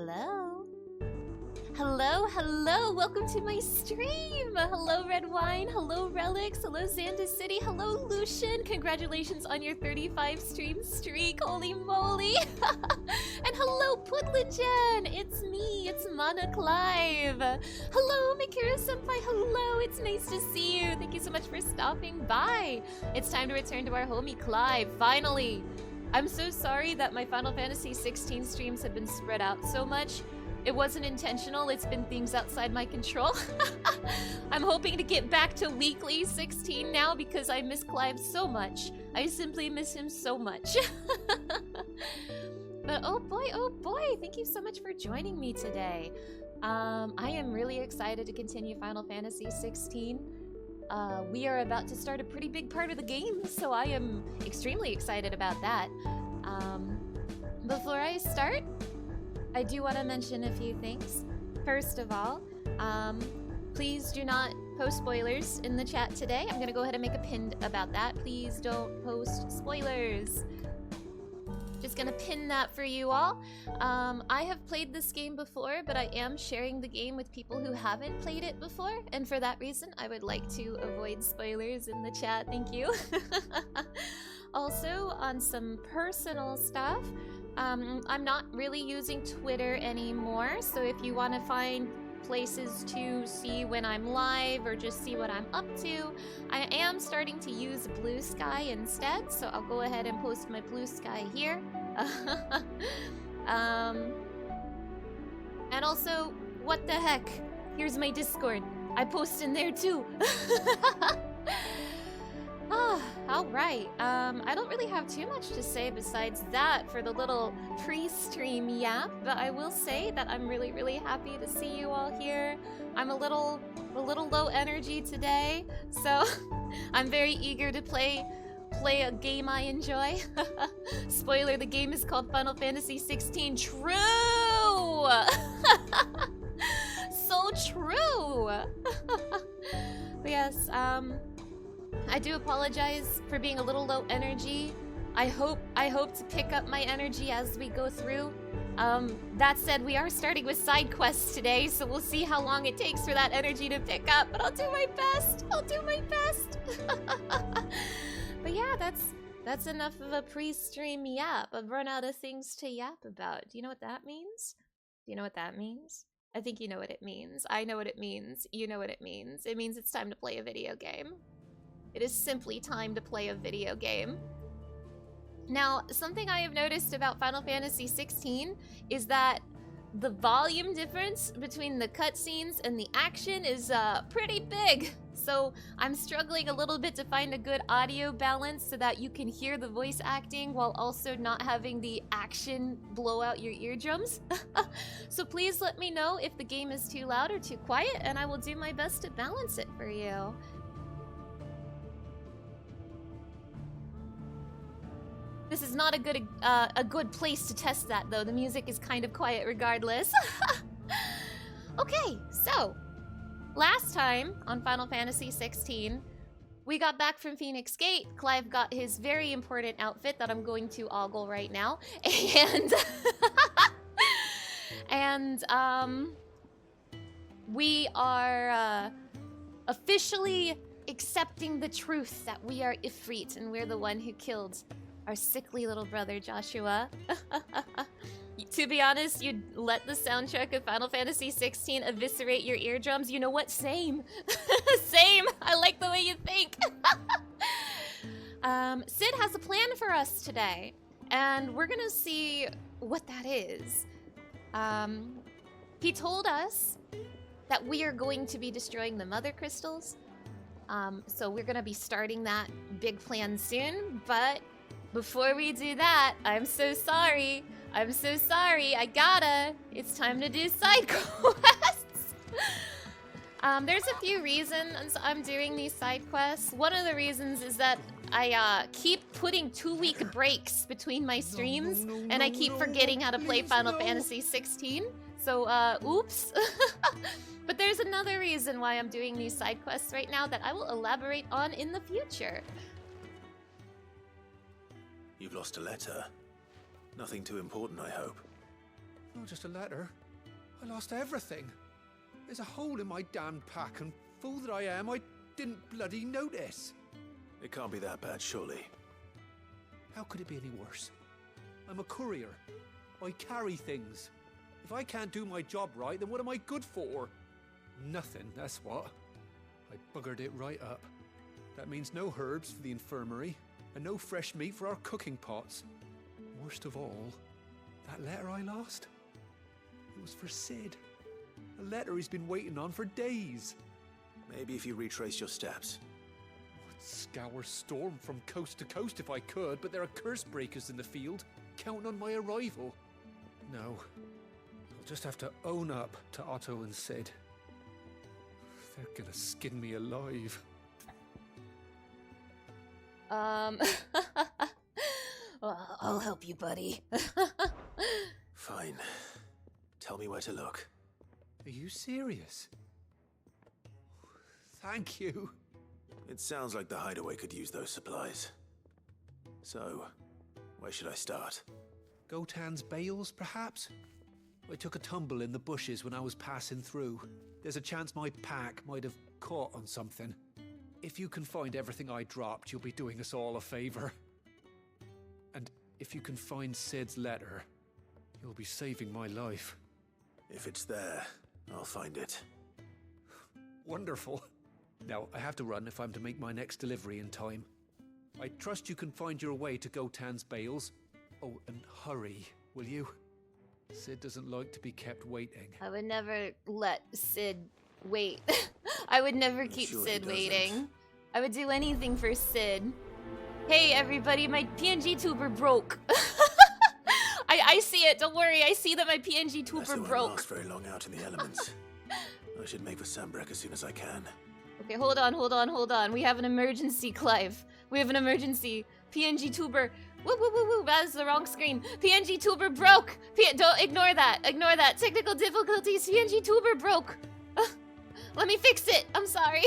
Hello. Hello, hello, welcome to my stream! Hello, Red Wine, hello, Relics, hello, Xanda City, hello, Lucian! Congratulations on your 35 stream streak, holy moly! And hello, Pudligen! It's me, it's Mana Clive! Hello, Mikira-senpai, hello, it's nice to see you! Thank you so much for stopping by! It's time to return to our homie Clive, finally! I'm so sorry that my Final Fantasy XVI streams have been spread out so much. It wasn't intentional, it's been things outside my control. I'm hoping to get back to weekly 16 now because I miss Clive so much. I simply miss him so much. But oh boy, thank you so much for joining me today. I am really excited to continue Final Fantasy 16. We are about to start a pretty big part of the game, so I am extremely excited about that. Before I start, I do want to mention a few things. First of all, please do not post spoilers in the chat today. I'm gonna go ahead and make a pin about that. Please don't post spoilers. Just gonna pin that for you all. I have played this game before, but I am sharing the game with people who haven't played it before, and for that reason, I would like to avoid spoilers in the chat. Thank you. Also, on some personal stuff, I'm not really using Twitter anymore, so if you want to find places to see when I'm live or just see what I'm up to, I am starting to use Blue Sky instead, so I'll go ahead and post my Blue Sky here. And also, what the heck? Here's my Discord. I post in there too. Alright. I don't really have too much to say besides that for the little pre-stream yap, but I will say that I'm really happy to see you all here. I'm a little low energy today, so I'm very eager to play a game I enjoy. Spoiler, the game is called Final Fantasy 16. True! So true! But yes, I do apologize for being a little low energy. I hope to pick up my energy as we go through. That said, we are starting with side quests today, so we'll see how long it takes for that energy to pick up, but I'll do my best. I'll do my best. But yeah, that's enough of a pre-stream yap. I've run out of things to yap about. Do you know what that means? Do you know what that means? I think you know what it means. I know what it means. You know what it means. It means it's time to play a video game. It is simply time to play a video game. Now, something I have noticed about Final Fantasy XVI is that the volume difference between the cutscenes and the action is pretty big. So I'm struggling a little bit to find a good audio balance so that you can hear the voice acting while also not having the action blow out your eardrums. So please let me know if the game is too loud or too quiet, and I will do my best to balance it for you. This is not a good place to test that, though. The music is kind of quiet regardless. Okay, so last time on Final Fantasy 16, we got back from Phoenix Gate. Clive got his very important outfit that I'm going to ogle right now, and we are officially accepting the truth that we are Ifrit and we're the one who killed our sickly little brother, Joshua. To be honest, you'd let the soundtrack of Final Fantasy 16 eviscerate your eardrums. You know what? Same. Same. I like the way you think. Sid has a plan for us today, and we're gonna see what that is. He told us that we are going to be destroying the Mother Crystals. So we're gonna be starting that big plan soon, but before we do that, I'm so sorry. It's time to do side quests. There's a few reasons I'm doing these side quests. One of the reasons is that I keep putting 2-week breaks between my streams, and I keep forgetting how to play Final Fantasy 16. So, oops. But there's another reason why I'm doing these side quests right now that I will elaborate on in the future. You've lost a letter. Nothing too important, I hope. Not just a letter. I lost everything. There's a hole in my damned pack, and fool that I am, I didn't bloody notice. It can't be that bad, surely. How could it be any worse? I'm a courier. I carry things. If I can't do my job right, then what am I good for? Nothing, that's what. I buggered it right up. That means no herbs for the infirmary, and no fresh meat for our cooking pots. Worst of all, that letter I lost? It was for Sid. A letter he's been waiting on for days. Maybe if you retrace your steps. I'd scour Storm from coast to coast if I could, but there are curse breakers in the field, counting on my arrival. No, I'll just have to own up to Otto and Sid. They're gonna skin me alive. Well, I'll help you, buddy. Fine. Tell me where to look. Are you serious? Thank you. It sounds like the hideaway could use those supplies. So, where should I start? Gotan's bales, perhaps? I took a tumble in the bushes when I was passing through. There's a chance my pack might have caught on something. If you can find everything I dropped, you'll be doing us all a favor. And if you can find Sid's letter, you'll be saving my life. If it's there, I'll find it. Wonderful. Now, I have to run if I'm to make my next delivery in time. I trust you can find your way to Gotan's bales. Oh, and hurry, will you? Sid doesn't like to be kept waiting. I would never let Sid wait. I would never keep Sure Sid he doesn't. waiting. I would do anything for Sid. Hey everybody, my PNG tuber broke. I see it, don't worry, I see that my PNG tuber Unless it won't broke. last very long out in the elements. I should make for Sambrek as soon as I can. Okay, hold on. We have an emergency, Clive. We have an emergency. PNG tuber. Woo, woo, woo, woo. That is the wrong screen. PNG tuber broke. Don't ignore that. Ignore that. Technical difficulties. PNG tuber broke. Let me fix it. I'm sorry.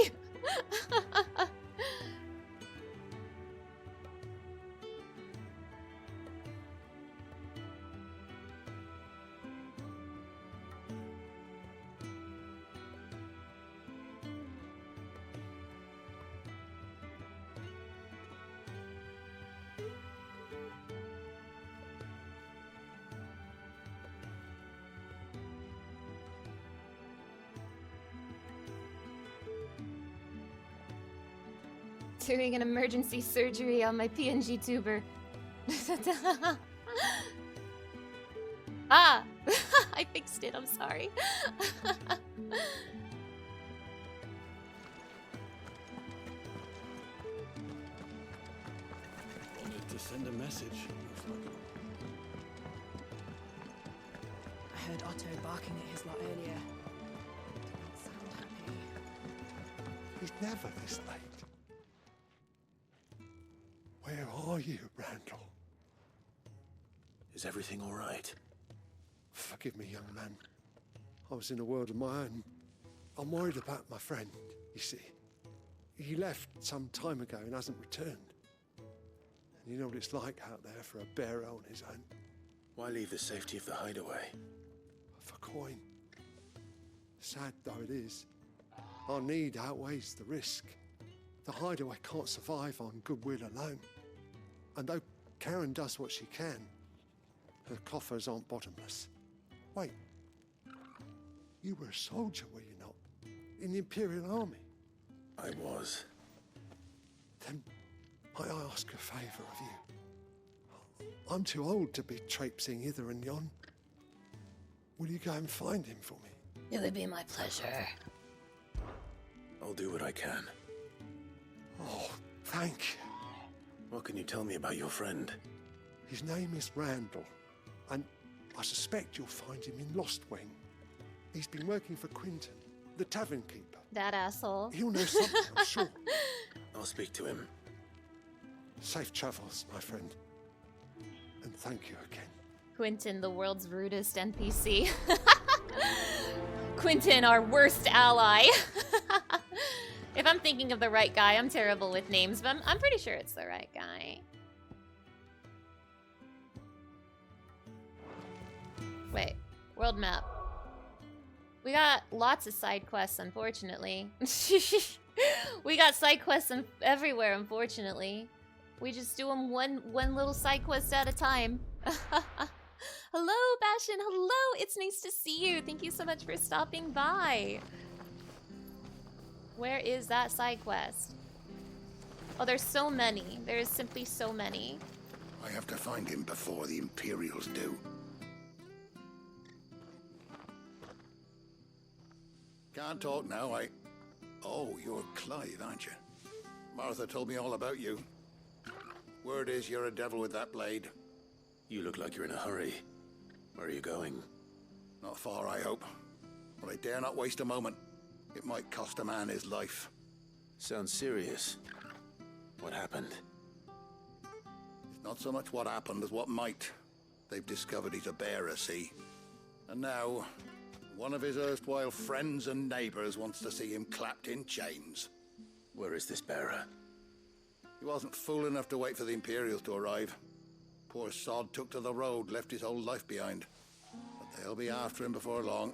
Doing an emergency surgery on my PNG tuber. Ah! I fixed it, I'm sorry. I need to send a message. I heard Otto barking at his lot earlier. Didn't sound happy. He's never this late. Where are you, Randall? Is everything all right? Forgive me, young man. I was in a world of my own. I'm worried about my friend, you see. He left some time ago and hasn't returned. And you know what it's like out there for a bearer on his own. Why leave the safety of the hideaway? For coin. Sad though it is, our need outweighs the risk. The hideaway can't survive on goodwill alone. And though Karen does what she can, her coffers aren't bottomless. Wait, you were a soldier, were you not? In the Imperial Army? I was. Then might I ask a favour of you? I'm too old to be traipsing hither and yon. Will you go and find him for me? It would be my pleasure. I'll do what I can. Oh, thank you. What can you tell me about your friend? His name is Randall, and I suspect you'll find him in Lost Wing. He's been working for Quinton, the tavern keeper. That asshole. He'll know something, I'm sure. I'll speak to him. Safe travels, my friend. And thank you again. Quinton, the world's rudest NPC. Quinton, our worst ally. If I'm thinking of the right guy, I'm terrible with names, but I'm pretty sure it's the right guy. Wait, World map. We got lots of side quests, unfortunately. We got side quests everywhere, unfortunately. We just do them one little side quest at a time. Hello, Bastion. Hello. It's nice to see you. Thank you so much for stopping by. Where is that side quest? Oh, there's so many. There's simply so many. I have to find him before the Imperials do. Can't talk now, Oh, you're Clive, aren't you? Martha told me all about you. Word is you're a devil with that blade. You look like you're in a hurry. Where are you going? Not far, I hope. But I dare not waste a moment. It might cost a man his life. Sounds serious. What happened? It's not so much what happened as what might. They've discovered he's a bearer, see? And now, one of his erstwhile friends and neighbors wants to see him clapped in chains. Where is this bearer? He wasn't fool enough to wait for the Imperials to arrive. Poor sod took to the road, left his whole life behind. But they'll be after him before long.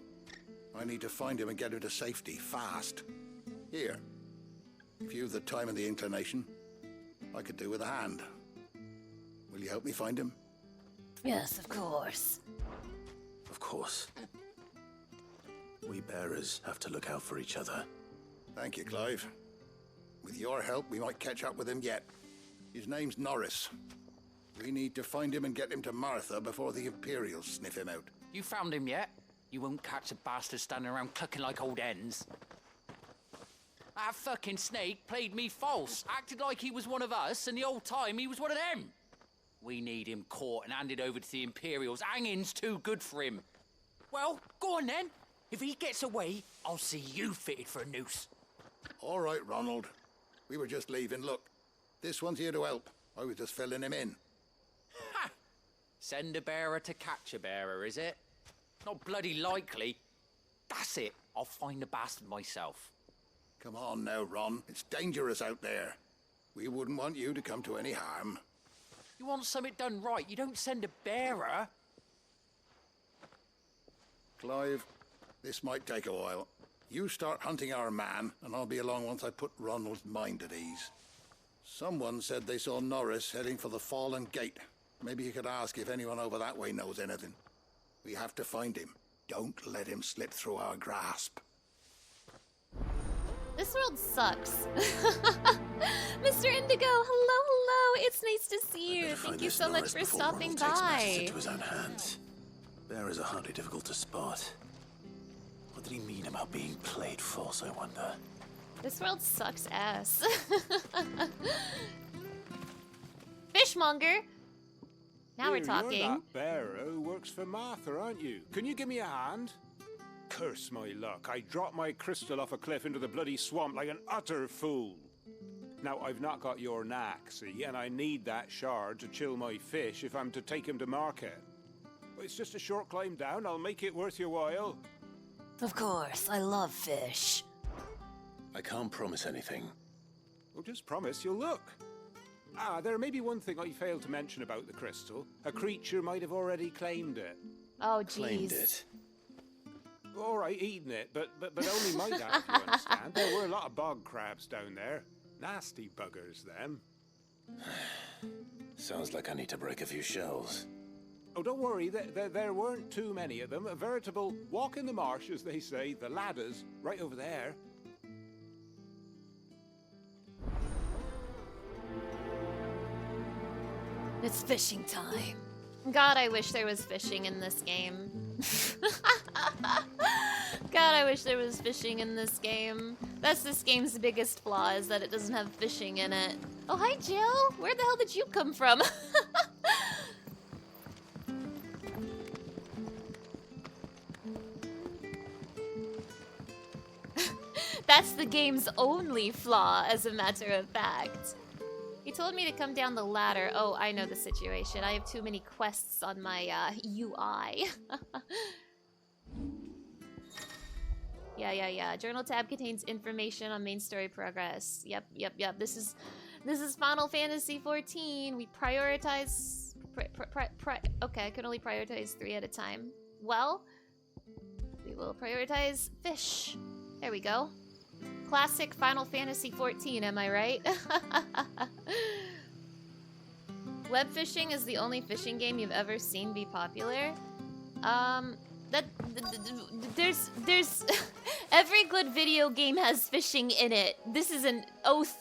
I need to find him and get him to safety, fast. Here, if you've the time and the inclination, I could do with a hand. Will you help me find him? Yes, of course. Of course. We bearers have to look out for each other. Thank you, Clive. With your help, we might catch up with him yet. His name's Norris. We need to find him and get him to Martha before the Imperials sniff him out. You found him yet? You won't catch a bastard standing around clucking like old hens. That fucking snake played me false, acted like he was one of us, and the whole time he was one of them. We need him caught and handed over to the Imperials. Hanging's too good for him. Well, go on then. If he gets away, I'll see you fitted for a noose. All right, Ronald. We were just leaving. Look, this one's here to help. I was just filling him in. Ha! Send a bearer to catch a bearer, is it? Not bloody likely. That's it. I'll find the bastard myself. Come on now, Ron. It's dangerous out there. We wouldn't want you to come to any harm. You want something done right, you don't send a bearer. Clive, this might take a while. You start hunting our man, and I'll be along once I put Ronald's mind at ease. Someone said they saw Norris heading for the Fallen Gate. Maybe you could ask if anyone over that way knows anything. We have to find him. Don't let him slip through our grasp. This world sucks. Mr. Indigo, hello, hello. It's nice to see you. Thank you so much for stopping by. Into his own hands. Bearers are hardly difficult to spot. What did he mean about being played false, I wonder? This world sucks ass. Fishmonger. Now we're talking. You're that bearer who works for Martha, aren't you? Can you give me a hand? Curse my luck. I dropped my crystal off a cliff into the bloody swamp like an utter fool. Now, I've not got your knack, see, and I need that shard to chill my fish if I'm to take him to market. But it's just a short climb down. I'll make it worth your while. Of course, I love fish. I can't promise anything. Well, just promise you'll look. Ah, there may be one thing I failed to mention about the crystal. A creature might have already claimed it. Oh, Claimed jeez. it. All right, eating it, but only might have, you understand. There were a lot of bog crabs down there. Nasty buggers, them. Sounds like I need to break a few shells. Oh, don't worry, there weren't too many of them. A veritable walk in the marsh, as they say. The ladder's right over there. It's fishing time. God, I wish there was fishing in this game. God, I wish there was fishing in this game. That's this game's biggest flaw, is that it doesn't have fishing in it. Oh, hi, Jill. Where the hell did you come from? That's the game's only flaw, as a matter of fact. He told me to come down the ladder. Oh, I know the situation. I have too many quests on my UI. Yeah. Journal tab contains information on main story progress. Yep. This is Final Fantasy 14. We prioritize. Okay, I can only prioritize 3 at a time. Well, will prioritize fish. There we go. Classic Final Fantasy 14, am I right? Web fishing is the only fishing game you've ever seen be popular. There's every good video game has fishing in it. This is an oath,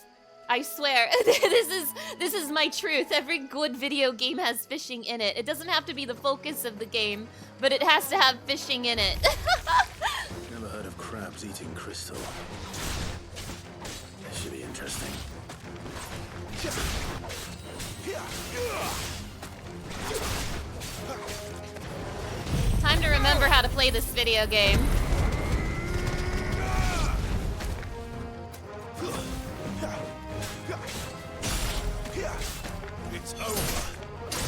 I swear. This is my truth. Every good video game has fishing in it. It doesn't have to be the focus of the game, but it has to have fishing in it. Never heard of crabs eating crystal. This should be interesting. Time to remember how to play this video game. It's over.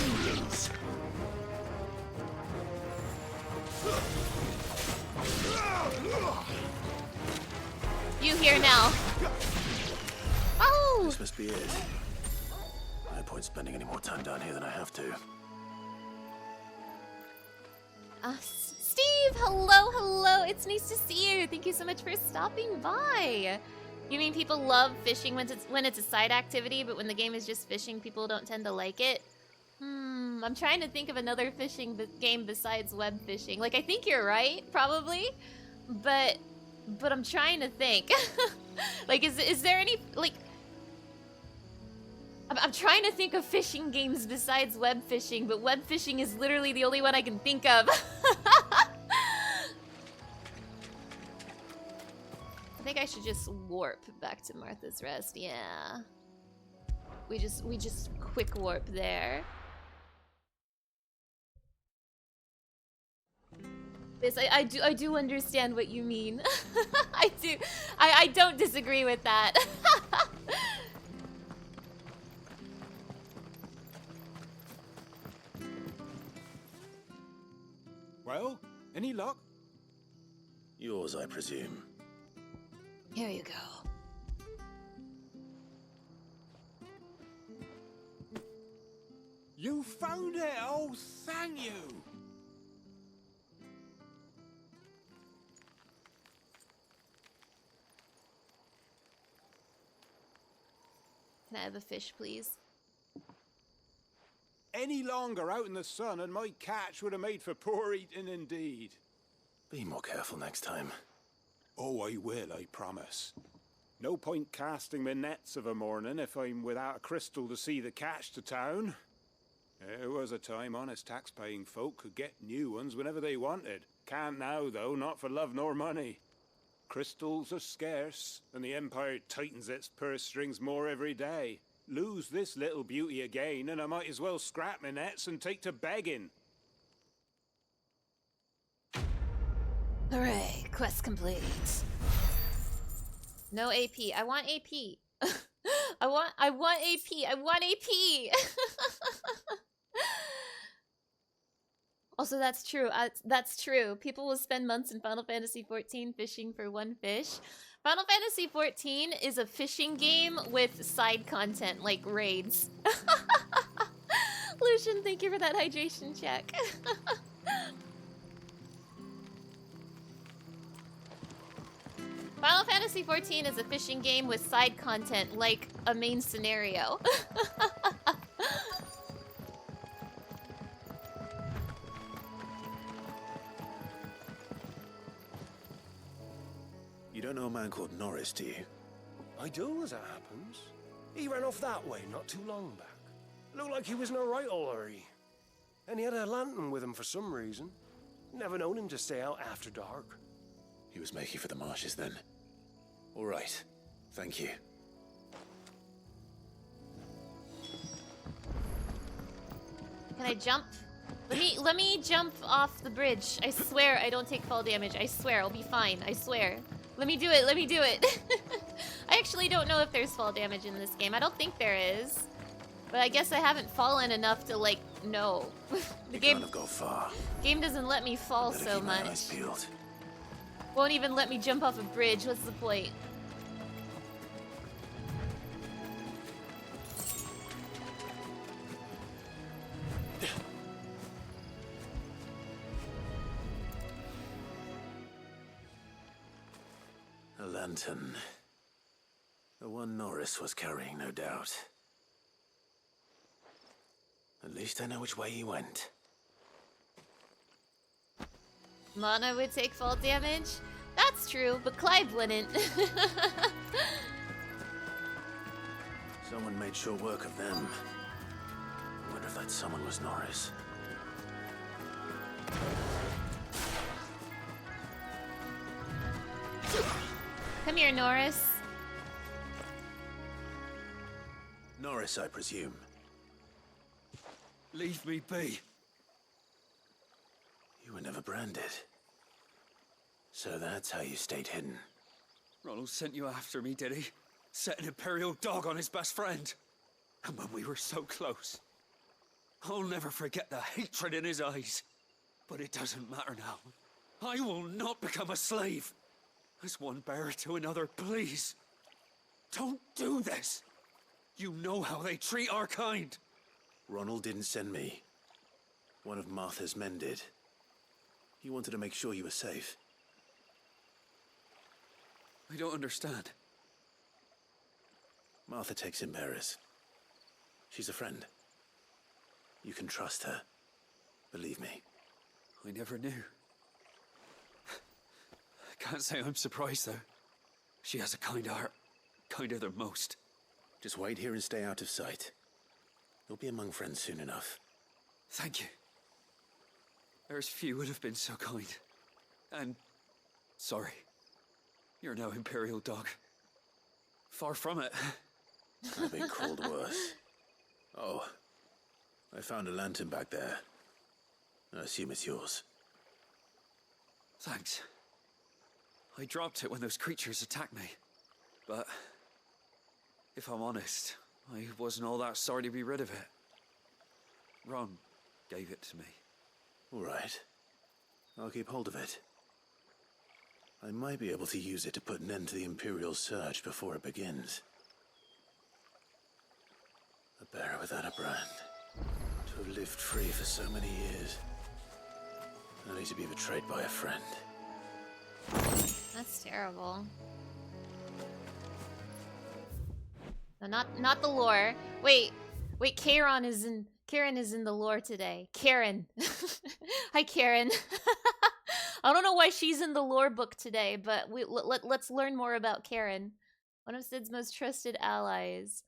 You lose. You here now. Oh! This must be it. No point spending any more time down here than I have to. Steve, hello. It's nice to see you. Thank you so much for stopping by. You mean people love fishing when it's a side activity, but when the game is just fishing, people don't tend to like it? I'm trying to think of another fishing game besides web fishing. Like, I think you're right, probably, but I'm trying to think. Like, is there any, like, I'm trying to think of fishing games besides web fishing, but web fishing is literally the only one I can think of. I think I should just warp back to Martha's Rest. Yeah. We just quick warp there. Yes, I do understand what you mean. I do. I don't disagree with that. Well, any luck? Yours, I presume. Here you go. You found it! Oh, thank you! Can I have a fish, please? Any longer out in the sun and my catch would have made for poor eating indeed. Be more careful next time. Oh, I will, I promise. No point casting my nets of a morning if I'm without a crystal to see the catch to town. There was a time honest tax-paying folk could get new ones whenever they wanted. Can't now, though, not for love nor money. Crystals are scarce, and the Empire tightens its purse strings more every day. Lose this little beauty again, and I might as well scrap my nets and take to begging. Hooray, quest complete. No AP. I want AP. I want AP. I want AP. Also, that's true. That's true. People will spend months in Final Fantasy XIV fishing for one fish. Final Fantasy XIV is a fishing game with side content like raids. Lucian, thank you for that hydration check. Final Fantasy XIV is a fishing game with side content like a main scenario. You don't know a man called Norris, do you? I do, as it happens. He ran off that way not too long back. Looked like he was in a right old hurry. And he had a lantern with him for some reason. Never known him to stay out after dark. He was making for the marshes then. All right. Thank you. Can I jump? Let me jump off the bridge. I swear I don't take fall damage. I swear I'll be fine. I swear. Let me do it. Let me do it. I actually don't know if there's fall damage in this game. I don't think there is. But I guess I haven't fallen enough to, like, know. The game can't have gone far. Game doesn't let me fall Better so keep my much. eyes peeled. Won't even let me jump off a bridge. What's the point? lantern. The one Norris was carrying, no doubt. At least I know which way he went. Mana would take fall damage? That's true, but Clive wouldn't. Someone made sure work of them. I wonder if that someone was Norris. Come here, Norris. Norris, I presume. Leave me be. You were never branded. So that's how you stayed hidden. Ronald sent you after me, did he? Set an Imperial dog on his best friend. And when we were so close. I'll never forget the hatred in his eyes. But it doesn't matter now. I will not become a slave. As one bearer to another, please. Don't do this. You know how they treat our kind. Ronald didn't send me. One of Martha's men did. He wanted to make sure you were safe. I don't understand. Martha takes in bearers. She's a friend. You can trust her. Believe me. I never knew. I can't say I'm surprised, though. She has a kind heart. Kinder than most. Just wait here and stay out of sight. You'll be among friends soon enough. Thank you. There's few would have been so kind. And... sorry. You're no Imperial dog. Far from it. I've been called worse. Oh. I found a lantern back there. I assume it's yours. Thanks. I dropped it when those creatures attacked me. But... if I'm honest, I wasn't all that sorry to be rid of it. Ron gave it to me. All right. I'll keep hold of it. I might be able to use it to put an end to the Imperial surge before it begins. A bearer without a brand. To have lived free for so many years. Only to be betrayed by a friend. That's terrible. No, not the lore. Wait, Karen is in the lore today. Karen. Hi, Karen. I don't know why she's in the lore book today, but let's learn more about Karen. One of Sid's most trusted allies.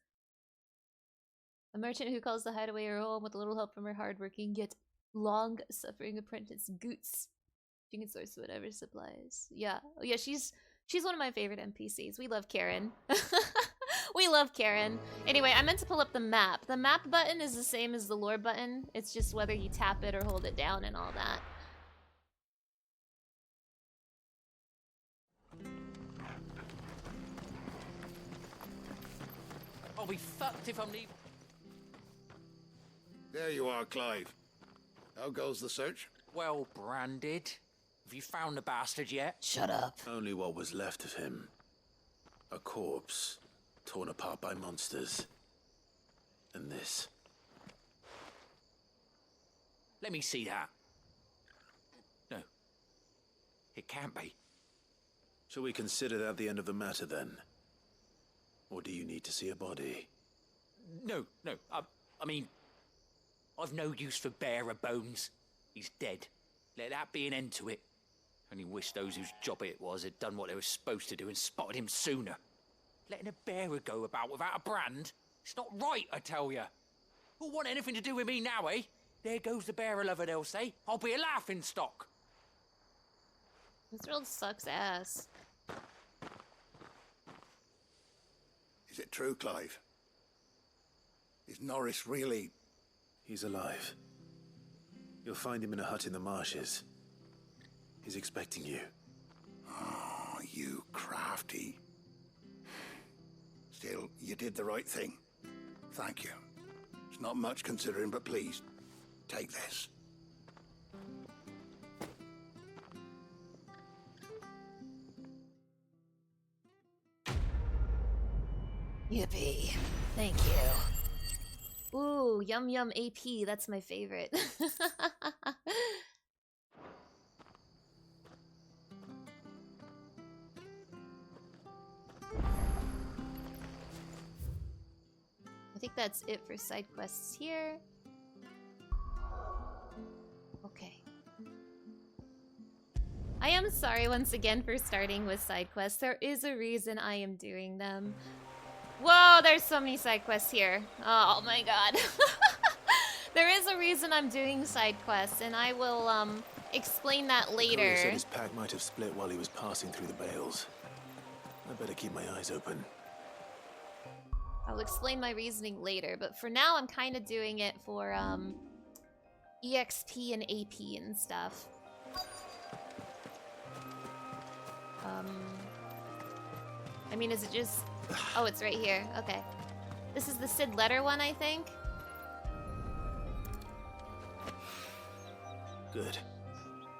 A merchant who calls the hideaway her home with a little help from her hardworking yet long-suffering apprentice, Goots. She can source whatever supplies. Yeah, she's one of my favorite NPCs. We love Karen. We love Karen. Anyway, I meant to pull up the map. The map button is the same as the lore button. It's just whether you tap it or hold it down and all that. I'll be fucked if I'm leaving. There you are, Clive. How goes the search? Well branded. Have you found the bastard yet? Shut up. Only what was left of him. A corpse, torn apart by monsters. And this. Let me see that. No. It can't be. Shall we consider that the end of the matter, then? Or do you need to see a body? No. I mean, I've no use for bearer bones. He's dead. Let that be an end to it. Only wish those whose job it was had done what they were supposed to do and spotted him sooner. Letting a bearer go about without a brand? It's not right, I tell you. Who'll want anything to do with me now, eh? There goes the bearer lover, they'll say. I'll be a laughing stock. This world sucks ass. Is it true, Clive? Is Norris really... He's alive. You'll find him in a hut in the marshes. He's expecting you. Oh, you crafty. Still, you did the right thing. Thank you. It's not much considering, but please, take this. Yippee. Thank you. Ooh, yum yum AP. That's my favorite. think that's it for side quests here. Okay. I am sorry once again for starting with side quests. There is a reason I am doing them. Whoa, there's so many side quests here. Oh my god. There is a reason I'm doing side quests, and I will explain that later. He said his pack might have split while he was passing through the bales. I better keep my eyes open. I'll explain my reasoning later, but for now I'm kind of doing it for EXP and AP and stuff. I mean, is it just... Oh, it's right here. Okay. This is the Sid letter one, I think. Good.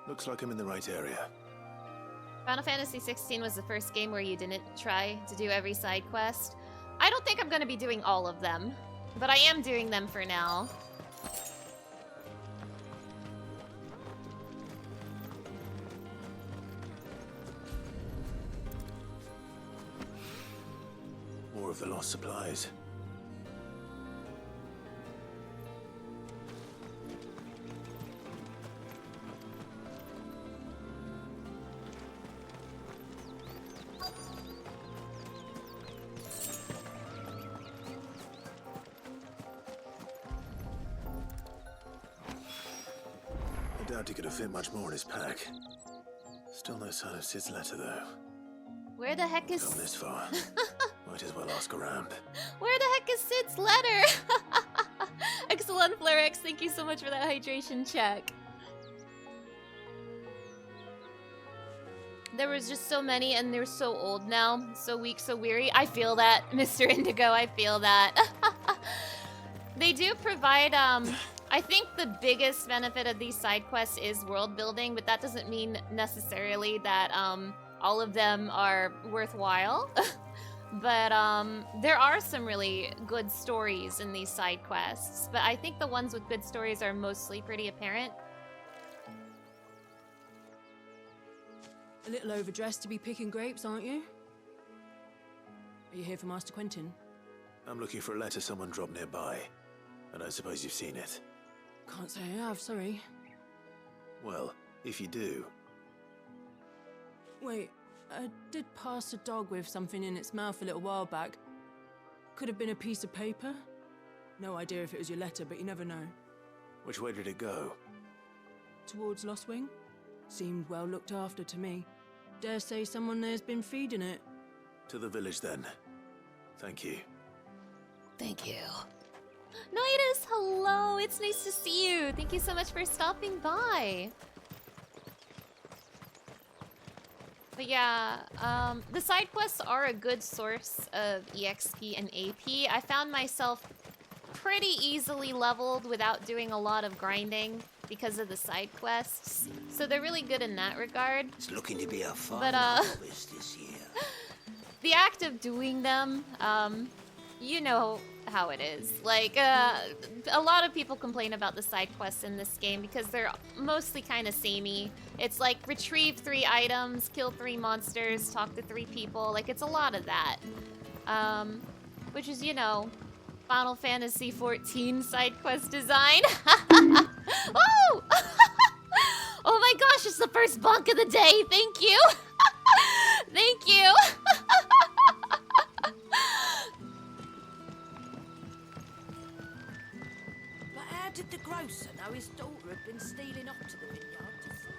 Looks like I'm in the right area. Final Fantasy XVI was the first game where you didn't try to do every side quest. I don't think I'm going to be doing all of them, but I am doing them for now. More of the lost supplies. I doubt he could have fit much more in his pack. Still no sign of Sid's letter, though. Where the heck is... Come this far. Might as well ask around. Where the heck is Sid's letter? Excellent, Flarex. Thank you so much for that hydration check. There was just so many, and they're so old now. So weak, so weary. I feel that, Mr. Indigo. I feel that. They do provide, I think the biggest benefit of these side quests is world building, but that doesn't mean necessarily that all of them are worthwhile. But there are some really good stories in these side quests, but I think the ones with good stories are mostly pretty apparent. A little overdressed to be picking grapes, aren't you? Are you here for Master Quentin? I'm looking for a letter someone dropped nearby, and I suppose you've seen it. Can't say I have, sorry. Well, if you do... Wait, I did pass a dog with something in its mouth a little while back. Could have been a piece of paper. No idea if it was your letter, but you never know. Which way did it go? Towards Lost Wing? Seemed well looked after to me. Dare say someone there's been feeding it. To the village, then. Thank you. Thank you. Noitus, hello! It's nice to see you! Thank you so much for stopping by! But yeah, the side quests are a good source of EXP and AP. I found myself pretty easily leveled without doing a lot of grinding because of the side quests. So they're really good in that regard. It's looking to be a fun But, harvest this year. The act of doing them, you know how it is. Like, a lot of people complain about the side quests in this game because they're mostly kind of samey. It's like, retrieve 3 items, kill 3 monsters, talk to 3 people. Like, it's a lot of that. Which is, you know, Final Fantasy XIV side quest design. Oh! Oh my gosh, it's the first bonk of the day. Thank you. Thank you. But how did the grocer know his daughter had been stealing off to the vineyard to see?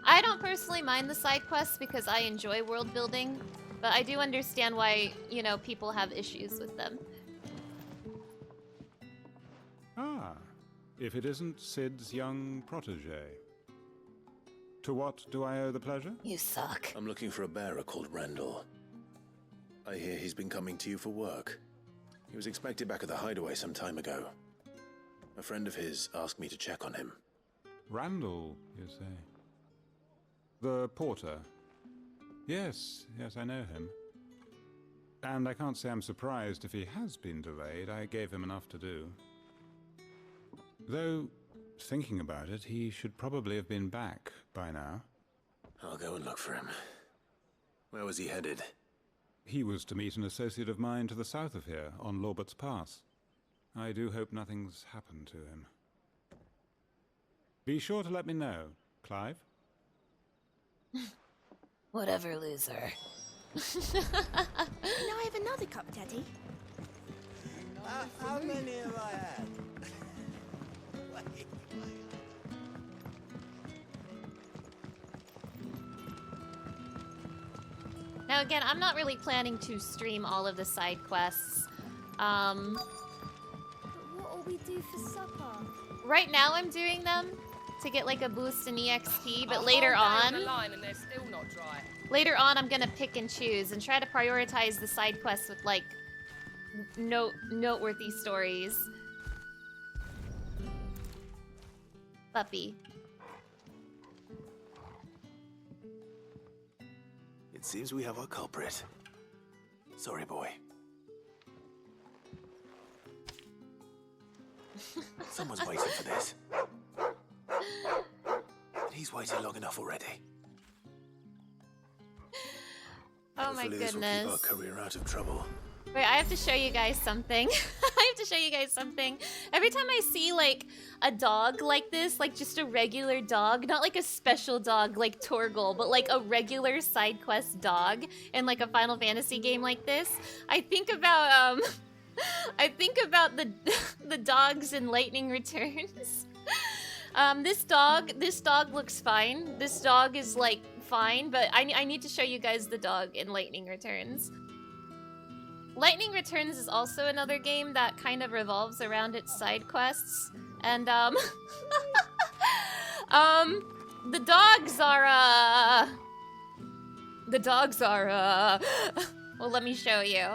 I don't personally mind the side quests because I enjoy world building, but I do understand why, you know, people have issues with them. Ah, if it isn't Sid's young protege. To what do I owe the pleasure? You suck. I'm looking for a bearer called Randall. I hear he's been coming to you for work. He was expected back at the hideaway some time ago. A friend of his asked me to check on him. Randall, you say? The porter? Yes, I know him. And I can't say I'm surprised if he has been delayed. I gave him enough to do. Though, thinking about it, he should probably have been back by now. I'll go and look for him. Where was he headed? He was to meet an associate of mine to the south of here, on Lorbert's Pass. I do hope nothing's happened to him. Be sure to let me know, Clive. Whatever, loser. Can I have another cup, Daddy? How many have I had? Now again, I'm not really planning to stream all of the side quests. But what'll we do for supper? Right now I'm doing them to get like a boost in EXP, but later on, And they're still not dry. later on I'm gonna pick and choose and try to prioritize the side quests with like noteworthy stories. Puppy. It seems we have our culprit. Sorry, boy. Someone's waiting for this. And he's waited long enough already. Oh my Hopefully this will keep our goodness. career out of trouble. Wait, I have to show you guys something. I have to show you guys something. Every time I see like a dog like this, like just a regular dog, not like a special dog like Torgal, but like a regular side quest dog in like a Final Fantasy game like this, I think about I think about the the dogs in Lightning Returns. This dog looks fine. This dog is like fine, but I need to show you guys the dog in Lightning Returns. Lightning Returns is also another game that kind of revolves around its side quests, and the dogs are well, let me show you.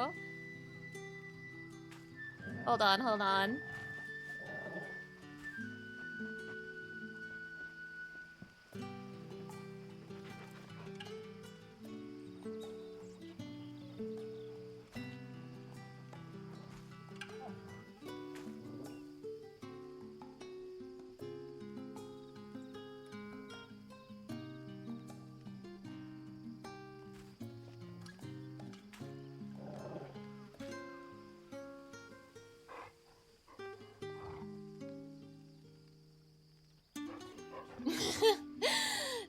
Hold on.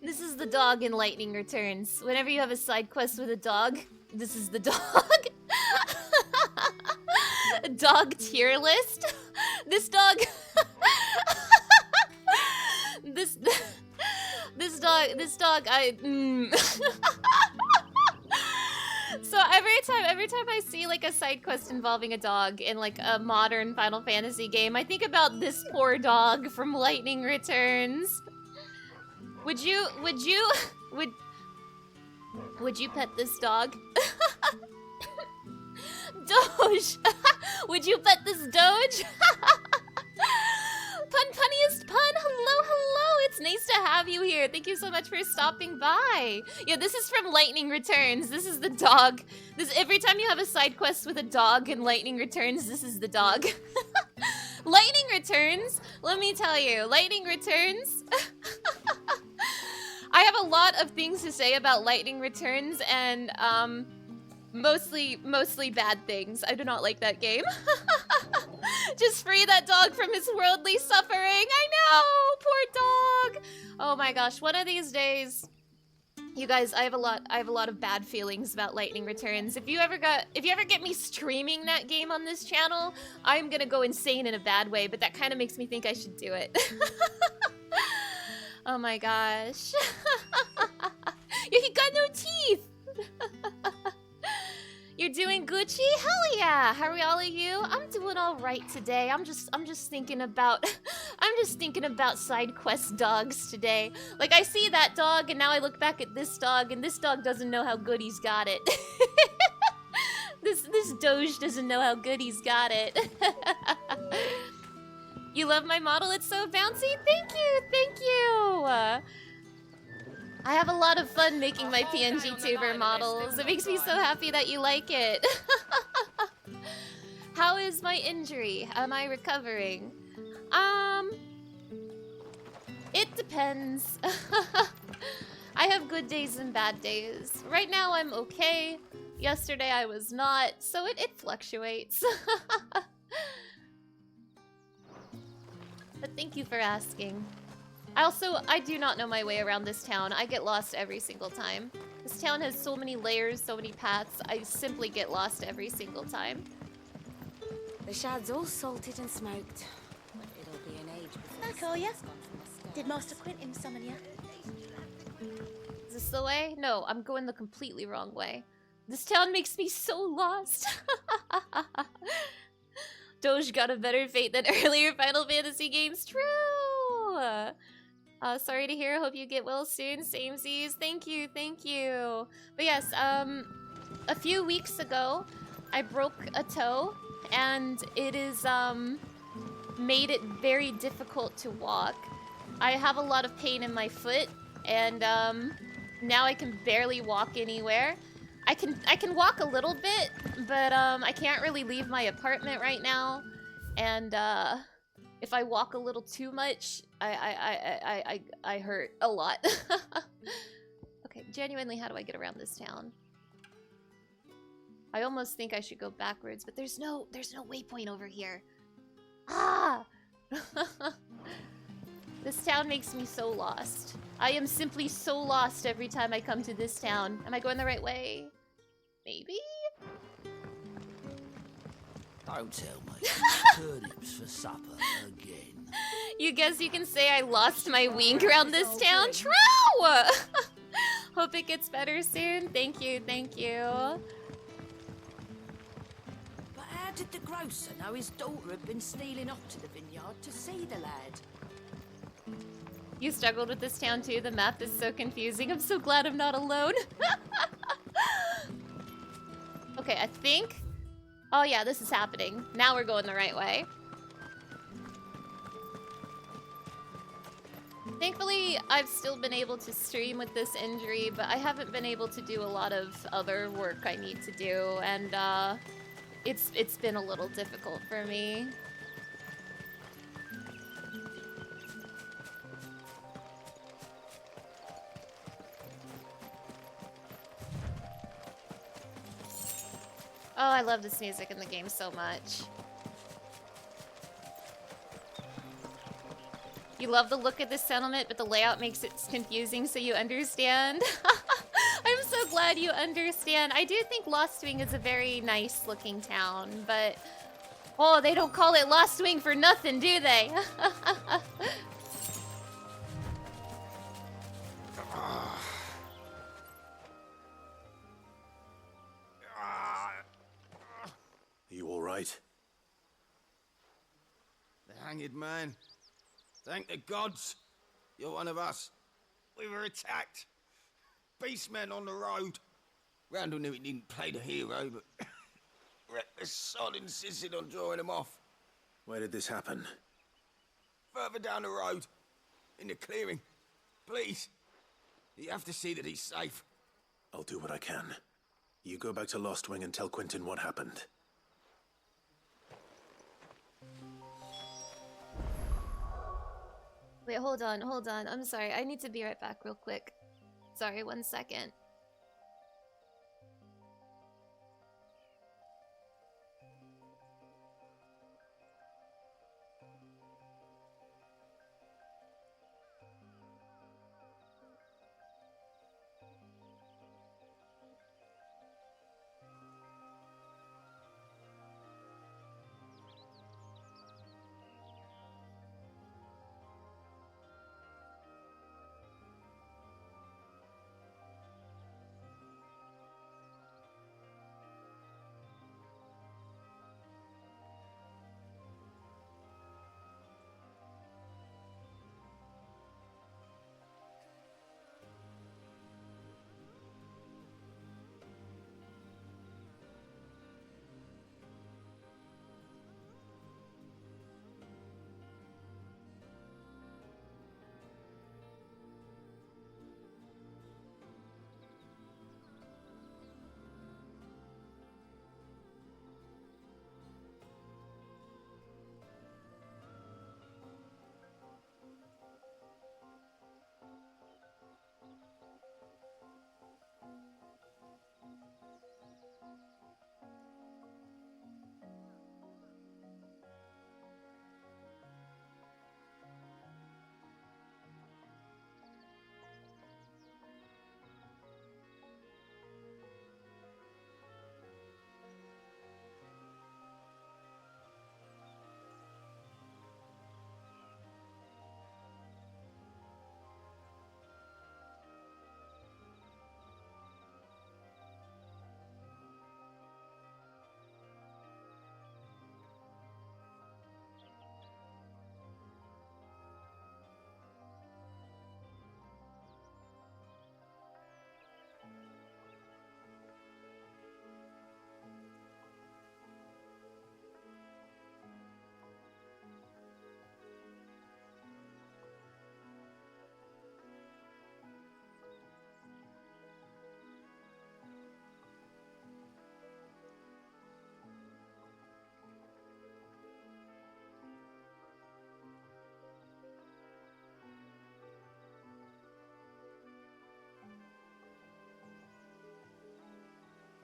This is the dog in Lightning Returns. Whenever you have a side quest with a dog, this is the dog. Dog tier list. This dog. this dog. So every time I see like a side quest involving a dog in like a modern Final Fantasy game, I think about this poor dog from Lightning Returns. Would you pet this dog? Doge! Would you pet this Doge? Punniest pun! Hello! It's nice to have you here. Thank you so much for stopping by. Yeah, this is from Lightning Returns. This is the dog. Every time you have a side quest with a dog in Lightning Returns, this is the dog. Lightning Returns, let me tell you, Lightning Returns. I have a lot of things to say about Lightning Returns, and mostly bad things. I do not like that game. Just free that dog from his worldly suffering. I know, poor dog. Oh my gosh, one of these days, you guys, I have a lot of bad feelings about Lightning Returns. If you ever get me streaming that game on this channel, I'm gonna go insane in a bad way, but that kind of makes me think I should do it. Oh my gosh. He got no teeth. You're doing Gucci? Hell yeah! How are all of you? I'm doing all right today. I'm just thinking about side quest dogs today. Like I see that dog and now I look back at this dog and this dog doesn't know how good he's got it. This Doge doesn't know how good he's got it. You love my model? It's so bouncy? Thank you! I have a lot of fun making my PNG tuber models. It makes me so happy that you like it. How is my injury? Am I recovering? It depends. I have good days and bad days. Right now I'm okay. Yesterday I was not, so it fluctuates. But thank you for asking. I do not know my way around this town. I get lost every single time. This town has so many layers, so many paths. I simply get lost every single time. The shad's all salted and smoked. But it'll be an age before Back, are ya? Did Master Quentin summon you? Is this the way? No, I'm going the completely wrong way. This town makes me so lost. Doge got a better fate than earlier Final Fantasy games. True! Sorry to hear. Hope you get well soon. Samesies. Thank you, thank you. But yes, a few weeks ago, I broke a toe, and it is, made it very difficult to walk. I have a lot of pain in my foot, and, now I can barely walk anywhere. I can walk a little bit, but I can't really leave my apartment right now. And if I walk a little too much, I hurt a lot. Okay, genuinely, how do I get around this town? I almost think I should go backwards, but there's no waypoint over here. Ah! This town makes me so lost. I am simply so lost every time I come to this town. Am I going the right way? Maybe? Don't tell me. Turnips for supper again. You guess you can say I lost my wing around this town? True! Hope it gets better soon. Thank you, thank you. But how did the grocer know his daughter had been stealing off to the vineyard to see the lad? You struggled with this town too? The map is so confusing. I'm so glad I'm not alone. Okay, I think... Oh yeah, this is happening. Now we're going the right way. Thankfully, I've still been able to stream with this injury, but I haven't been able to do a lot of other work I need to do, and it's been a little difficult for me. Oh, I love this music in the game so much. You love the look of this settlement, but the layout makes it confusing, so you understand. I'm so glad you understand. I do think Lost Wing is a very nice looking town, but... Oh, they don't call it Lost Wing for nothing, do they? You all right? The hanged man. Thank the gods. You're one of us. We were attacked. Beastmen on the road. Randall knew he didn't play the hero, but reckless sod insisted on drawing him off. Where did this happen? Further down the road. In the clearing. Please. You have to see that he's safe. I'll do what I can. You go back to Lost Wing and tell Quentin what happened. Wait, hold on, hold on. I'm sorry. I need to be right back real quick. Sorry, 1 second.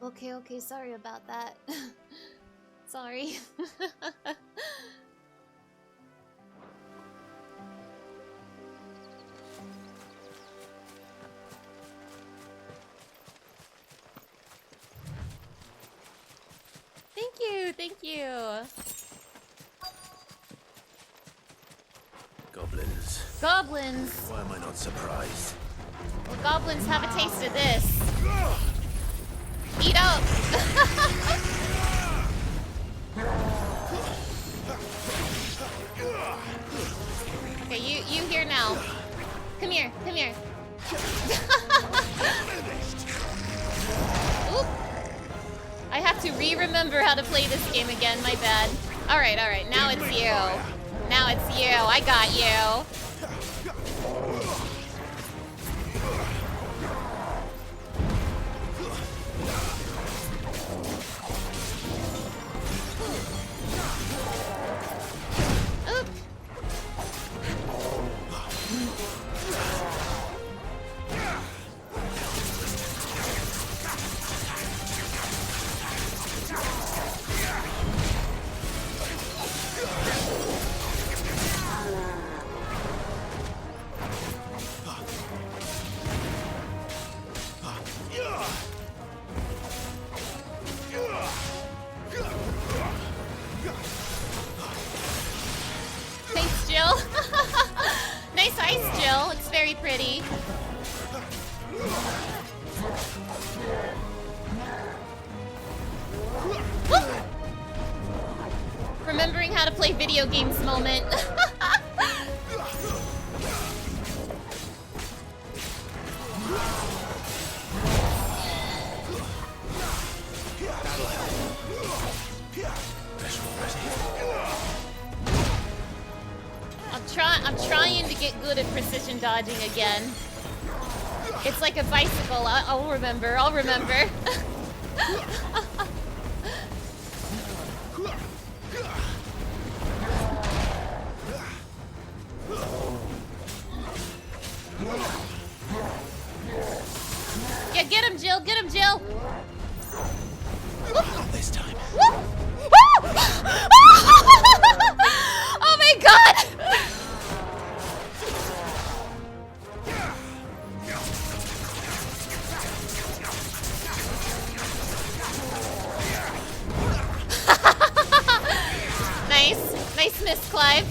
Okay, okay, sorry about that. Sorry. Thank you, thank you. Goblins. Goblins. Why am I not surprised? Well, goblins have a taste of this. Eat up. Okay, you here now. Come here, come here. Oop. I have to re-remember how to play this game again, my bad. Alright, now it's you. Now it's you, I got you. Oop. Thanks, Jill. Nice ice, Jill. It's very pretty. Woo! Remembering how to play video games moment. I'm trying to get good at precision dodging again. It's like a bicycle. I'll remember. I'll remember. Yeah, get him, Jill. Get him, Jill. Not this time. Oh my god! Nice miss, Clive.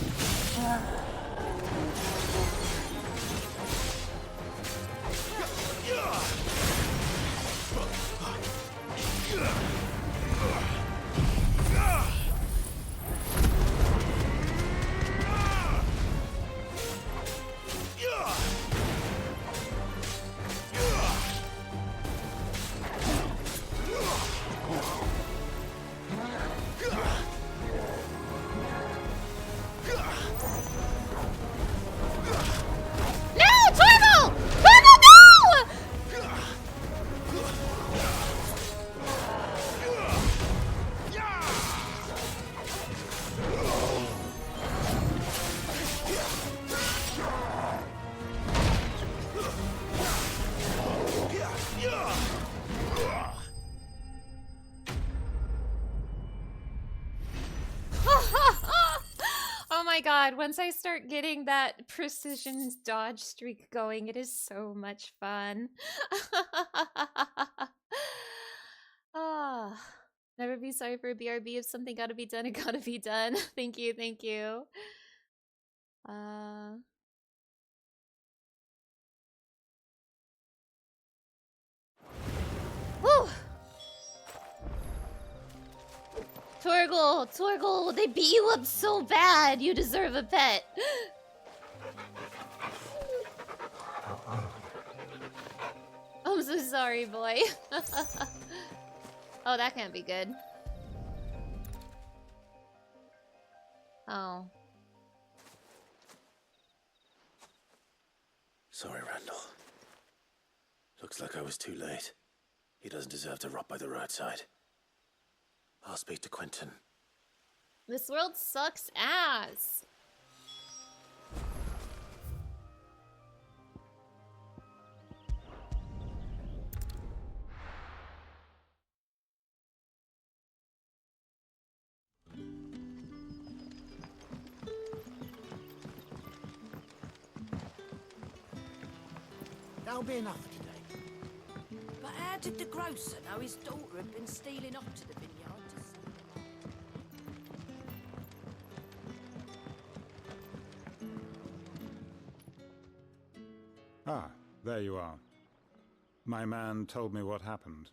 Oh my god, once I start getting that precision dodge streak going, it is so much fun. Ah, never be sorry for a BRB. If something gotta be done, it gotta be done. Thank you, thank you. Whew. Torgal, they beat you up so bad. You deserve a pet. I'm so sorry, boy. Oh, that can't be good. Oh. Sorry, Randall. Looks like I was too late. He doesn't deserve to rot by the roadside. I'll speak to Quentin. This world sucks ass. That'll be enough for today. But how did the grocer know his daughter had been stealing off to the vineyard to sell? Ah, there you are. My man told me what happened.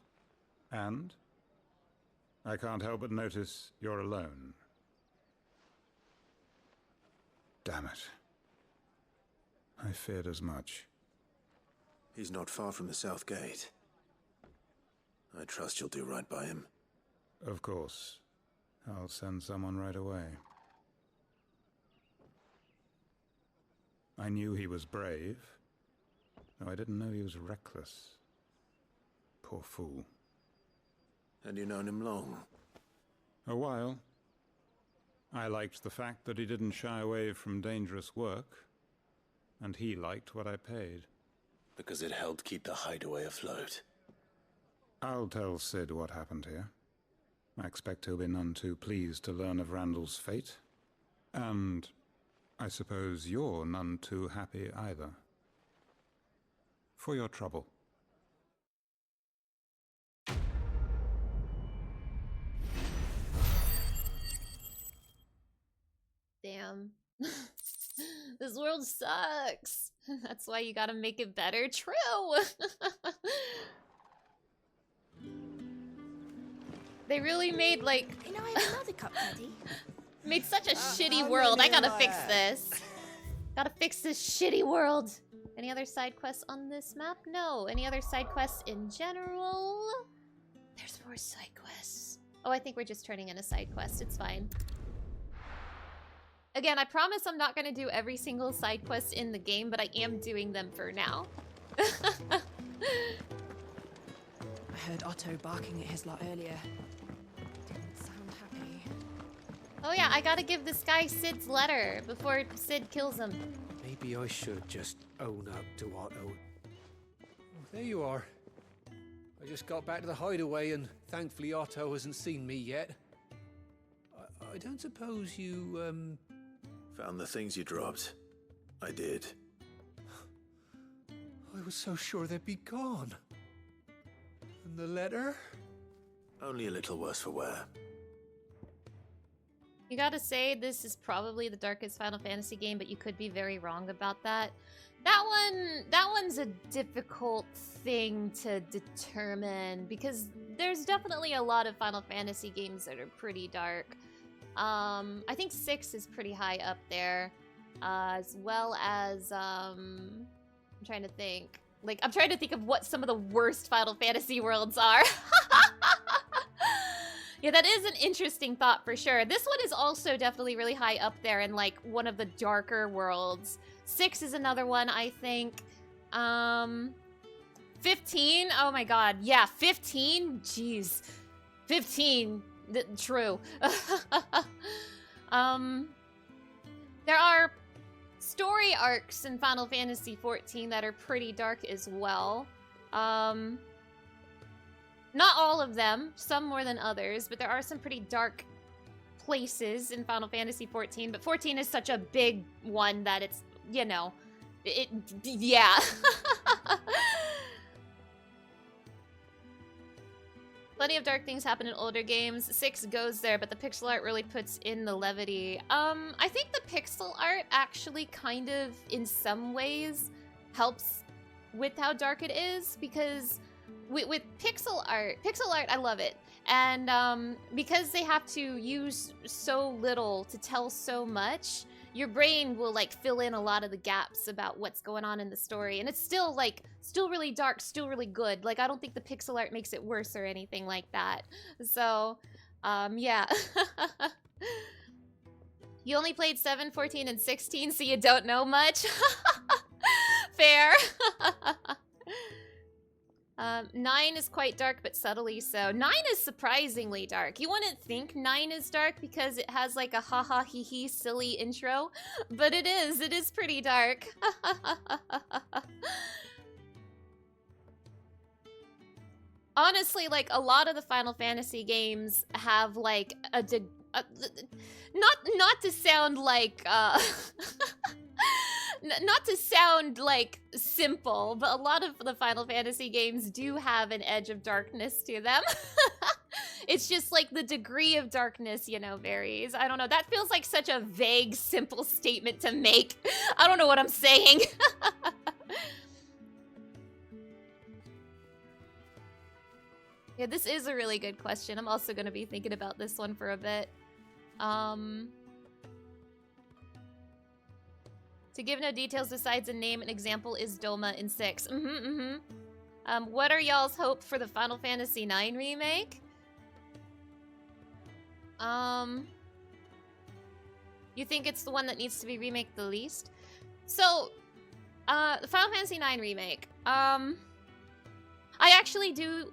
And? I can't help but notice you're alone. Damn it. I feared as much. He's not far from the south gate. I trust you'll do right by him. Of course. I'll send someone right away. I knew he was brave, though I didn't know he was reckless. Poor fool. And you known him long? A while. I liked the fact that he didn't shy away from dangerous work, and he liked what I paid. Because it helped keep the hideaway afloat. I'll tell Sid what happened here. I expect he'll be none too pleased to learn of Randall's fate. And I suppose you're none too happy either. For your trouble. Damn. This world sucks. That's why you gotta make it better. True. They really made, like... Can I have another cup, Daddy? Made such a shitty world. I gotta fix this. Gotta fix this shitty world. Any other side quests on this map? No. Any other side quests in general? There's more side quests. Oh, I think we're just turning in a side quest. It's fine. Again, I promise I'm not gonna do every single side quest in the game, but I am doing them for now. I heard Otto barking at his lot earlier. Didn't sound happy. Oh yeah, I gotta give this guy Sid's letter before Sid kills him. Maybe I should just own up to Otto. Oh, there you are. I just got back to the hideaway and thankfully Otto hasn't seen me yet. I don't suppose you, Found the things you dropped. I did. I was so sure they'd be gone. And the letter? Only a little worse for wear. You gotta say, this is probably the darkest Final Fantasy game, but you could be very wrong about that. That one's a difficult thing to determine, because there's definitely a lot of Final Fantasy games that are pretty dark. I think 6 is pretty high up there, as well as, I'm trying to think. Like, I'm trying to think of what some of the worst Final Fantasy worlds are. Yeah, that is an interesting thought for sure. This one is also definitely really high up there in, like, one of the darker worlds. 6 is another one, I think. 15? Oh my god. Yeah, 15? Jeez. 15. True. There are story arcs in Final Fantasy XIV that are pretty dark as well. Not all of them, some more than others, but there are some pretty dark places in Final Fantasy XIV, but 14 is such a big one that it's, you know, yeah. Plenty of dark things happen in older games. 6 goes there, but the pixel art really puts in the levity. I think the pixel art actually kind of, in some ways, helps with how dark it is, because with pixel art, I love it. And because they have to use so little to tell so much, your brain will like fill in a lot of the gaps about what's going on in the story. And it's still like, still really dark, still really good. Like, I don't think the pixel art makes it worse or anything like that. So, yeah. You only played 7, 14, and 16, so you don't know much? Fair. 9 is quite dark, but subtly so. 9 is surprisingly dark. You wouldn't think 9 is dark because it has like a haha hee hee silly intro, but it is pretty dark. Honestly, like a lot of the Final Fantasy games have like not to sound like not to sound like simple, but a lot of the Final Fantasy games do have an edge of darkness to them. It's just like the degree of darkness, you know, varies. I don't know. That feels like such a vague, simple statement to make. I don't know what I'm saying. Yeah, this is a really good question. I'm also going to be thinking about this one for a bit. To give no details besides a name, an example is Doma in 6. What are y'all's hope for the Final Fantasy IX remake? You think it's the one that needs to be remade the least? So, the Final Fantasy IX remake. I actually do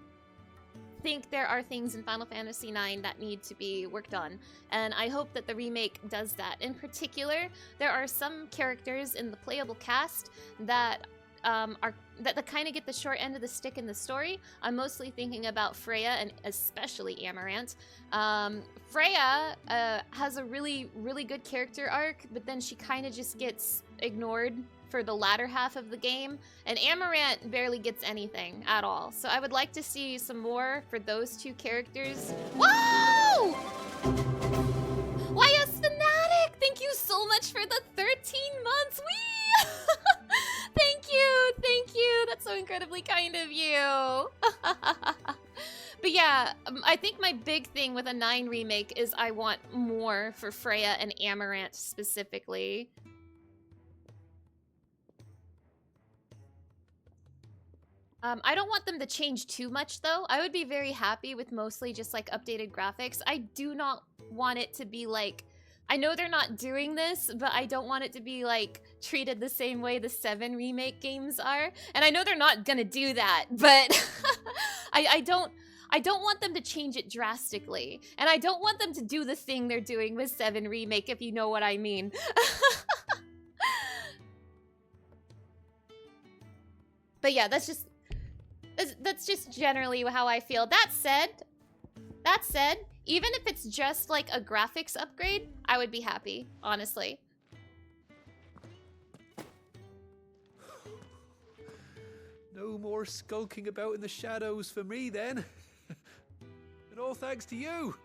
think there are things in Final Fantasy IX that need to be worked on, and I hope that the remake does that. In particular, there are some characters in the playable cast that that kind of get the short end of the stick in the story. I'm mostly thinking about Freya and especially Amarant. Freya has a really good character arc, but then she kind of just gets ignored for the latter half of the game, and Amarant barely gets anything at all. So I would like to see some more for those two characters. Whoa! Why, yes, Fanatic! Thank you so much for the 13 months! Whee! Thank you! That's so incredibly kind of you! But yeah, I think my big thing with a 9 remake is I want more for Freya and Amarant specifically. I don't want them to change too much, though. I would be very happy with mostly just, like, updated graphics. I do not want it to be, like... I know they're not doing this, but I don't want it to be, like, treated the same way the 7 remake games are. And I know they're not gonna do that, but... I don't want them to change it drastically. And I don't want them to do the thing they're doing with 7 remake, if you know what I mean. But yeah, that's just generally how I feel. That said, even if it's just like a graphics upgrade, I would be happy, honestly. No more skulking about in the shadows for me, then. And all thanks to you.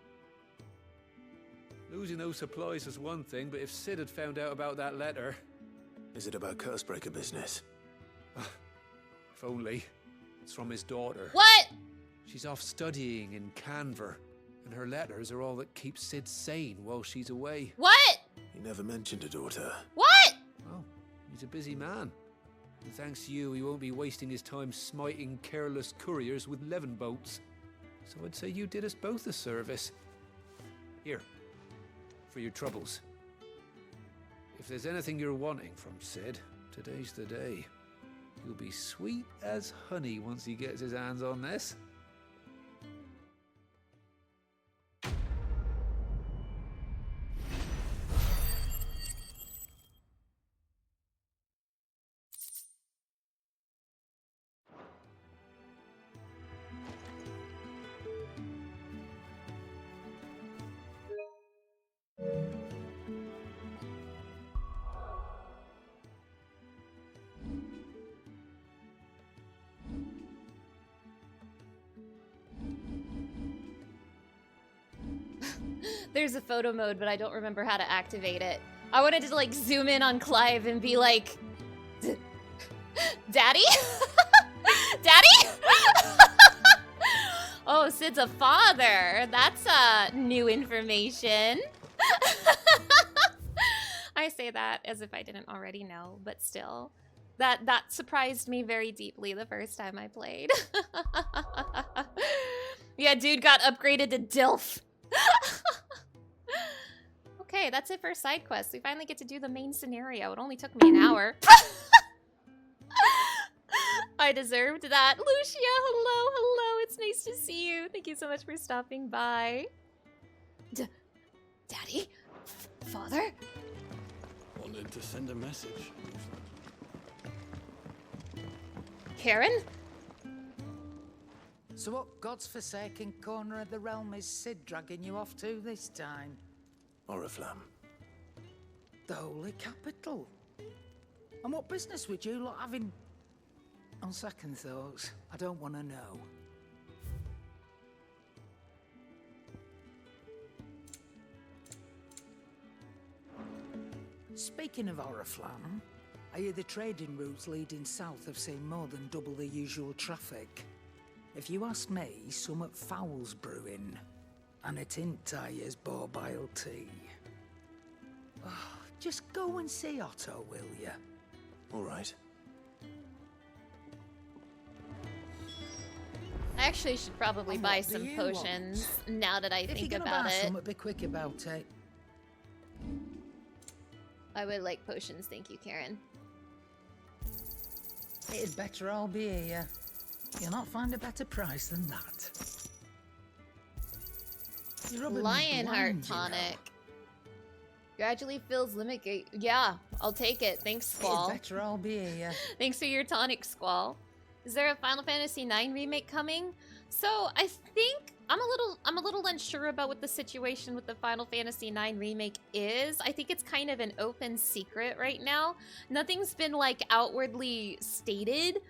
Losing those supplies was one thing, but if Sid had found out about that letter... Is it about Cursebreaker business? If only. It's from his daughter. What? She's off studying in Canver, and her letters are all that keep Sid sane while she's away. What? He never mentioned a daughter. What? Well, he's a busy man. And thanks to you, he won't be wasting his time smiting careless couriers with levin boats. So I'd say you did us both a service. Here, for your troubles. If there's anything you're wanting from Sid, today's the day. He'll be sweet as honey once he gets his hands on this. There's a photo mode, but I don't remember how to activate it. I wanted to, like, zoom in on Clive and be like... Daddy? Daddy? Oh, Sid's a father. That's new information. I say that as if I didn't already know, but still. That surprised me very deeply the first time I played. Yeah, dude got upgraded to DILF. Okay, that's it for side quests. We finally get to do the main scenario. It only took me an hour. I deserved that. Lucia, hello. It's nice to see you. Thank you so much for stopping by. Daddy? Father? Wanted to send a message. Karen? So what God's forsaken corner of the realm is Sid dragging you off to this time? Oriflamme. The Holy Capital. And what business would you lot having? On second thoughts, I don't want to know. Speaking of Oriflamme, I hear the trading routes leading south have seen more than double the usual traffic. If you ask me, summat foul's brewing. And it ain't Tyre's borbile tea. Oh, just go and see Otto, will ya? All right. I actually should probably And buy what do some you potions now that I If think you're gonna about buy it. summat, be quick about it. I would like potions, thank you, Karen. It'd better all be here. You'll not find a better price than that. You're rubbing me Lionheart blind, you know. tonic. Gradually fills limit gate. Yeah, I'll take it. Thanks, Squall. It'd better all be here. Thanks for your tonic, Squall. Is there a Final Fantasy IX remake coming? So I think I'm a little unsure about what the situation with the Final Fantasy IX remake is. I think it's kind of an open secret right now. Nothing's been like outwardly stated,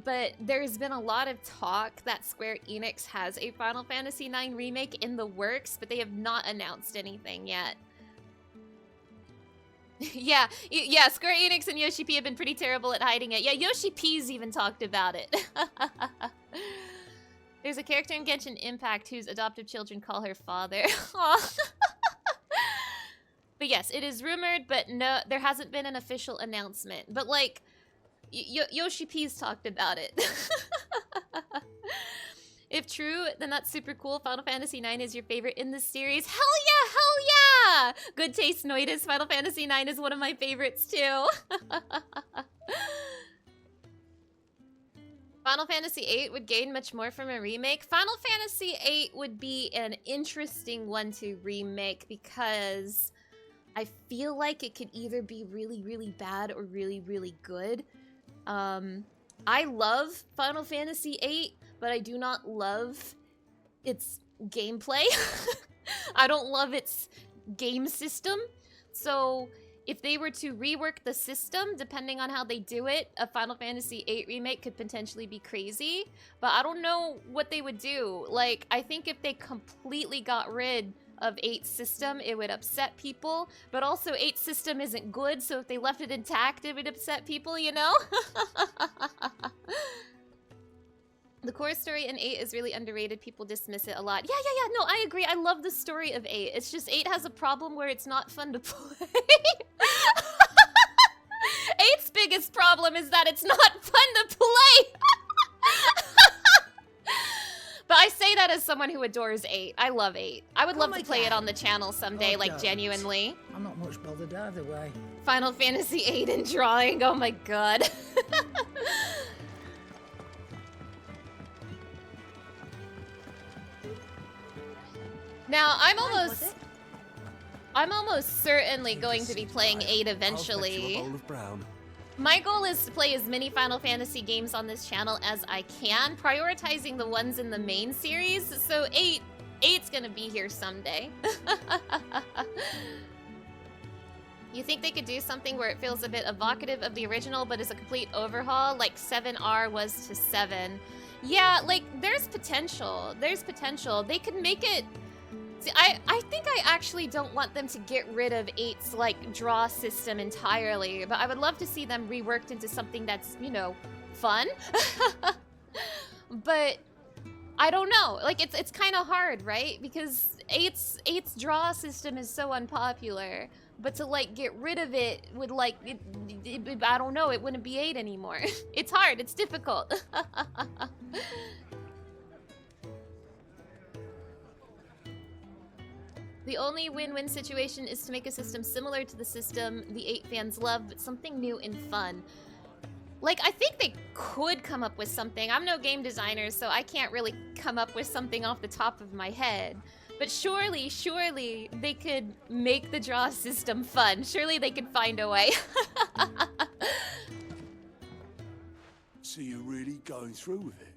but there's been a lot of talk that Square Enix has a Final Fantasy IX remake in the works, but they have not announced anything yet. Yeah, Square Enix and Yoshi P have been pretty terrible at hiding it. Yeah, Yoshi P's even talked about it. There's a character in Genshin Impact whose adoptive children call her father. Aw. But yes, it is rumored, but no, there hasn't been an official announcement. But like, Yoshi P's talked about it. If true, then that's super cool. Final Fantasy IX is your favorite in the series. Hell yeah, hell yeah! Good taste, Noidus. Final Fantasy IX is one of my favorites too. Final Fantasy VIII would gain much more from a remake. Final Fantasy VIII would be an interesting one to remake because I feel like it could either be really, really bad or really, really good. I love Final Fantasy VIII, but I do not love its gameplay. I don't love its game system. So if they were to rework the system, depending on how they do it, a Final Fantasy VIII remake could potentially be crazy. But I don't know what they would do. Like, I think if they completely got rid of 8's system, it would upset people. But also, 8's system isn't good, so if they left it intact, it would upset people, you know? The core story in 8 is really underrated. People dismiss it a lot. Yeah. No, I agree. I love the story of 8. It's just 8 has a problem where it's not fun to play. 8's biggest problem is that it's not fun to play. But I say that as someone who adores 8. I love 8. I would love to play it on the channel someday, like genuinely. I'm not much bothered either way. Final Fantasy VIII in drawing. Oh my god. Now, I'm almost certainly going to be playing 8 eventually. My goal is to play as many Final Fantasy games on this channel as I can, prioritizing the ones in the main series. So 8's gonna be here someday. You think they could do something where it feels a bit evocative of the original, but is a complete overhaul, like 7R was to 7? Yeah, like, there's potential. There's potential. They could make it... See, I think I actually don't want them to get rid of 8's, like, draw system entirely, but I would love to see them reworked into something that's, you know, fun. But I don't know. Like, it's kind of hard, right? Because 8's draw system is so unpopular. But to, like, get rid of it would, like, I don't know, it wouldn't be 8 anymore. It's hard, it's difficult. The only win-win situation is to make a system similar to the system the 8 fans love, but something new and fun. Like, I think they could come up with something. I'm no game designer, so I can't really come up with something off the top of my head. But surely they could make the draw system fun. Surely they could find a way. So you're really going through with it?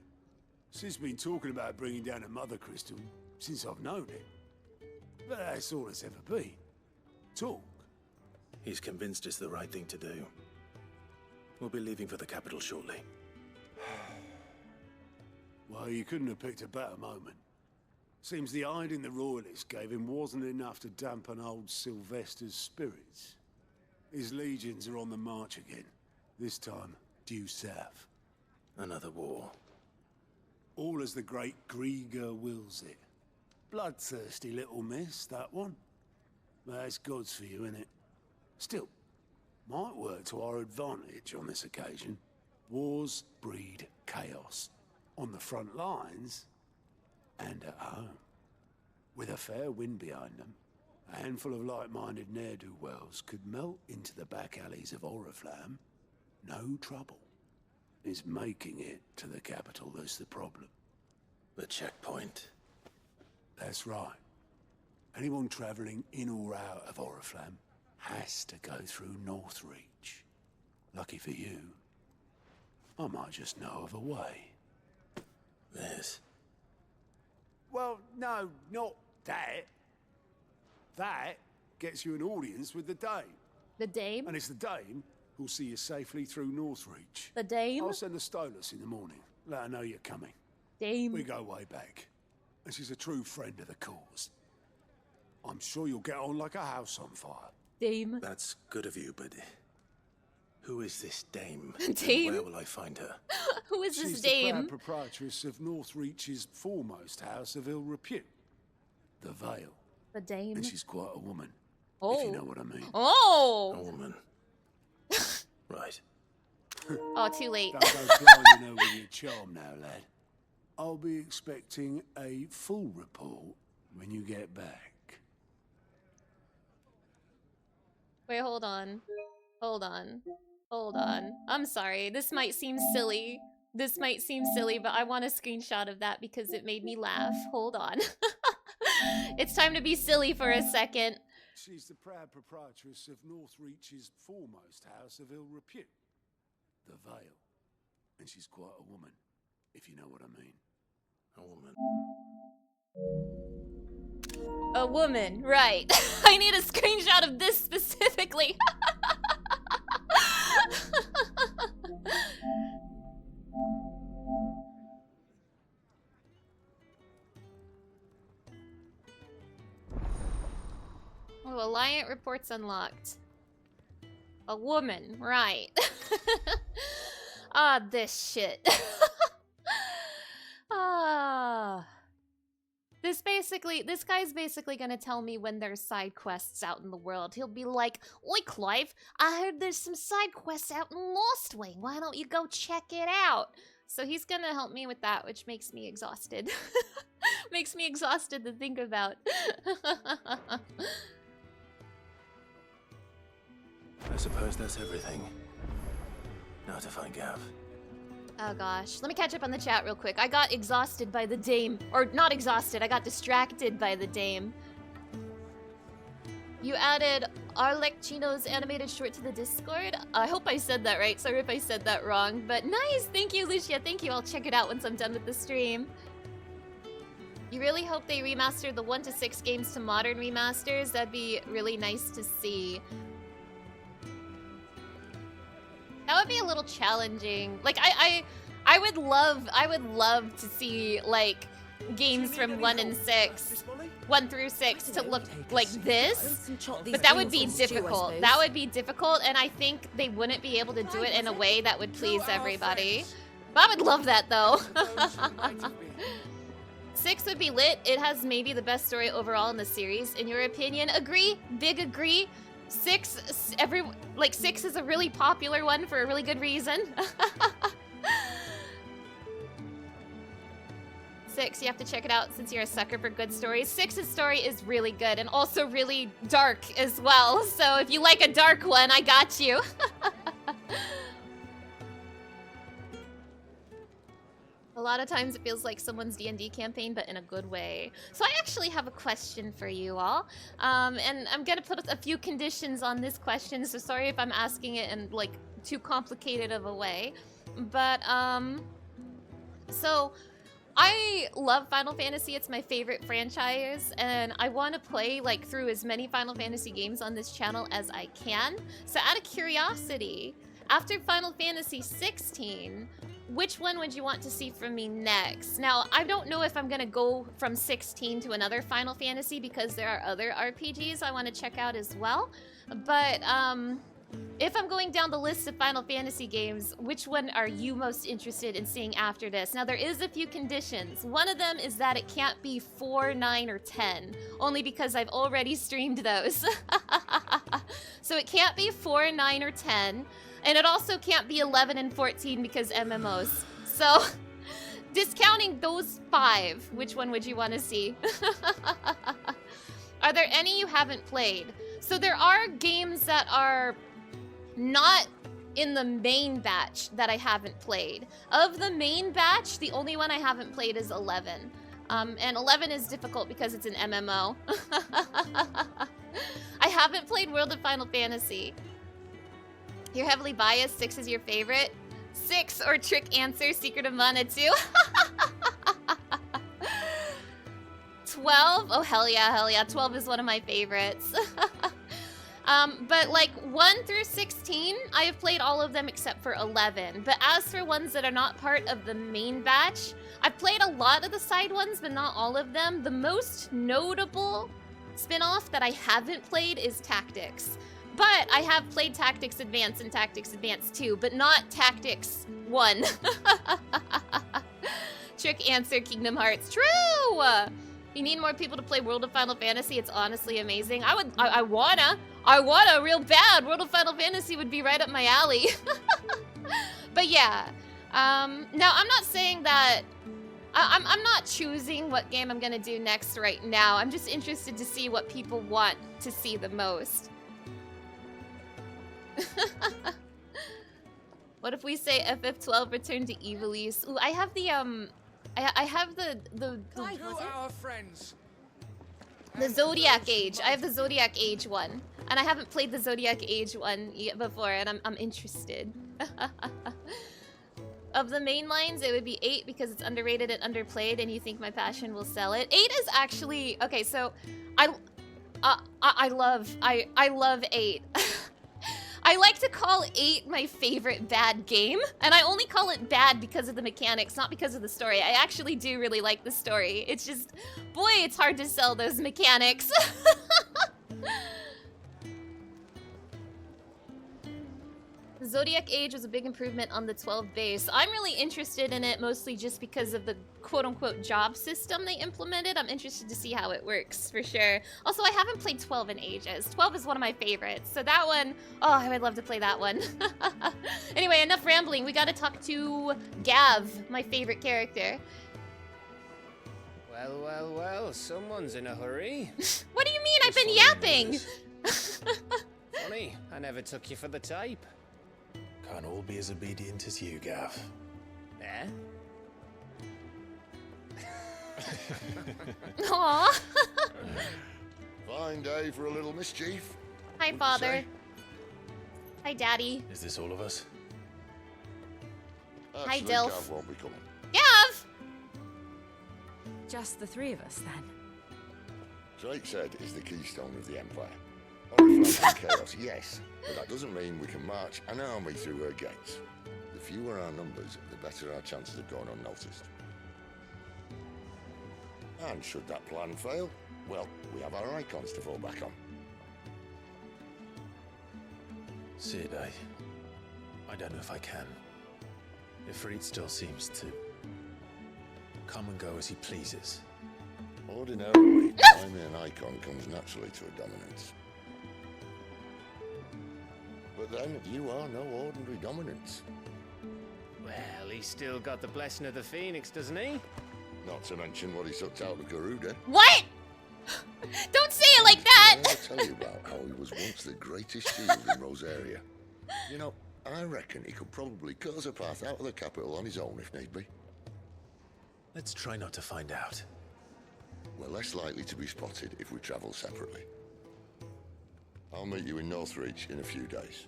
Sis been talking about bringing down a mother crystal since I've known it. But that's all it's ever been. Talk. He's convinced it's the right thing to do. We'll be leaving for the capital shortly. Well, you couldn't have picked a better moment. Seems the hiding the royalists gave him wasn't enough to dampen old Sylvester's spirits. His legions are on the march again, this time due south. Another war. All as the great Grieger wills it. Bloodthirsty little miss, that one. That's God's for you, innit? Still, might work to our advantage on this occasion. Wars breed chaos. On the front lines, and at home. With a fair wind behind them, a handful of like-minded ne'er-do-wells could melt into the back alleys of Oriflamme. No trouble. It's making it to the capital that's the problem. The checkpoint. That's right. Anyone travelling in or out of Oriflamme has to go through Northreach. Lucky for you, I might just know of a way. This? Well, no, not that. That gets you an audience with the Dame. The Dame? And it's the Dame who'll see you safely through Northreach. The Dame? I'll send a Stolas in the morning. Let her know you're coming. Dame. We go way back. And she's a true friend of the cause. I'm sure you'll get on like a house on fire. Dame. That's good of you, but who is this dame? Dame? And where will I find her? Who is this She's dame? the proud proprietress of Northreach's foremost house of ill repute, the Vale. The Dame. And she's quite a woman, Oh. if you know what I mean. Oh. A woman. Right. Oh, too late. Don't go blinding over your charm now, lad. I'll be expecting a full report when you get back. Wait, hold on. Hold on. Hold on. I'm sorry. This might seem silly. This might seem silly, but I want a screenshot of that because it made me laugh. Hold on. It's time to be silly for a second. She's the proud proprietress of Northreach's foremost house of ill repute, the Vale. And she's quite a woman, if you know what I mean. A woman. A woman, right. I need a screenshot of this specifically. Oh, Alliant reports unlocked. A woman, right. Ah, this shit. Ah. This guy's basically gonna tell me when there's side quests out in the world. He'll be like, "Oi, Clive, I heard there's some side quests out in Lostwing. Why don't you go check it out?" So he's gonna help me with that, which makes me exhausted. Makes me exhausted to think about. I suppose that's everything. Now to find Gav. Oh gosh, let me catch up on the chat real quick. I got exhausted by the Dame. Or not exhausted, I got distracted by the Dame. You added Arlecchino's animated short to the Discord? I hope I said that right. Sorry if I said that wrong. But nice! Thank you, Lucia. Thank you. I'll check it out once I'm done with the stream. You really hope they remaster the 1 to 6 games to modern remasters? That'd be really nice to see. That would be a little challenging. Like I would love to see like games from 1 through 6 to look like this. But that would be difficult. That would be difficult, and I think they wouldn't be able to do it in a way that would please everybody. But I would love that though. 6 would be lit. It has maybe the best story overall in the series. In your opinion? Agree? Big agree? 6 is a really popular one for a really good reason. 6, you have to check it out since you're a sucker for good stories. 6's story is really good and also really dark as well. So if you like a dark one, I got you. A lot of times it feels like someone's D&D campaign, but in a good way. So I actually have a question for you all. And I'm gonna put a few conditions on this question, so sorry if I'm asking it in like too complicated of a way. But, so I love Final Fantasy. It's my favorite franchise, and I want to play like through as many Final Fantasy games on this channel as I can. So out of curiosity, after Final Fantasy 16, which one would you want to see from me next? Now, I don't know if I'm gonna go from 16 to another Final Fantasy because there are other RPGs I want to check out as well. But, if I'm going down the list of Final Fantasy games, which one are you most interested in seeing after this? Now, there is a few conditions. One of them is that it can't be 4, 9, or 10, only because I've already streamed those. So it can't be 4, 9, or 10, and it also can't be 11 and 14 because MMOs. So, discounting those 5, which one would you want to see? Are there any you haven't played? So there are games that are not in the main batch that I haven't played. Of the main batch, the only one I haven't played is 11. And 11 is difficult because it's an MMO. I haven't played World of Final Fantasy. You're heavily biased. 6 is your favorite. 6 or Trick Answer, Secret of Mana 2. 12? Oh, hell yeah. 12 is one of my favorites. But like 1 through 16, I have played all of them except for 11. But as for ones that are not part of the main batch, I've played a lot of the side ones, but not all of them. The most notable spin-off that I haven't played is Tactics. But I have played Tactics Advance and Tactics Advance 2, but not Tactics 1. Trick Answer, Kingdom Hearts. True! You need more people to play World of Final Fantasy. It's honestly amazing. I wanna real bad. World of Final Fantasy would be right up my alley. But yeah. Now, I'm not saying that... I'm not choosing what game I'm gonna do next right now. I'm just interested to see what people want to see the most. What if we say FF12 Return to Ivalice? Ooh, I have the, I have the our friends. The Zodiac Age. I have the Zodiac Age one. And I haven't played the Zodiac Age one yet before, and I'm interested. Of the main lines, it would be 8 because it's underrated and underplayed, and you think my passion will sell it. 8 is actually... Okay, so... I love 8. I like to call 8 my favorite bad game, and I only call it bad because of the mechanics, not because of the story. I actually do really like the story. It's just, boy, it's hard to sell those mechanics. The Zodiac Age was a big improvement on the 12 base. I'm really interested in it, mostly just because of the quote-unquote job system they implemented. I'm interested to see how it works, for sure. Also, I haven't played 12 in ages. 12 is one of my favorites, so that one, oh, I would love to play that one. Anyway, enough rambling. We gotta talk to Gav, my favorite character. Well, someone's in a hurry. What do you mean? I've been yapping! Funny, I never took you for the type. Can't all be as obedient as you, Gav. Eh? Aww. Fine day for a little mischief. Hi, Father. Hi, Daddy. Is this all of us? Hi, Actually, Dilf. Gav won't be coming. Gav! Just the 3 of us, then. Drake said is the keystone of the Empire. Oriflamme chaos, yes, but that doesn't mean we can march an army through her gates. The fewer our numbers, the better our chances of going unnoticed. And should that plan fail, well, we have our icons to fall back on. Sid, I don't know if I can. Ifrit still seems to come and go as he pleases. Ordinarily, timing an icon comes naturally to a dominance. But then, you are no ordinary dominance. Well, he's still got the blessing of the Phoenix, doesn't he? Not to mention what he sucked out of Garuda. What? Don't say it like that! I'll tell you about how he was once the greatest shield in Rosaria. You know, I reckon he could probably cut us a path out of the capital on his own if need be. Let's try not to find out. We're less likely to be spotted if we travel separately. I'll meet you in Northreach in a few days.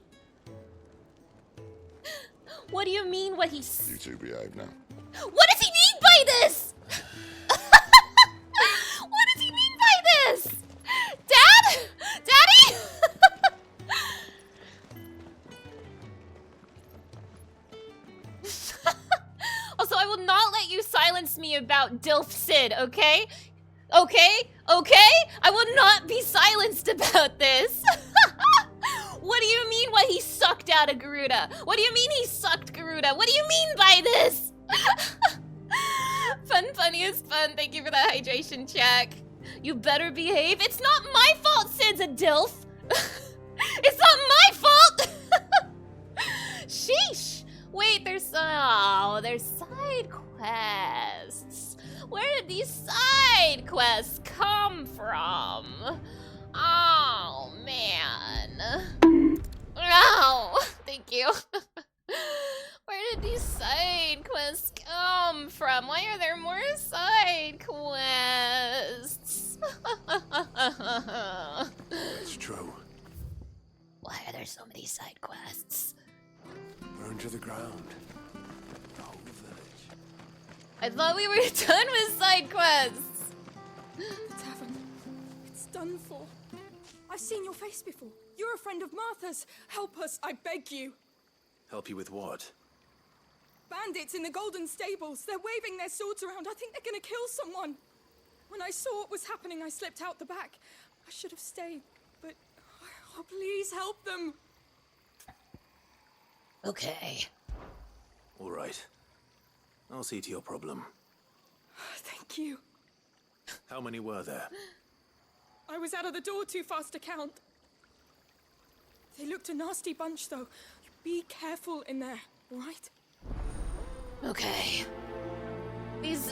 What do you mean what he's... You two behave now. What does he mean by this? What does he mean by this? Dad? Daddy? silence me about Dilf Sid, okay? Okay? Okay? I will not be silenced about this. What do you mean why he sucked out of Garuda? What do you mean he sucked Garuda? What do you mean by this? Funniest fun. Thank you for that hydration check. You better behave. It's not my fault Sid's a Dilf. It's not my fault. Sheesh. Wait, there's side quests. Where did these side quests come from? Oh, man. Oh, thank you. Where did these side quests come from? Why are there more side quests? It's true. Why are there so many side quests? Burn to the ground. The whole village. I thought we were done with side quests. The tavern. It's done for. I've seen your face before. You're a friend of Martha's. Help us, I beg you. Help you with what? Bandits in the Golden Stables. They're waving their swords around. I think they're gonna kill someone. When I saw what was happening, I slipped out the back. I should have stayed, but... Oh, please help them. Okay. All right. I'll see to your problem. Thank you. How many were there? I was out of the door too fast to count. They looked a nasty bunch, though. Be careful in there, all right? Okay. These...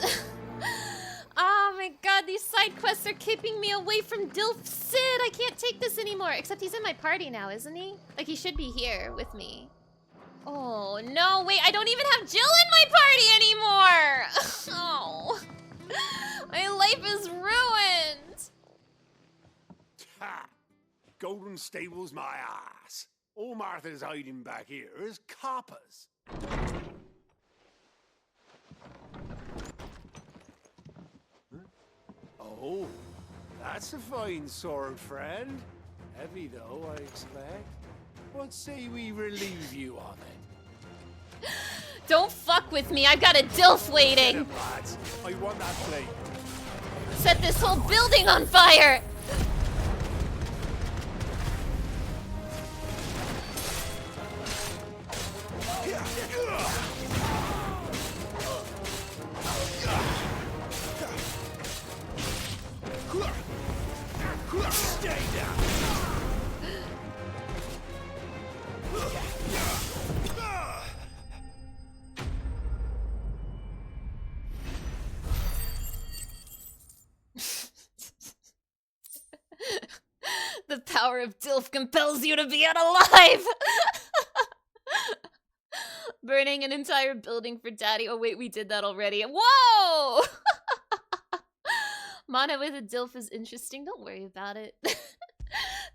Oh my god, these side quests are keeping me away from Dilf Sid. I can't take this anymore. Except he's in my party now, isn't he? Like, he should be here with me. Oh, no, wait, I don't even have Jill in my party anymore! Oh. My life is ruined! Ha! Golden Stables my ass. All Martha's hiding back here is coppers. Oh, that's a fine sword, friend. Heavy, though, I expect. What say we relieve you of it? Don't fuck with me, I've got a Dilf waiting! Get 'em, lads. I want that plate. Set this whole building on fire! Stay down. The power of Dilf compels you to be unalive! Burning an entire building for daddy. Oh wait, we did that already. Whoa! Mana with a Dilf is interesting. Don't worry about it.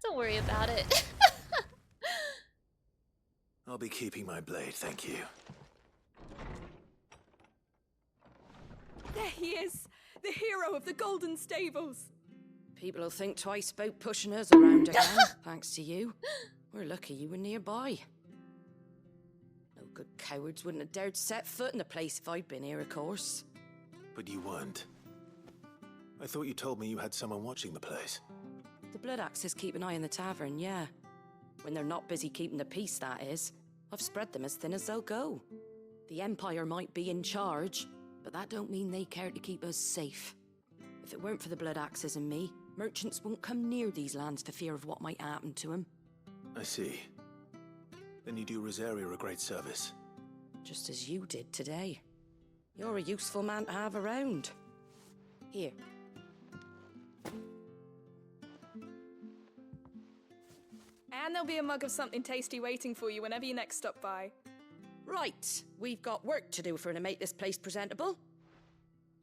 Don't worry about it. I'll be keeping my blade, thank you. There he is, the hero of the Golden Stables. People will think twice about pushing us around again, thanks to you. We're lucky you were nearby. No good cowards wouldn't have dared set foot in the place if I'd been here, of course. But you weren't. I thought you told me you had someone watching the place. The Blood Axes keep an eye on the tavern, yeah. When they're not busy keeping the peace, that is. I've spread them as thin as they'll go. The Empire might be in charge, but that don't mean they care to keep us safe. If it weren't for the Blood Axes and me, merchants won't come near these lands for fear of what might happen to them. I see. Then you do Rosaria a great service. Just as you did today. You're a useful man to have around. Here. And there'll be a mug of something tasty waiting for you whenever you next stop by. Right, we've got work to do for to make this place presentable.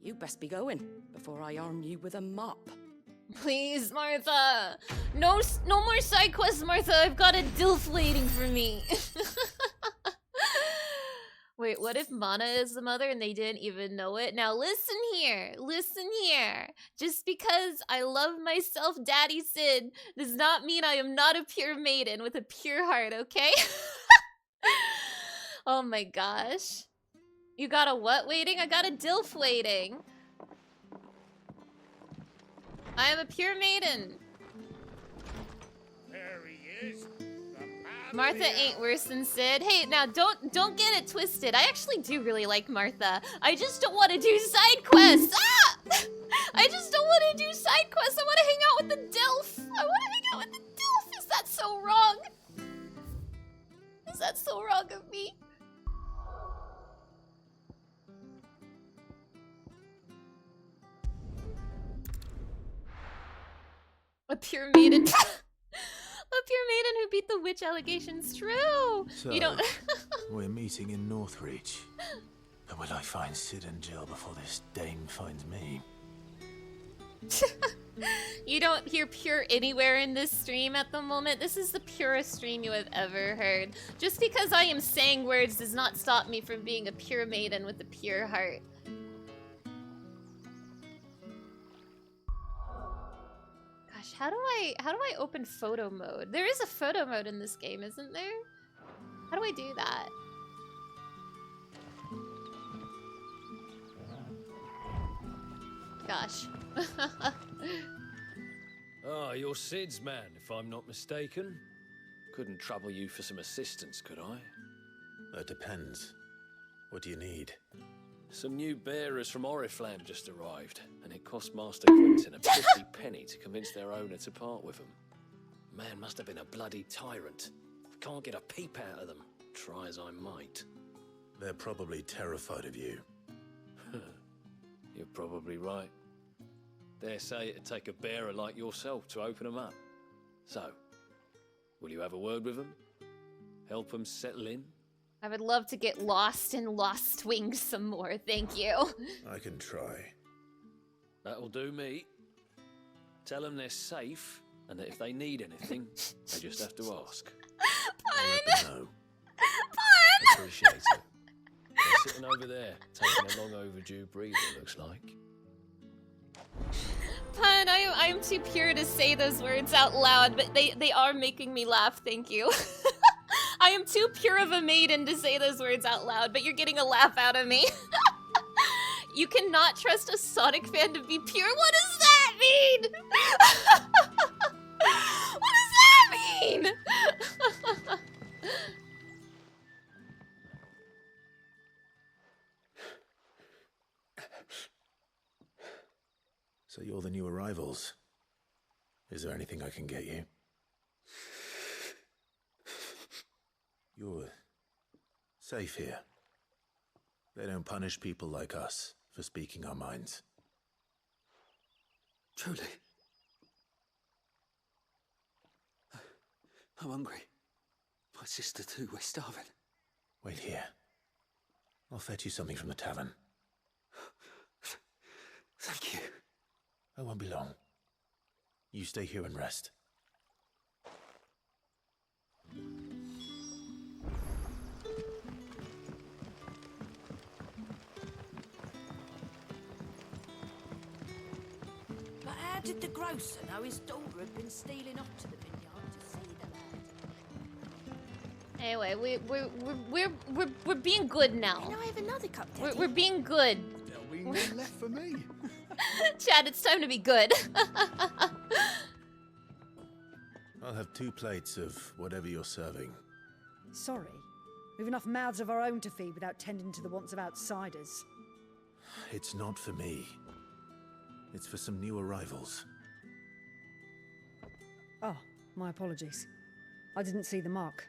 You best be going before I arm you with a mop. Please, Martha. No more side quests, Martha. I've got a Dilf waiting for me. Wait, what if Mana is the mother and they didn't even know it? Now listen here. Listen here. Just because I love myself, Daddy Sid, does not mean I am not a pure maiden with a pure heart, okay? Oh my gosh. You got a what waiting? I got a DILF waiting. I am a pure maiden. There he is. Martha ain't worse than Sid. Hey, now don't get it twisted. I actually do really like Martha. I just don't want to do side quests. Ah! I just don't want to do side quests. I want to hang out with the DILF. I want to hang out with the DILF. Is that so wrong? Is that so wrong of me? A pure maiden. A pure maiden who beat the witch allegations. True. So, You don't. we're meeting in Northreach. But will I find Sid and Jill before this dame finds me? You don't hear pure anywhere in this stream at the moment. This is the purest stream you have ever heard. Just because I am saying words does not stop me from being a pure maiden with a pure heart. Gosh, how do I open photo mode? There is a photo mode in this game, isn't there? How do I do that? Gosh. Ah, you're Sid's man, if I'm not mistaken. Couldn't trouble you for some assistance, could I? That depends. What do you need? Some new bearers from Oriflamme just arrived, and it cost Master Quentin a pretty penny to convince their owner to part with them. Man must have been a bloody tyrant. I can't get a peep out of them, try as I might. They're probably terrified of you. You're probably right. Dare say it'd take a bearer like yourself to open them up. So, will you have a word with them? Help them settle in? I would love to get lost in Lost Wings some more, thank you. I can try. That'll do me. Tell them they're safe, and that if they need anything, they just have to ask. I'll let them know. Appreciate it. They're sitting over there, taking a long overdue breather, looks like. Pun, I'm too pure to say those words out loud, but they are making me laugh, thank you. I am too pure of a maiden to say those words out loud, but you're getting a laugh out of me. You cannot trust a Sonic fan to be pure? What does that mean? What does that mean? So you're the new arrivals. Is there anything I can get you? You're safe here. They don't punish people like us for speaking our minds. Truly. I'm hungry. My sister too, we're starving. Wait here. I'll fetch you something from the tavern. Thank you. I won't be long. You stay here and rest. But how did the grocer know his daughter had been stealing off to the vineyard to see the lad? Anyway, we're being good now. Can I have another cup, Daddy? We're being good. There'll be none left for me. Chad, it's time to be good. I'll have 2 plates of whatever you're serving. Sorry. We've enough mouths of our own to feed without tending to the wants of outsiders. It's not for me. It's for some new arrivals. Oh, my apologies. I didn't see the mark.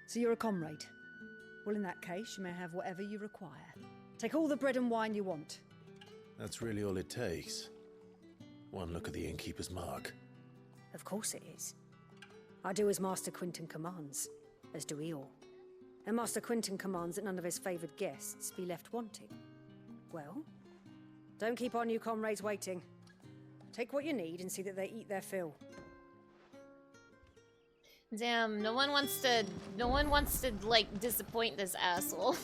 So you're a comrade? Well, in that case, you may have whatever you require. Take all the bread and wine you want. That's really all it takes. One look at the innkeeper's mark. Of course it is. I do as Master Quentin commands, as do we all. And Master Quentin commands that none of his favoured guests be left wanting. Well, don't keep our new comrades waiting. Take what you need and see that they eat their fill. Damn, no one wants to like disappoint this asshole.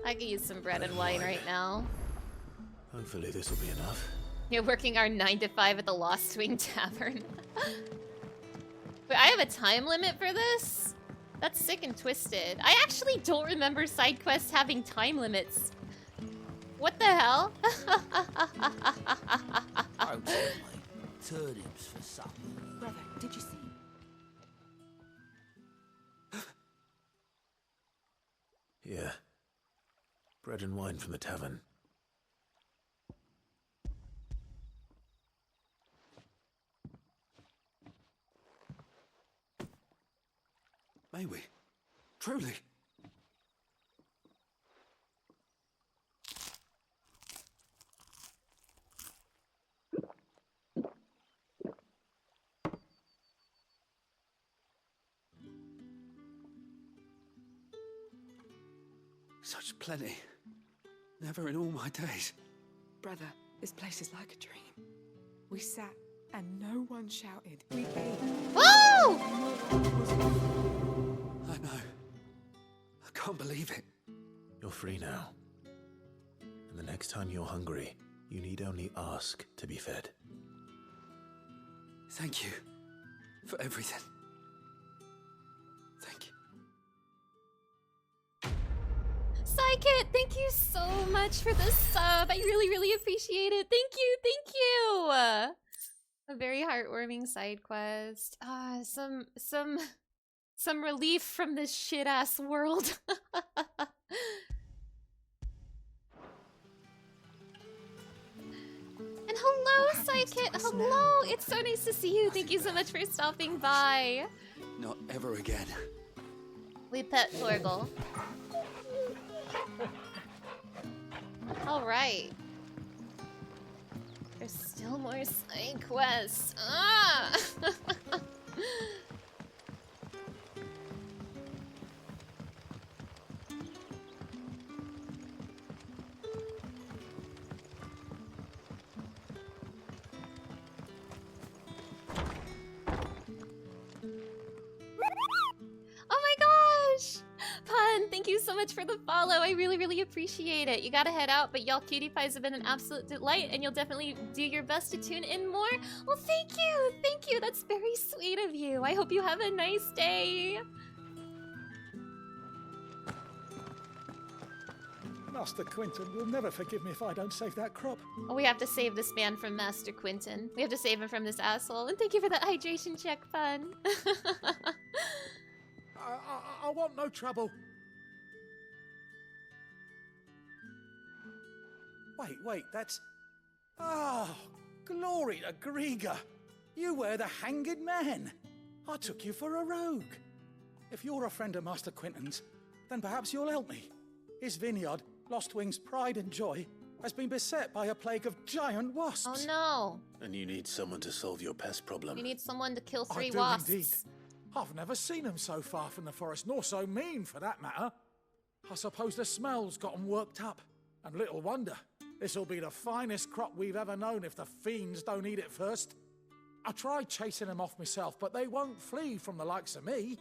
I could use some bread and wine right now. Hopefully this will be enough. You're working our 9 to 5 at the Lost Wing Tavern. Wait, I have a time limit for this? That's sick and twisted. I actually don't remember side quests having time limits. What the hell? Oh, certainly. Turnips for supper. Brother, did you see? Yeah. Bread and wine from the tavern. May we? Truly? Such plenty. Never in all my days. Brother, this place is like a dream. We sat and no one shouted. We ate. Whoa! I know. I can't believe it. You're free now. And the next time you're hungry, you need only ask to be fed. Thank you for everything. Thank you. Psykit, thank you so much for the sub. I really, really appreciate it. Thank you, thank you. A very heartwarming side quest. Some relief from this shit ass world. And hello, Psykit. Hello. It's so nice to see you. Thank you so much for stopping by. Not ever again. We pet Thorgal. All right. There's still more side quests. Ah! Oh my gosh! Pun, thank you so much for the follow. I really, really appreciate it. You gotta head out, but y'all cutie pies have been an absolute delight, and you'll definitely do your best to tune in more. Well, thank you! Thank you! That's very sweet of you. I hope you have a nice day. Master Quinton will never forgive me if I don't save that crop. Oh, we have to save this man from Master Quinton. We have to save him from this asshole. And thank you for that hydration check, Pun. I want no trouble. Wait, that's... Oh, glory to Griga. You were the hanged man. I took you for a rogue. If you're a friend of Master Quinton's, then perhaps you'll help me. His vineyard, Lostwing's pride and joy, has been beset by a plague of giant wasps. Oh no. And you need someone to solve your pest problem. You need someone to kill I 3 do wasps. indeed. I've never seen them so far from the forest, nor so mean, for that matter. I suppose the smell's got 'em worked up. And little wonder. This'll be the finest crop we've ever known if the fiends don't eat it first. I tried chasing them off myself, but they won't flee from the likes of me.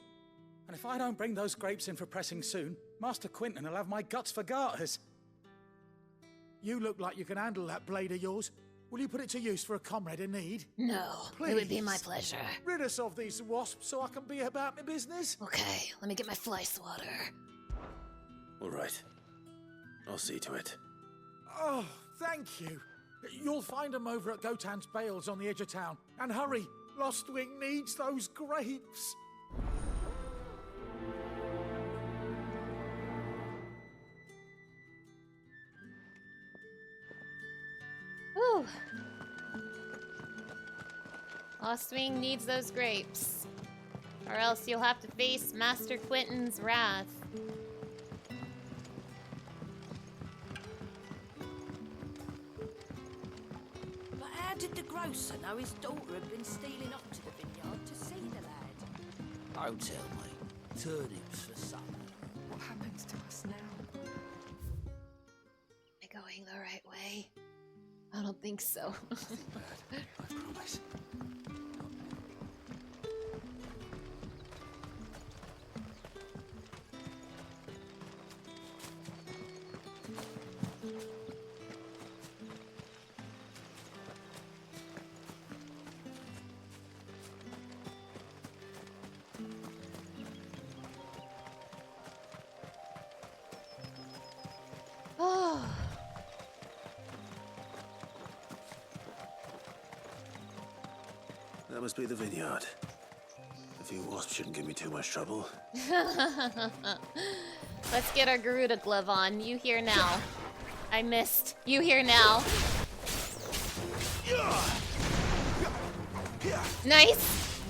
And if I don't bring those grapes in for pressing soon, Master Quinton will have my guts for garters. You look like you can handle that blade of yours. Will you put it to use for a comrade in need? No, Please. it would be my pleasure. Rid us of these wasps so I can be about my business. Okay, let me get my fly swatter. All right. I'll see to it. Oh, thank you. You'll find them over at Gotan's Bales on the edge of town. And hurry, Lostwing needs those grapes. Whew. Lostwing needs those grapes. Or else you'll have to face Master Quinton's wrath. But how did the grocer know his daughter had been stealing up to the vineyard to see the lad? Oh, tell me. Turnips for supper. What happens to us now? Am I going the right way? I don't think so. I promise. That must be the vineyard. A few wasps shouldn't give me too much trouble. Let's get our Garuda glove on. You here now. I missed. You here now. Nice.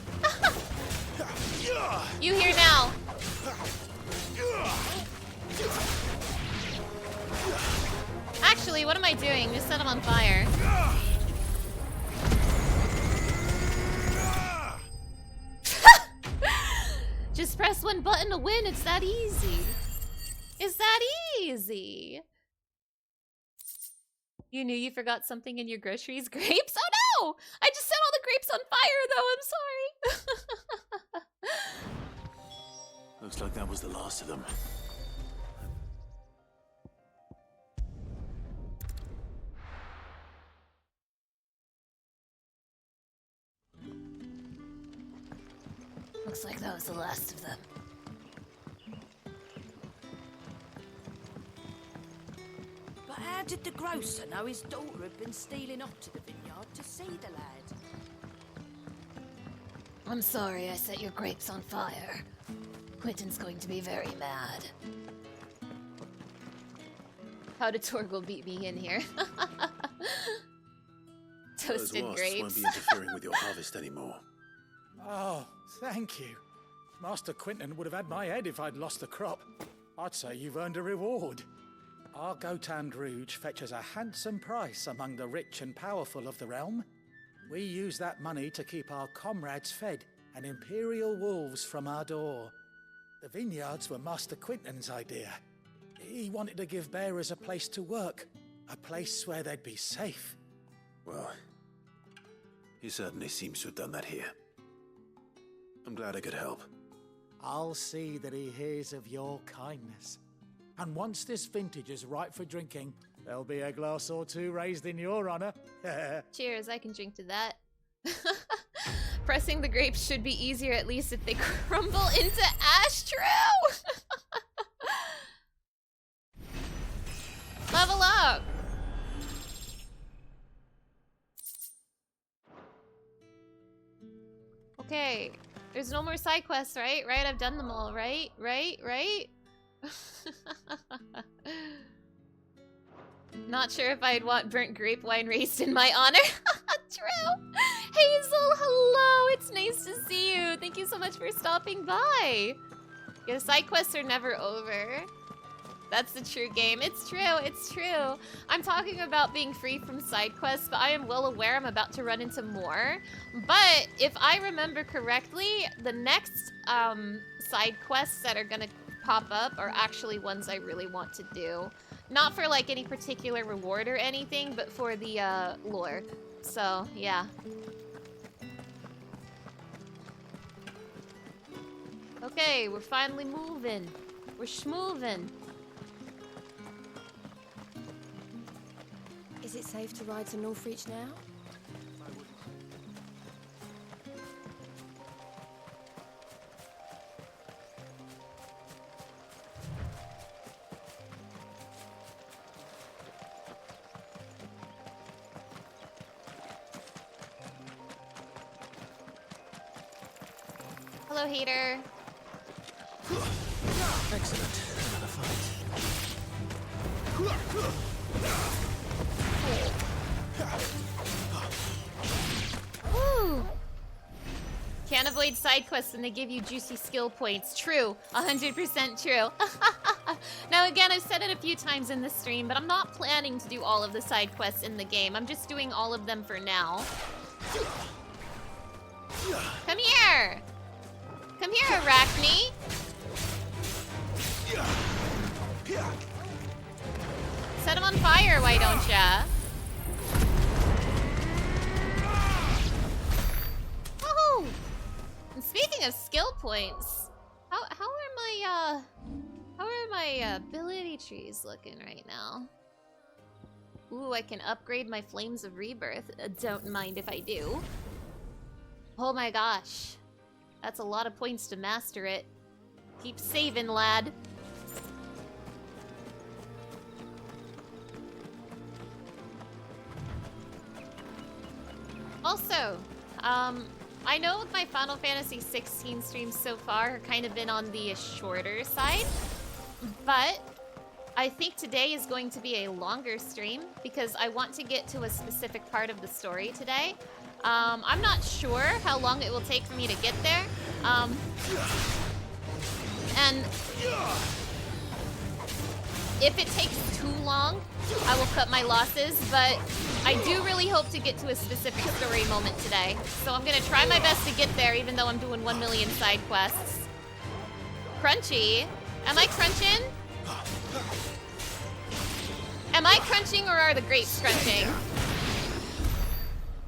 You here now. Actually, what am I doing? Just set him on fire. Just press one button to win. It's that easy. It's that easy. You knew you forgot something in your groceries? Grapes? Oh no! I just set all the grapes on fire though. I'm sorry. Looks like that was the last of them. Looks like that was the last of them. But how did the grocer know his daughter had been stealing off to the vineyard to see the lad? I'm sorry I set your grapes on fire. Quentin's going to be very mad. How did Torgal beat me in here? Toasted Those wasps grapes. won't be interfering with your harvest anymore. Oh, thank you. Master Quentin would have had my head if I'd lost the crop. I'd say you've earned a reward. Our Gotand Rouge fetches a handsome price among the rich and powerful of the realm. We use that money to keep our comrades fed and Imperial wolves from our door. The vineyards were Master Quentin's idea. He wanted to give bearers a place to work, a place where they'd be safe. Well, he certainly seems to have done that here. I'm glad I could help. I'll see that he hears of your kindness. And once this vintage is ripe for drinking, there'll be a glass or two raised in your honor. Cheers, I can drink to that. Pressing the grapes should be easier, at least if they crumble into ash. True! Level up! Okay, there's no more side quests, right? Right, I've done them all, right? Right? Not sure if I'd want burnt grape wine raised in my honor. True. Hazel, hello. It's nice to see you. Thank you so much for stopping by. Yeah, side quests are never over. That's the true game. It's true. It's true. I'm talking about being free from side quests, but I am well aware I'm about to run into more. But if I remember correctly, the next side quests that are gonna pop up are actually ones I really want to do. Not for like any particular reward or anything, but for the lore. So, yeah. Okay, we're finally moving. We're schmoovin'. Is it safe to ride to Northreach now? Hello, hater. Excellent. Another fight. Woo! Can't avoid side quests and they give you juicy skill points. True. 100% true. Now again, I've said it a few times in the stream, but I'm not planning to do all of the side quests in the game. I'm just doing all of them for now. Come here! Come here, Arachne! Set him on fire, why don't ya? Woohoo! And speaking of skill points, how are my ability trees looking right now? Ooh, I can upgrade my Flames of Rebirth. Don't mind if I do. Oh my gosh. That's a lot of points to master it. Keep saving, lad. Also, I know my Final Fantasy 16 streams so far have kind of been on the shorter side, but I think today is going to be a longer stream because I want to get to a specific part of the story today. I'm not sure how long it will take for me to get there. And if it takes too long, I will cut my losses, but I do really hope to get to a specific story moment today. So I'm gonna try my best to get there even though I'm doing 1 million side quests. Crunchy? Am I crunching? Am I crunching or are the grapes crunching?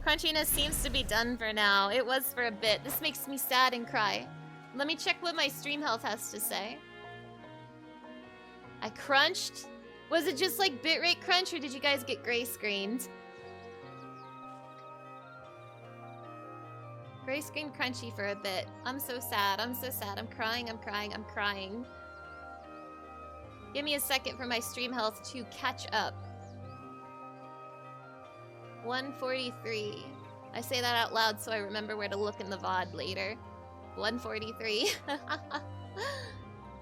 Crunchiness seems to be done for now. It was for a bit. This makes me sad and cry. Let me check what my stream health has to say. I crunched? Was it just like bitrate crunch or did you guys get gray screened? Gray screen crunchy for a bit. I'm so sad. I'm so sad. I'm crying. I'm crying. I'm crying. Give me a second for my stream health to catch up. 143. I say that out loud so I remember where to look in the VOD later. 143.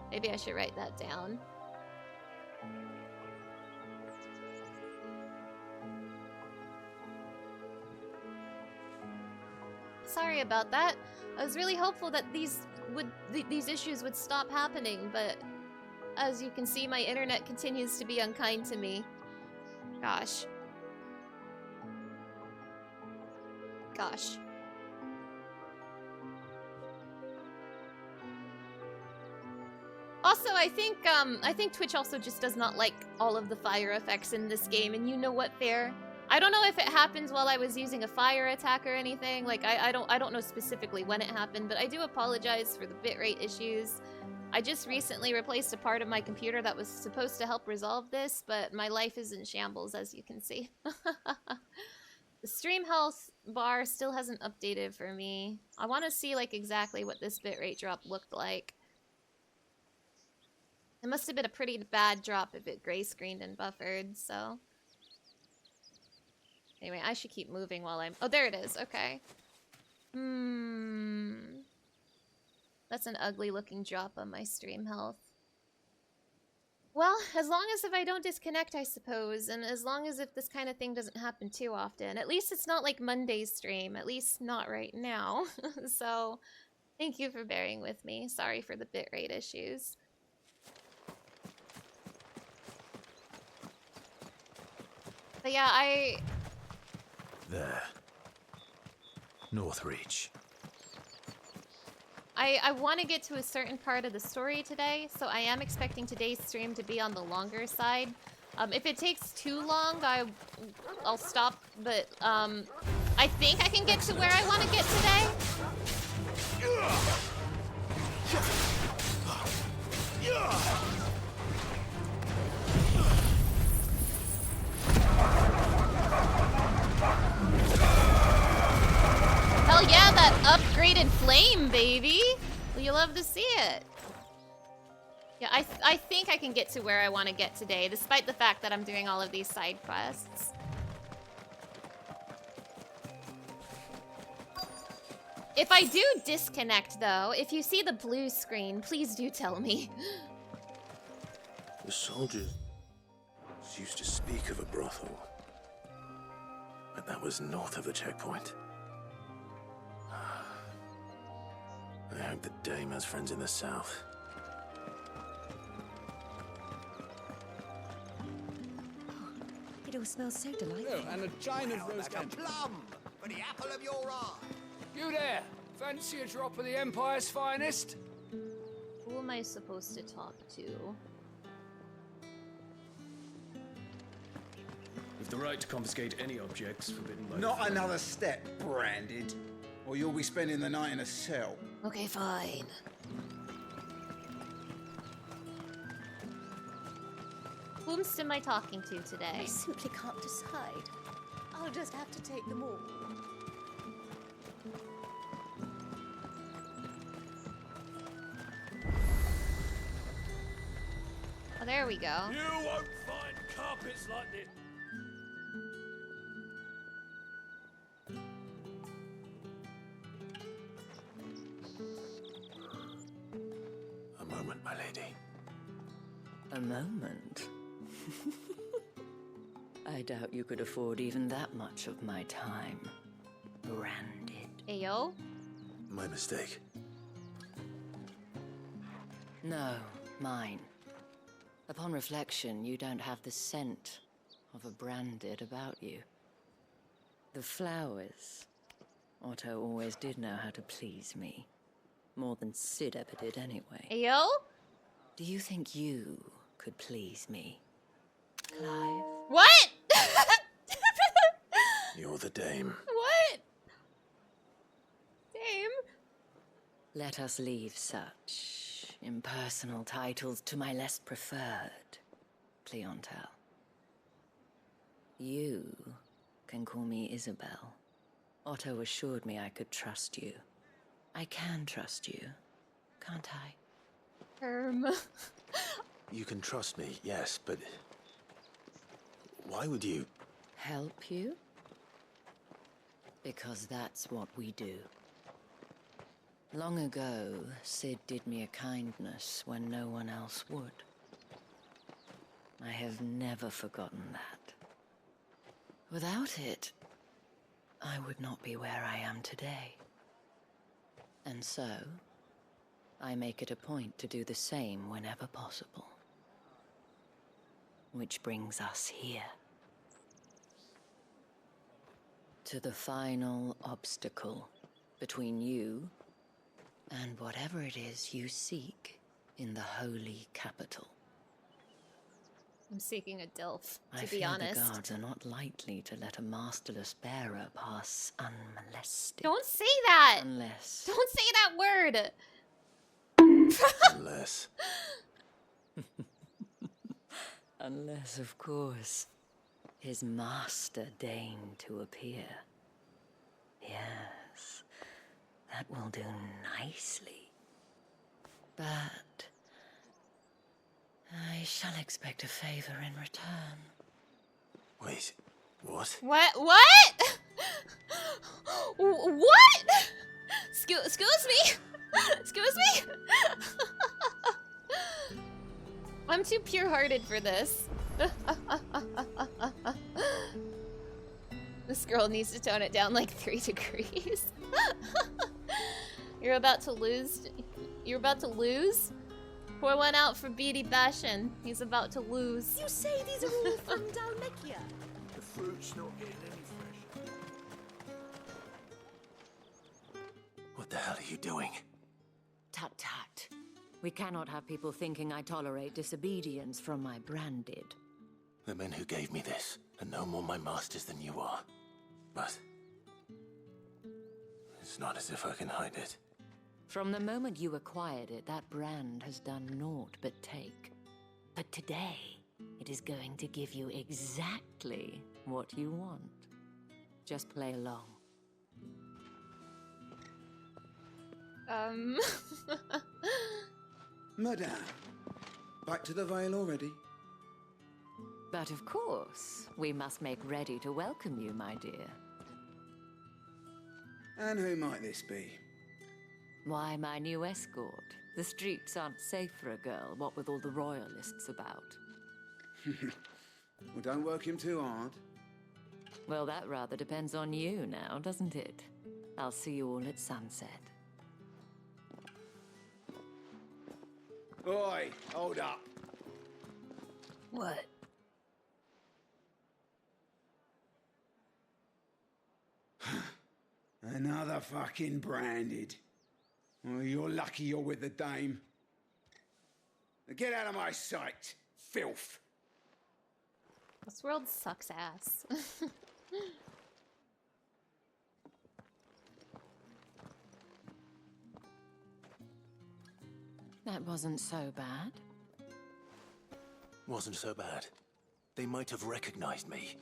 Maybe I should write that down. Sorry about that. I was really hopeful that these issues would stop happening, but as you can see, my internet continues to be unkind to me. Gosh. Gosh. Also, I think Twitch also just does not like all of the fire effects in this game, and you know what, Fair? I don't know if it happened while I was using a fire attack or anything. Like, I don't know specifically when it happened, but I do apologize for the bitrate issues. I just recently replaced a part of my computer that was supposed to help resolve this, but my life is in shambles, as you can see. The stream health bar still hasn't updated for me. I want to see, like, exactly what this bitrate drop looked like. It must have been a pretty bad drop if it gray screened and buffered, so... Anyway, I should keep moving while I'm... Oh, there it is. Okay. That's an ugly looking drop on my stream health. Well, as long as if I don't disconnect, I suppose, and as long as if this kind of thing doesn't happen too often. At least it's not like Monday's stream, at least not right now. So, thank you for bearing with me. Sorry for the bitrate issues. But yeah, There. Northreach. I want to get to a certain part of the story today, so I am expecting today's stream to be on the longer side. If it takes too long, I'll stop, but I think I can get to where I want to get today. Hell yeah, that upgraded flame, baby! Well, you love to see it. Yeah, I think I can get to where I want to get today, despite the fact that I'm doing all of these side quests. If I do disconnect, though, if you see the blue screen, please do tell me. The soldiers used to speak of a brothel, but that was north of the checkpoint. I hope the dame has friends in the south. It all smells so delightful. Oh, and a chine of rose like a plum for the apple of your eye. You there? Fancy a drop of the Empire's finest? Who am I supposed to talk to? With the right to confiscate any objects forbidden by... Not another step, Branded, or you'll be spending the night in a cell. Okay, fine. Whomst am I talking to today? I simply can't decide. I'll just have to take them all. Oh, there we go. You won't find carpets like this. my lady. A moment? I doubt you could afford even that much of my time. Branded. Ayo? My mistake. No, mine. Upon reflection, you don't have the scent of a branded about you. The flowers. Otto always did know how to please me. More than Sid ever did anyway. Ayo? Do you think you could please me, Clive? What? You're the dame. What? Dame? Let us leave such impersonal titles to my less preferred clientele. You can call me Isabel. Otto assured me I could trust you. I can trust you, can't I? You can trust me, yes, but why would you? Help you? Because that's what we do. Long ago, Sid did me a kindness when no one else would. I have never forgotten that. Without it, I would not be where I am today. And so, I make it a point to do the same whenever possible. Which brings us here. To the final obstacle between you and whatever it is you seek in the holy capital. I'm seeking a DILF, I to be fear honest. the guards are not likely to let a masterless bearer pass unmolested. Don't say that! Unless... Don't say that word! Unless... Unless, of course, his master deigned to appear. Yes, that will do nicely. But I shall expect a favor in return. Wait, what? What? What? Excuse me? Excuse me? I'm too pure-hearted for this. This girl needs to tone it down like 3 degrees. You're about to lose. You're about to lose? Pour one out for Beatty Bashan. He's about to lose. You say these are all from Dalmekia? The fruit's not getting any fresher. What the hell are you doing? Tut tut. We cannot have people thinking I tolerate disobedience from my branded. The men who gave me this are no more my masters than you are. But it's not as if I can hide it. From the moment you acquired it, that brand has done naught but take. But today, it is going to give you exactly what you want. Just play along. Madame, back to the Vale already? But of course, we must make ready to welcome you, my dear. And who might this be? Why, my new escort. The streets aren't safe for a girl, what with all the royalists about. Well, don't work him too hard. Well, that rather depends on you now, doesn't it? I'll see you all at sunset. Oi, hold up. What? Another fucking branded. Well, you're lucky you're with the dame. Now get out of my sight, filth. This world sucks ass. That wasn't so bad. Wasn't so bad. They might have recognized me.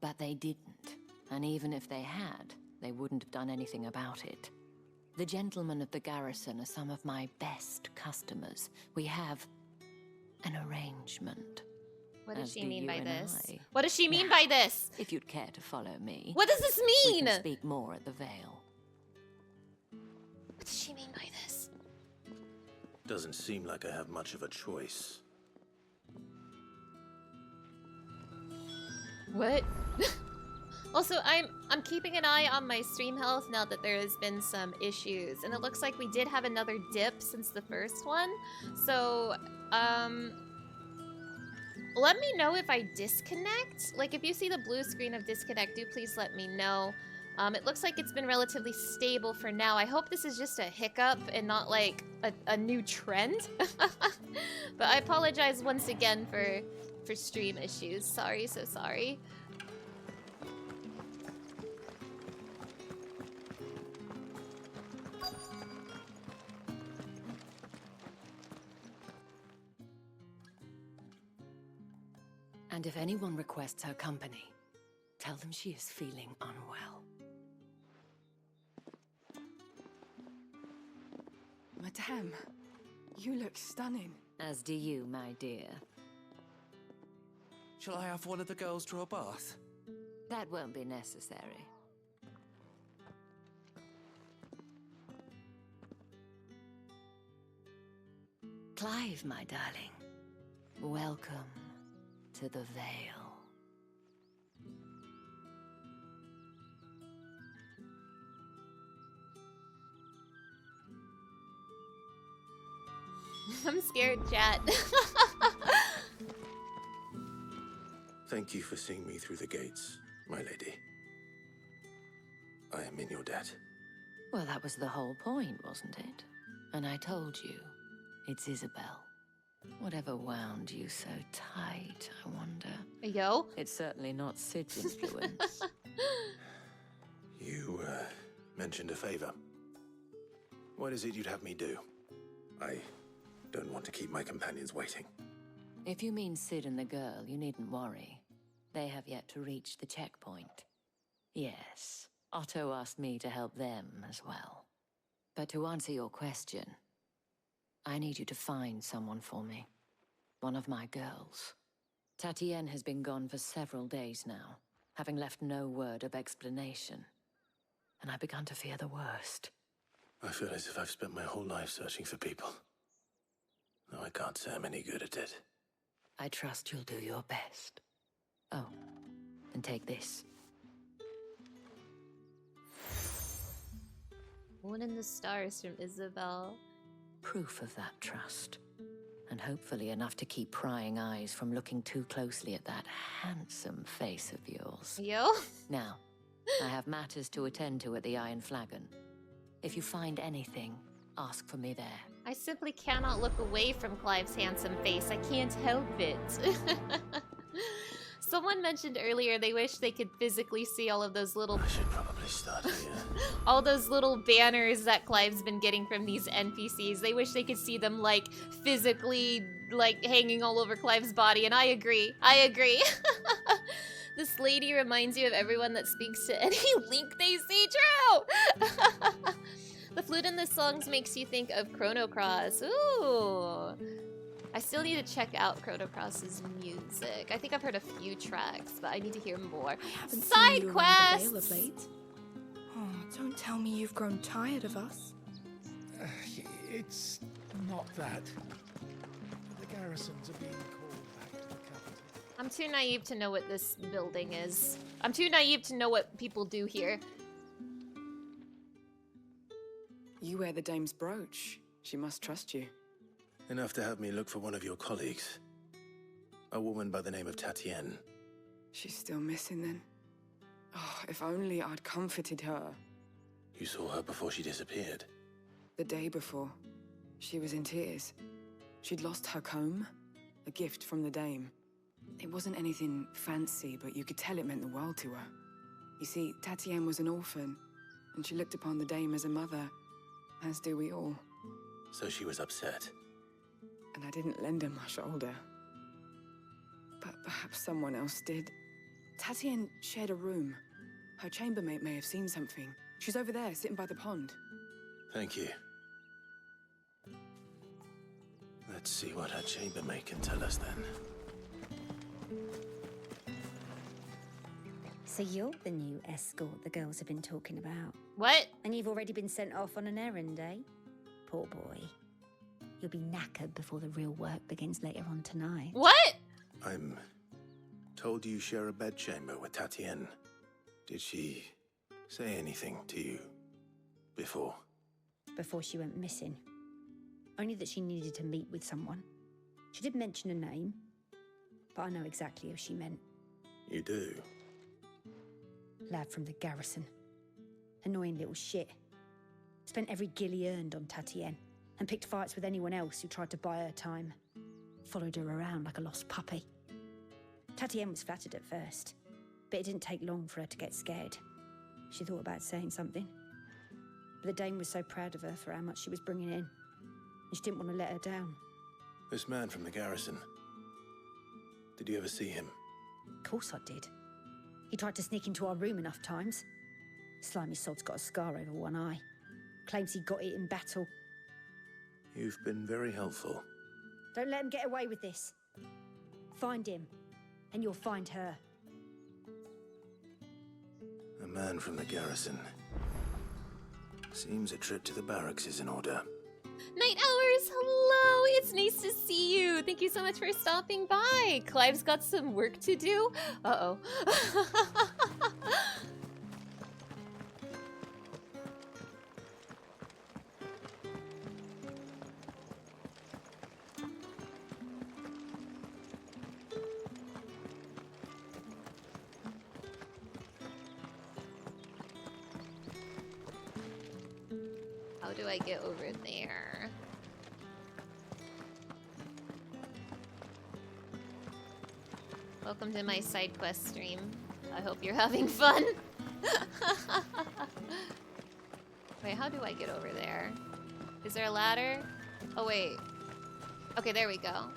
But they didn't. And even if they had, they wouldn't have done anything about it. The gentlemen of the garrison are some of my best customers. We have an arrangement. What does As she do mean you by and this? I. What does she mean Now, by this? If you'd care to follow me. What does this mean? We can speak more at the Vale. What does she mean by this? Doesn't seem like I have much of a choice. What? Also, I'm keeping an eye on my stream health now that there has been some issues, and it looks like we did have another dip since the first one. So, let me know if I disconnect. Like, if you see the blue screen of disconnect, do please let me know. It looks like it's been relatively stable for now. I hope this is just a hiccup and not like a new trend. But I apologize once again for stream issues. Sorry, so sorry. And if anyone requests her company, tell them she is feeling unwell. Madame, you look stunning. As do you, my dear. Shall I have one of the girls draw a bath? That won't be necessary. Clive, my darling. Welcome to the Vale. I'm scared, chat. Thank you for seeing me through the gates, my lady. I am in your debt. Well, that was the whole point, wasn't it? And I told you, it's Isabel. Whatever wound you so tight, I wonder. Yo? It's certainly not Sid's influence. You, mentioned a favor. What is it you'd have me do? I don't want to keep my companions waiting. If you mean Sid and the girl, you needn't worry. They have yet to reach the checkpoint. Yes, Otto asked me to help them as well. But to answer your question, I need you to find someone for me. One of my girls. Tatienne has been gone for several days now, having left no word of explanation. And I've begun to fear the worst. I feel as if I've spent my whole life searching for people. Though I can't say I'm any good at it. I trust you'll do your best. Oh, and take this. Moon in the Stars from Isabel. Proof of that trust. And hopefully enough to keep prying eyes from looking too closely at that handsome face of yours. Yo? Now, I have matters to attend to at the Iron Flagon. If you find anything, ask for me there. I simply cannot look away from Clive's handsome face. I can't help it. Someone mentioned earlier they wish they could physically see all of those little... I should probably start here. all those little banners that Clive's been getting from these NPCs. They wish they could see them, like, physically, like, hanging all over Clive's body, and I agree. I agree. This lady reminds you of everyone that speaks to any link they see. True! The flute in the songs makes you think of Chrono Cross. Ooh. I still need to check out Chrono Cross's music. I think I've heard a few tracks, but I need to hear more. Side quests! Oh, don't tell me you've grown tired of us. It's not that. The garrisons are being called back to the capital. I'm too naive to know what this building is. I'm too naive to know what people do here. You wear the dame's brooch. She must trust you. Enough to have me look for one of your colleagues. A woman by the name of Tatienne. She's still missing then. Oh, if only I'd comforted her. You saw her before she disappeared. The day before. She was in tears. She'd lost her comb. A gift from the dame. It wasn't anything fancy, but you could tell it meant the world to her. You see, Tatienne was an orphan, and she looked upon the dame as a mother, as do we all. So she was upset. And I didn't lend her my shoulder. But perhaps someone else did. Tatienne shared a room. Her chambermaid may have seen something. She's over there, sitting by the pond. Thank you. Let's see what her chambermaid can tell us then. So you're the new escort the girls have been talking about. What? And you've already been sent off on an errand, eh? Poor boy. You'll be knackered before the real work begins later on tonight. What? I'm told you share a bedchamber with Tatienne. Did she say anything to you before? Before she went missing. Only that she needed to meet with someone. She did mention a name, but I know exactly who she meant. You do? Lad from the garrison. Annoying little shit. Spent every guil he earned on Tatienne, and picked fights with anyone else who tried to buy her time. Followed her around like a lost puppy. Tatienne was flattered at first, but it didn't take long for her to get scared. She thought about saying something. But the Dame was so proud of her for how much she was bringing in, and she didn't want to let her down. This man from the garrison. Did you ever see him? Of course I did. He tried to sneak into our room enough times. Slimy sod's got a scar over one eye. Claims he got it in battle. You've been very helpful. Don't let him get away with this. Find him, and you'll find her. A man from the garrison. Seems a trip to the barracks is in order. Night Hours, hello! It's nice to see you. Thank you so much for stopping by. Clive's got some work to do. Uh-oh. How do I get over there? Welcome to my side quest stream. I hope you're having fun. Wait, how do I get over there? Is there a ladder? Oh wait. Okay, there we go.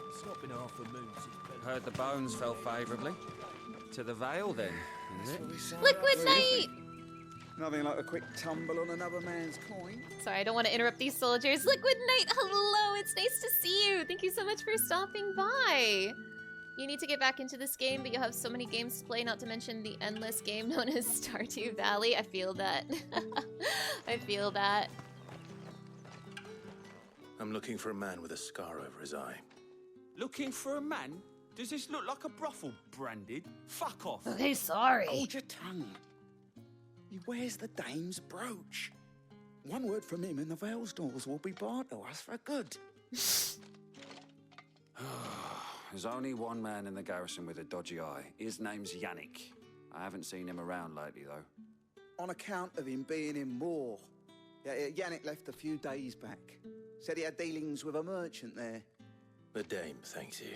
It's not been half a moon since Heard the bones fell favourably. To the Vale, then, is it? Liquid Night! Nothing like a quick tumble on another man's coin. Sorry, I don't want to interrupt these soldiers. Liquid Night, hello! It's nice to see you! Thank you so much for stopping by! You need to get back into this game, but you'll have so many games to play, not to mention the endless game known as Stardew Valley. I feel that. I feel that. I'm looking for a man with a scar over his eye. Looking for a man? Does this look like a brothel, Branded? Fuck off. Okay, sorry. Hold your tongue. He wears the Dame's brooch. One word from him and the Vale's doors will be barred to us for good. There's only one man in the garrison with a dodgy eye. His name's Yannick. I haven't seen him around lately, though. On account of him being in war. Yannick left a few days back. Said he had dealings with a merchant there. The Dame thanks you.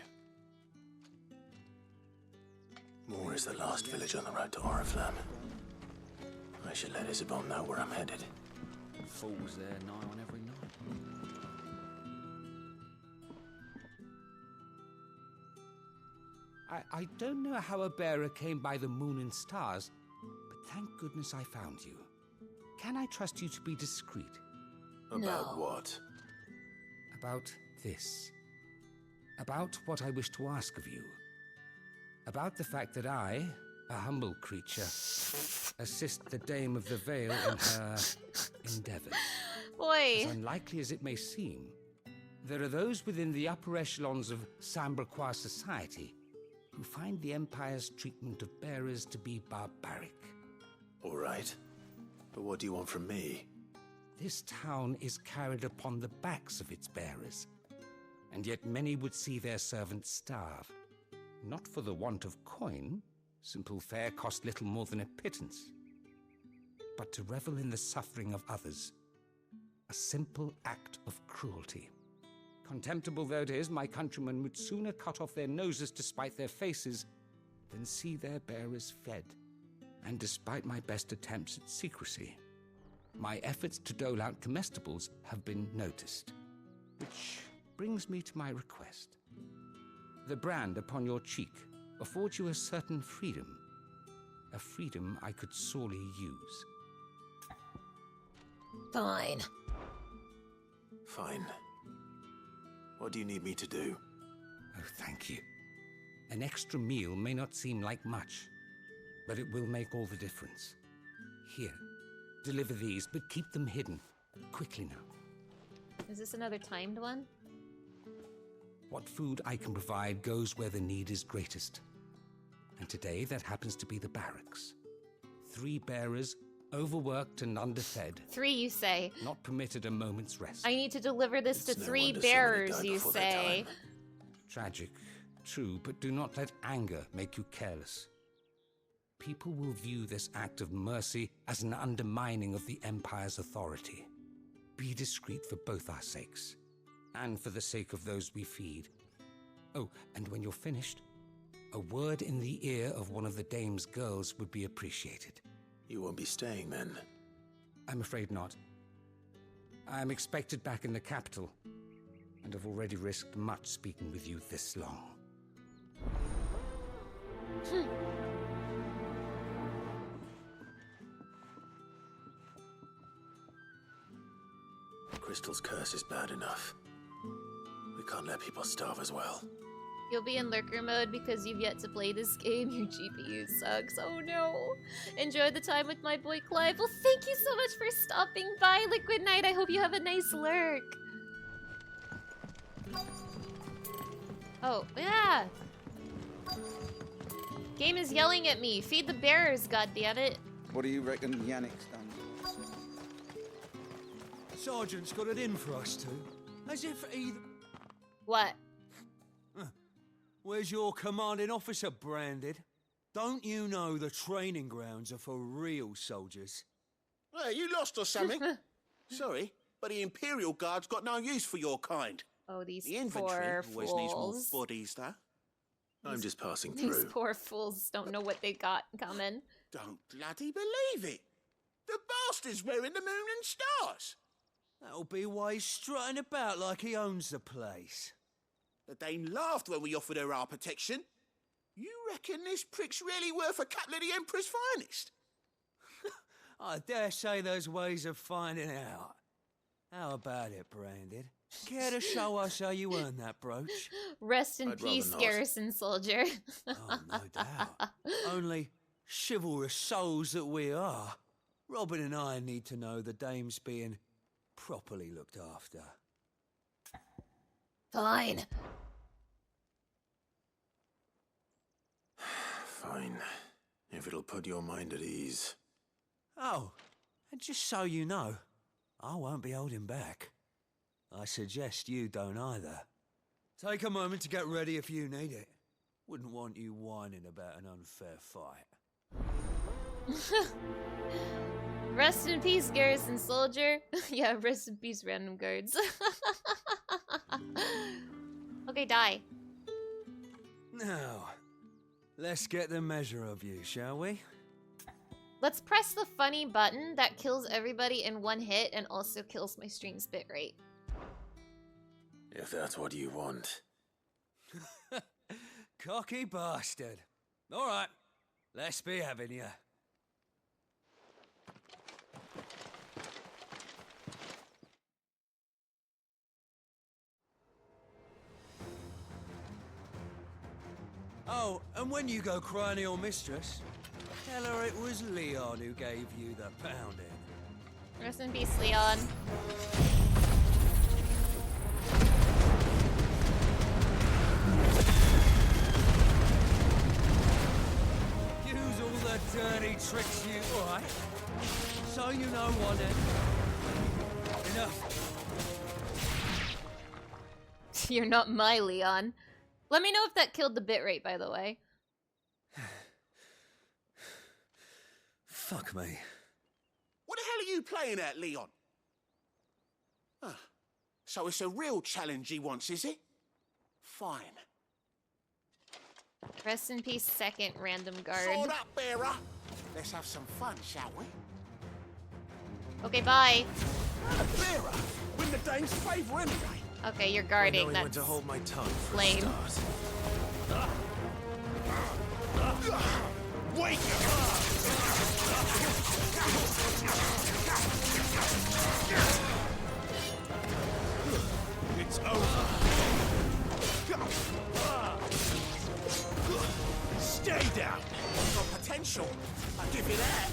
Moor is the last village on the road to Oriflamme. I should let Isabel know where I'm headed. Fools there nigh on every night. I don't know how a bearer came by the moon and stars, but thank goodness I found you. Can I trust you to be discreet? About what? About this. About what I wish to ask of you. About the fact that I, a humble creature, assist the Dame of the Vale in her endeavors. Boy. As unlikely as it may seem, there are those within the upper echelons of Samberquois society who find the Empire's treatment of bearers to be barbaric. All right. But what do you want from me? This town is carried upon the backs of its bearers, and yet many would see their servants starve. Not for the want of coin, simple fare cost little more than a pittance, but to revel in the suffering of others, a simple act of cruelty. Contemptible though it is, my countrymen would sooner cut off their noses to spite their faces than see their bearers fed. And despite my best attempts at secrecy, my efforts to dole out comestibles have been noticed. Which brings me to my request. The brand upon your cheek affords you a certain freedom. A freedom I could sorely use. Fine. Fine. What do you need me to do? Oh, thank you. An extra meal may not seem like much, but it will make all the difference. Here, deliver these, but keep them hidden. Quickly now. Is this another timed one? What food I can provide goes where the need is greatest. And today that happens to be the barracks. 3 bearers, overworked and underfed. 3, you say? Not permitted a moment's rest. I need to deliver this to 3 bearers, you say? Tragic, true, but do not let anger make you careless. People will view this act of mercy as an undermining of the Empire's authority. Be discreet for both our sakes, and for the sake of those we feed. Oh, and when you're finished, a word in the ear of one of the dame's girls would be appreciated. You won't be staying then? I'm afraid not. I'm expected back in the capital, and have already risked much speaking with you this long. Crystal's curse is bad enough. We can't let people starve as well. You'll be in lurker mode because you've yet to play this game. Your GPU sucks. Oh no. Enjoy the time with my boy Clive. Well, thank you so much for stopping by, Liquid Knight. I hope you have a nice lurk. Oh, yeah. Game is yelling at me. Feed the bearers, goddammit. What do you reckon Yannick's done? Sergeant's got it in for us two. As if either... What? Where's your commanding officer, Branded? Don't you know the training grounds are for real soldiers? Well, you lost or something? Sorry, but the Imperial Guard's got no use for your kind. Oh, these the infantry poor always fools. needs more bodies, though. I'm just passing These through. poor fools don't know what they got coming. Don't bloody believe it. The bastard's wearing the moon and stars. That'll be why he's strutting about like he owns the place. The dame laughed when we offered her our protection. You reckon this prick's really worth a couple of the Emperor's finest? I dare say there's ways of finding out. How about it, Branded? Care to show us how you earned that brooch? Rest in I'd peace, rather not. Garrison Soldier. Oh, no doubt. Only chivalrous souls that we are, Robin and I need to know the dame's being properly looked after. Fine. Fine. If it'll put your mind at ease. Oh, and just so you know, I won't be holding back. I suggest you don't either. Take a moment to get ready if you need it. Wouldn't want you whining about an unfair fight. Rest in peace, Garrison Soldier. Yeah, rest in peace, random guards. Okay, die. Now, let's get the measure of you, shall we? Let's press the funny button that kills everybody in one hit and also kills my stream's bitrate. If that's what you want. Cocky bastard. All right, let's be having you. Oh, and when you go crying to your mistress, tell her it was Leon who gave you the pounding. Rest in peace, Leon. Use all the dirty tricks you... All right. So you know one then. Enough. You're not my Leon. Let me know if that killed the bitrate, by the way. Fuck me. What the hell are you playing at, Leon? Ah, so it's a real challenge he wants, is it? Fine. Rest in peace, second random guard. Sword up, bearer. Let's have some fun, shall we? Okay, bye. Bearer, win the dame's favour anyway. Okay, you're I guarding. know he That's went to hold my tongue for lame. a start. Wake It's over. Stay down. Got potential. I'll give you that.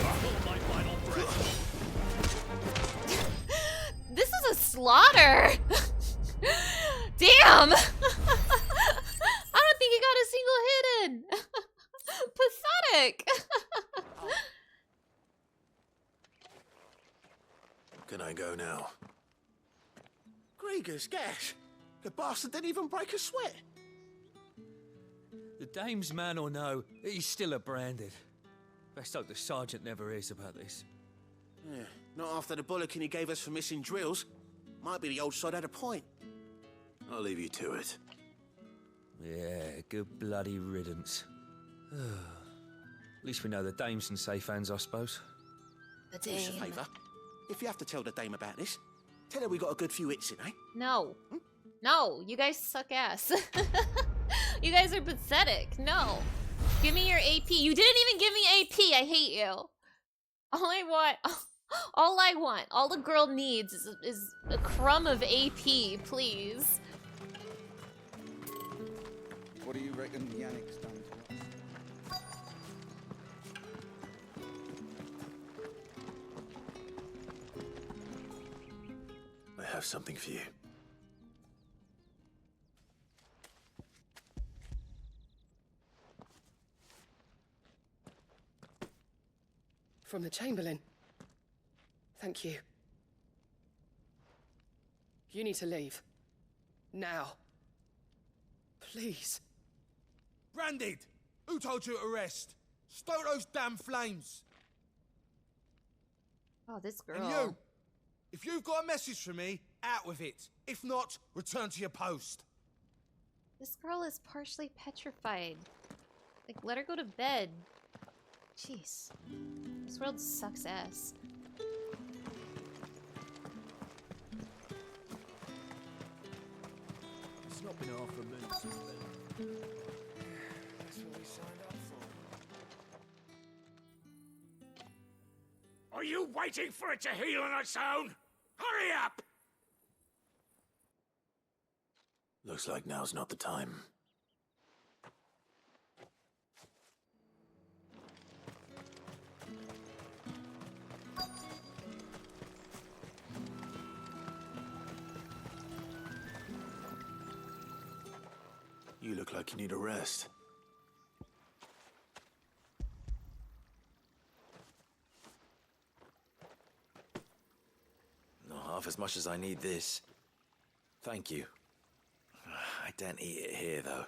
Hold my final breath. slaughter! Damn! I don't think he got a single hit in! Pathetic! Can I go now? Grieger's gas. The bastard didn't even break a sweat. The dame's man or no, he's still a branded. Best hope the sergeant never hears about this. Yeah, not after the bullocking he gave us for missing drills. Might be the old sod had a point. I'll leave you to it. Yeah, good bloody riddance. At least we know the dame's in safe hands, I suppose. The Do us a dame. favour. If you have to tell the dame about this, tell her we got a good few hits in, eh? No. No, you guys suck ass. You guys are pathetic. No. Give me your AP. You didn't even give me AP. I hate you. All the girl needs is a crumb of AP, please. What do you reckon Yannick's done to us? I have something for you. From the Chamberlain. Thank you. You need to leave. Now. Please. Branded! Who told you to rest? Stoke those damn flames! Oh, this girl. And you! If you've got a message for me, out with it. If not, return to your post. This girl is partially petrified. Like, let her go to bed. Jeez. This world sucks ass. It's not been half a minute since then. That's what we signed up for. Are you waiting for it to heal on its own? Hurry up! Looks like now's not the time. You look like you need a rest. Not half as much as I need this. Thank you. I don't eat it here, though.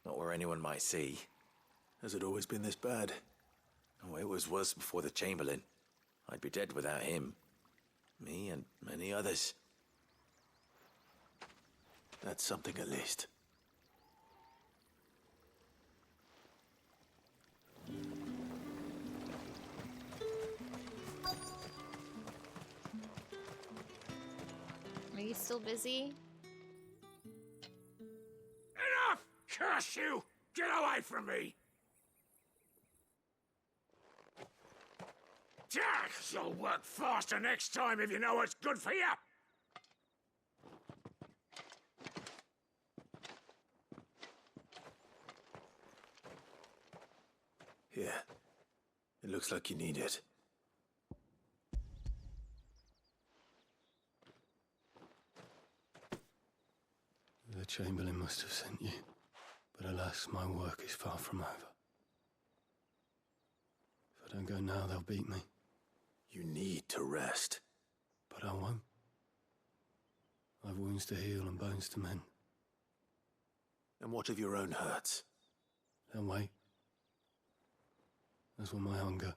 Not where anyone might see. Has it always been this bad? Oh, it was worse before the Chamberlain. I'd be dead without him. Me and many others. That's something at least. Are you still busy? Enough! Curse you! Get away from me! Jack, you'll work faster next time if you know what's good for you! Here. It looks like you need it. The Chamberlain must have sent you, but alas, my work is far from over. If I don't go now, they'll beat me. You need to rest. But I won't. I've wounds to heal and bones to mend. And what of your own hurts? They'll wait. As will my hunger.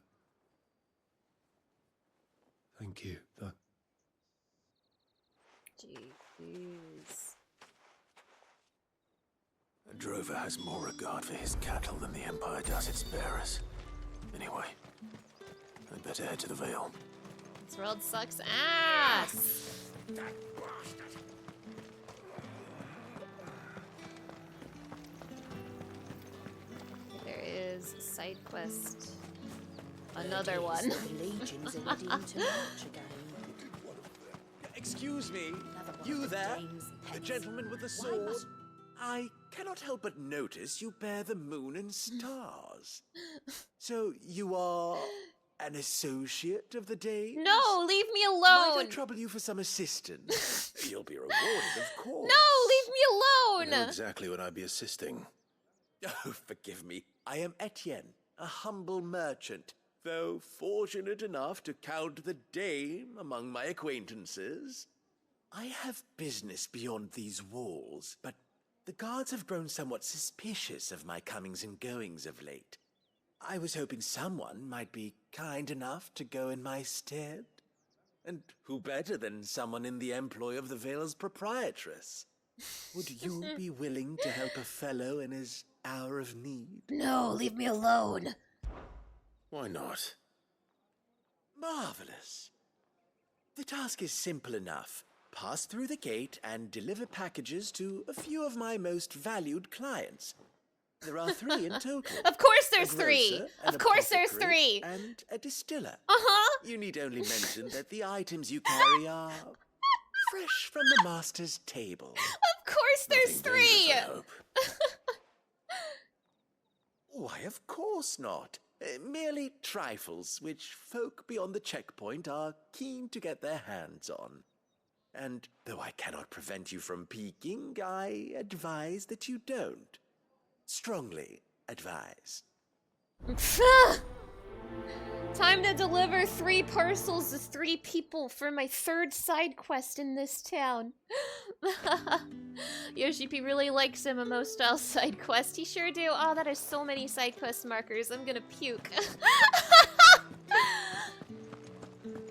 Thank you, though. Jeez. A drover has more regard for his cattle than the Empire does its bearers. Anyway, I'd better head to the Vale. This world sucks ass. There is a side quest. Another one. Legions are ready to march again. Excuse me, you there? The gentleman with the sword? I cannot help but notice you bear the moon and stars. So you are An associate of the Dames? No, leave me Might I alone. trouble you for some assistance? You'll be rewarded, of course. No, leave me I know alone. exactly what I'd be assisting. Oh, forgive me. I am Etienne, a humble merchant, though fortunate enough to count the Dame among my acquaintances. I have business beyond these walls, but the guards have grown somewhat suspicious of my comings and goings of late. I was hoping someone might be kind enough to go in my stead. And who better than someone in the employ of the Vale's proprietress? Would you be willing to help a fellow in his hour of need? No, leave me alone. Why not? Marvelous. The task is simple enough. Pass through the gate and deliver packages to a few of my most valued clients. There are 3 in total. Of course A there's 3. grocer, an Of course there's apothecary, 3. And a distiller. Uh-huh. You need only mention that the items you carry are fresh from the master's table. Of course there's Nothing dangerous, 3. I hope. Why, of course not. Merely trifles which folk beyond the checkpoint are keen to get their hands on. And though I cannot prevent you from peeking, I advise that you don't. Strongly advise. Time to deliver 3 parcels to 3 people for my 3rd side quest in this town. Yoshi-P really likes MMO style side quest. He sure do. Oh, that is so many side quest markers. I'm gonna puke.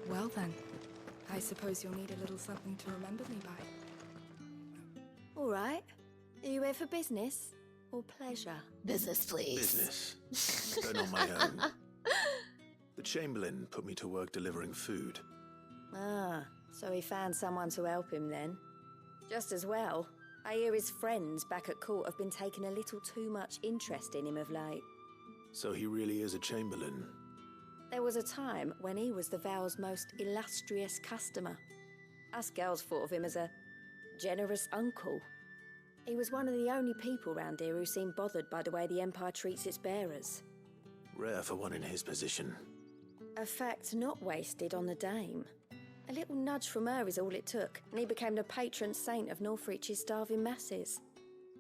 Well then, I suppose you'll need a little something to remember me by. All right. Are you here for business or pleasure? Business, please. Business. But on my own. The Chamberlain put me to work delivering food. Ah, so he found someone to help him then. Just as well. I hear his friends back at court have been taking a little too much interest in him of late. So he really is a Chamberlain. There was a time when he was the Vale's most illustrious customer. Us girls thought of him as a generous uncle. He was one of the only people round here who seemed bothered by the way the Empire treats its bearers. Rare for one in his position. A fact not wasted on the Dame. A little nudge from her is all it took, and he became the patron saint of Northreach's starving masses.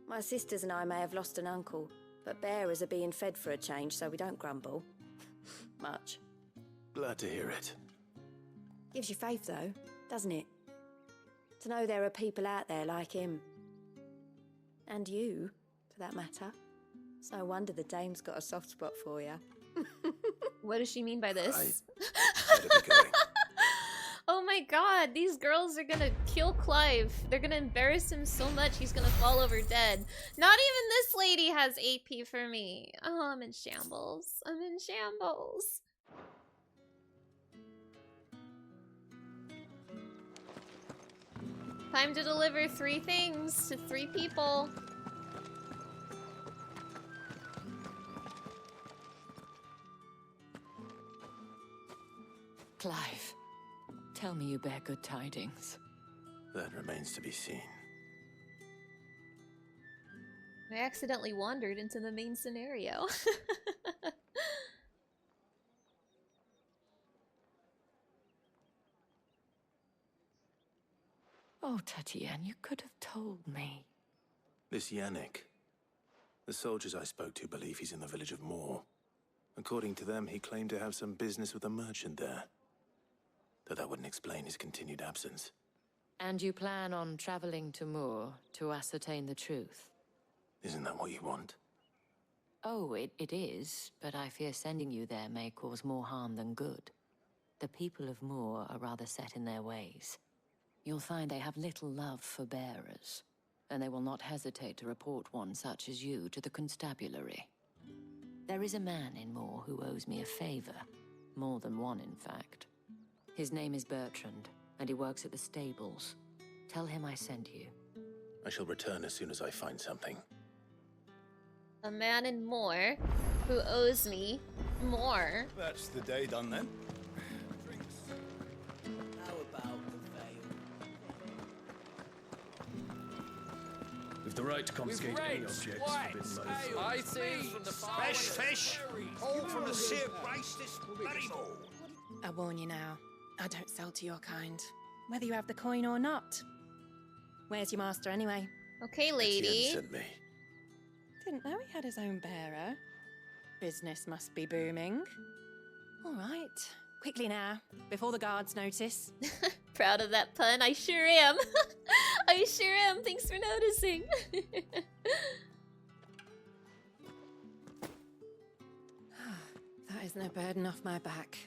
My sisters and I may have lost an uncle, but bearers are being fed for a change, so we don't grumble. Much. Glad to hear it. Gives you faith, though, doesn't it? To know there are people out there like him. And you, for that matter. It's no wonder the Dame's got a soft spot for you. What does she mean by this? Oh my god, these girls are gonna kill Clive. They're gonna embarrass him so much he's gonna fall over dead. Not even this lady has AP for me. Oh, I'm in shambles. I'm in shambles. Time to deliver 3 things to 3 people. Clive, tell me you bear good tidings. That remains to be seen. I accidentally wandered into the main scenario. Oh, Tatiana, you could have told me. This Yannick. The soldiers I spoke to believe he's in the village of Moor. According to them, he claimed to have some business with a merchant there. Though that wouldn't explain his continued absence. And you plan on traveling to Moor to ascertain the truth? Isn't that what you want? Oh, it is, but I fear sending you there may cause more harm than good. The people of Moor are rather set in their ways. You'll find they have little love for bearers, and they will not hesitate to report one such as you to the constabulary. There is a man in Moor who owes me a favor. More than one, in fact. His name is Bertrand, and he works at the stables. Tell him I sent you. I shall return as soon as I find something. A man and more who owes me more. That's the day done then. With the the right to confiscate any objects forbidden by the I things from the Fresh fish, all from the sea of grace this very morning. I warn you now, I don't sell to your kind, whether you have the coin or not. Where's your master anyway? Okay, lady. Sent me. Didn't know he had his own bearer. Business must be booming. All right, quickly now, before the guards notice. Proud of that pun. I sure am. I sure am. Thanks for noticing. That is no burden off my back.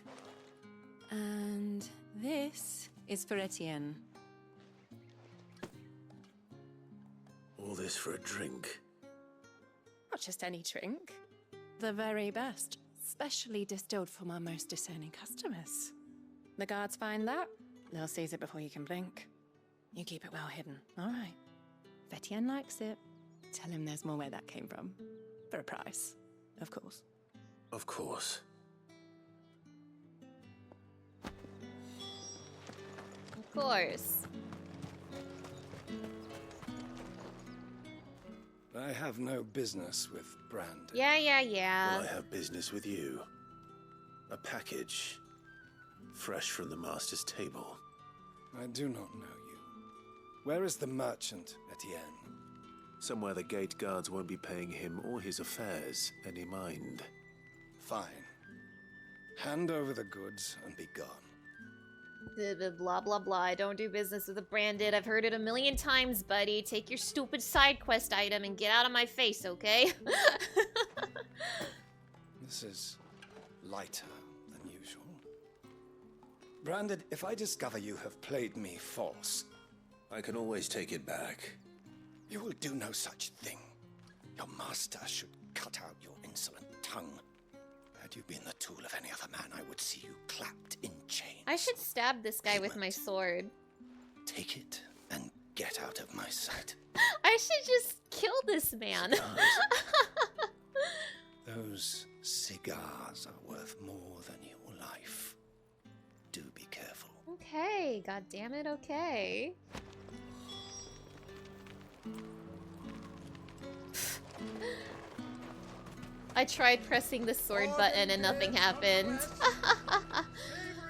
And this is for Etienne. All this for a drink. Not just any drink. The very best. Specially distilled for my most discerning customers. The guards find that, they'll seize it before you can blink. You keep it well hidden, all right? If Etienne likes it, tell him there's more where that came from. For a price, of course. Of course. Of course. I have no business with Brand. Yeah. Well, I have business with you. A package. Fresh from the master's table. I do not know you. Where is the merchant, Etienne? Somewhere the gate guards won't be paying him or his affairs any mind. Fine. Hand over the goods and be gone. Blah, blah, blah. I don't do business with a branded. I've heard it a million times, buddy. Take your stupid side quest item and get out of my face, okay? This is lighter than usual. Branded, if I discover you have played me false... I can always take it back. You will do no such thing. Your master should cut out your insolent tongue. Had you been the tool of any other man, I would see you clapped in chains. I should stab this guy with my sword. Take it and get out of my sight. I should just kill this man. Those cigars are worth more than your life. Do be careful. Okay, god damn it, okay. I tried pressing the sword button and nothing happened.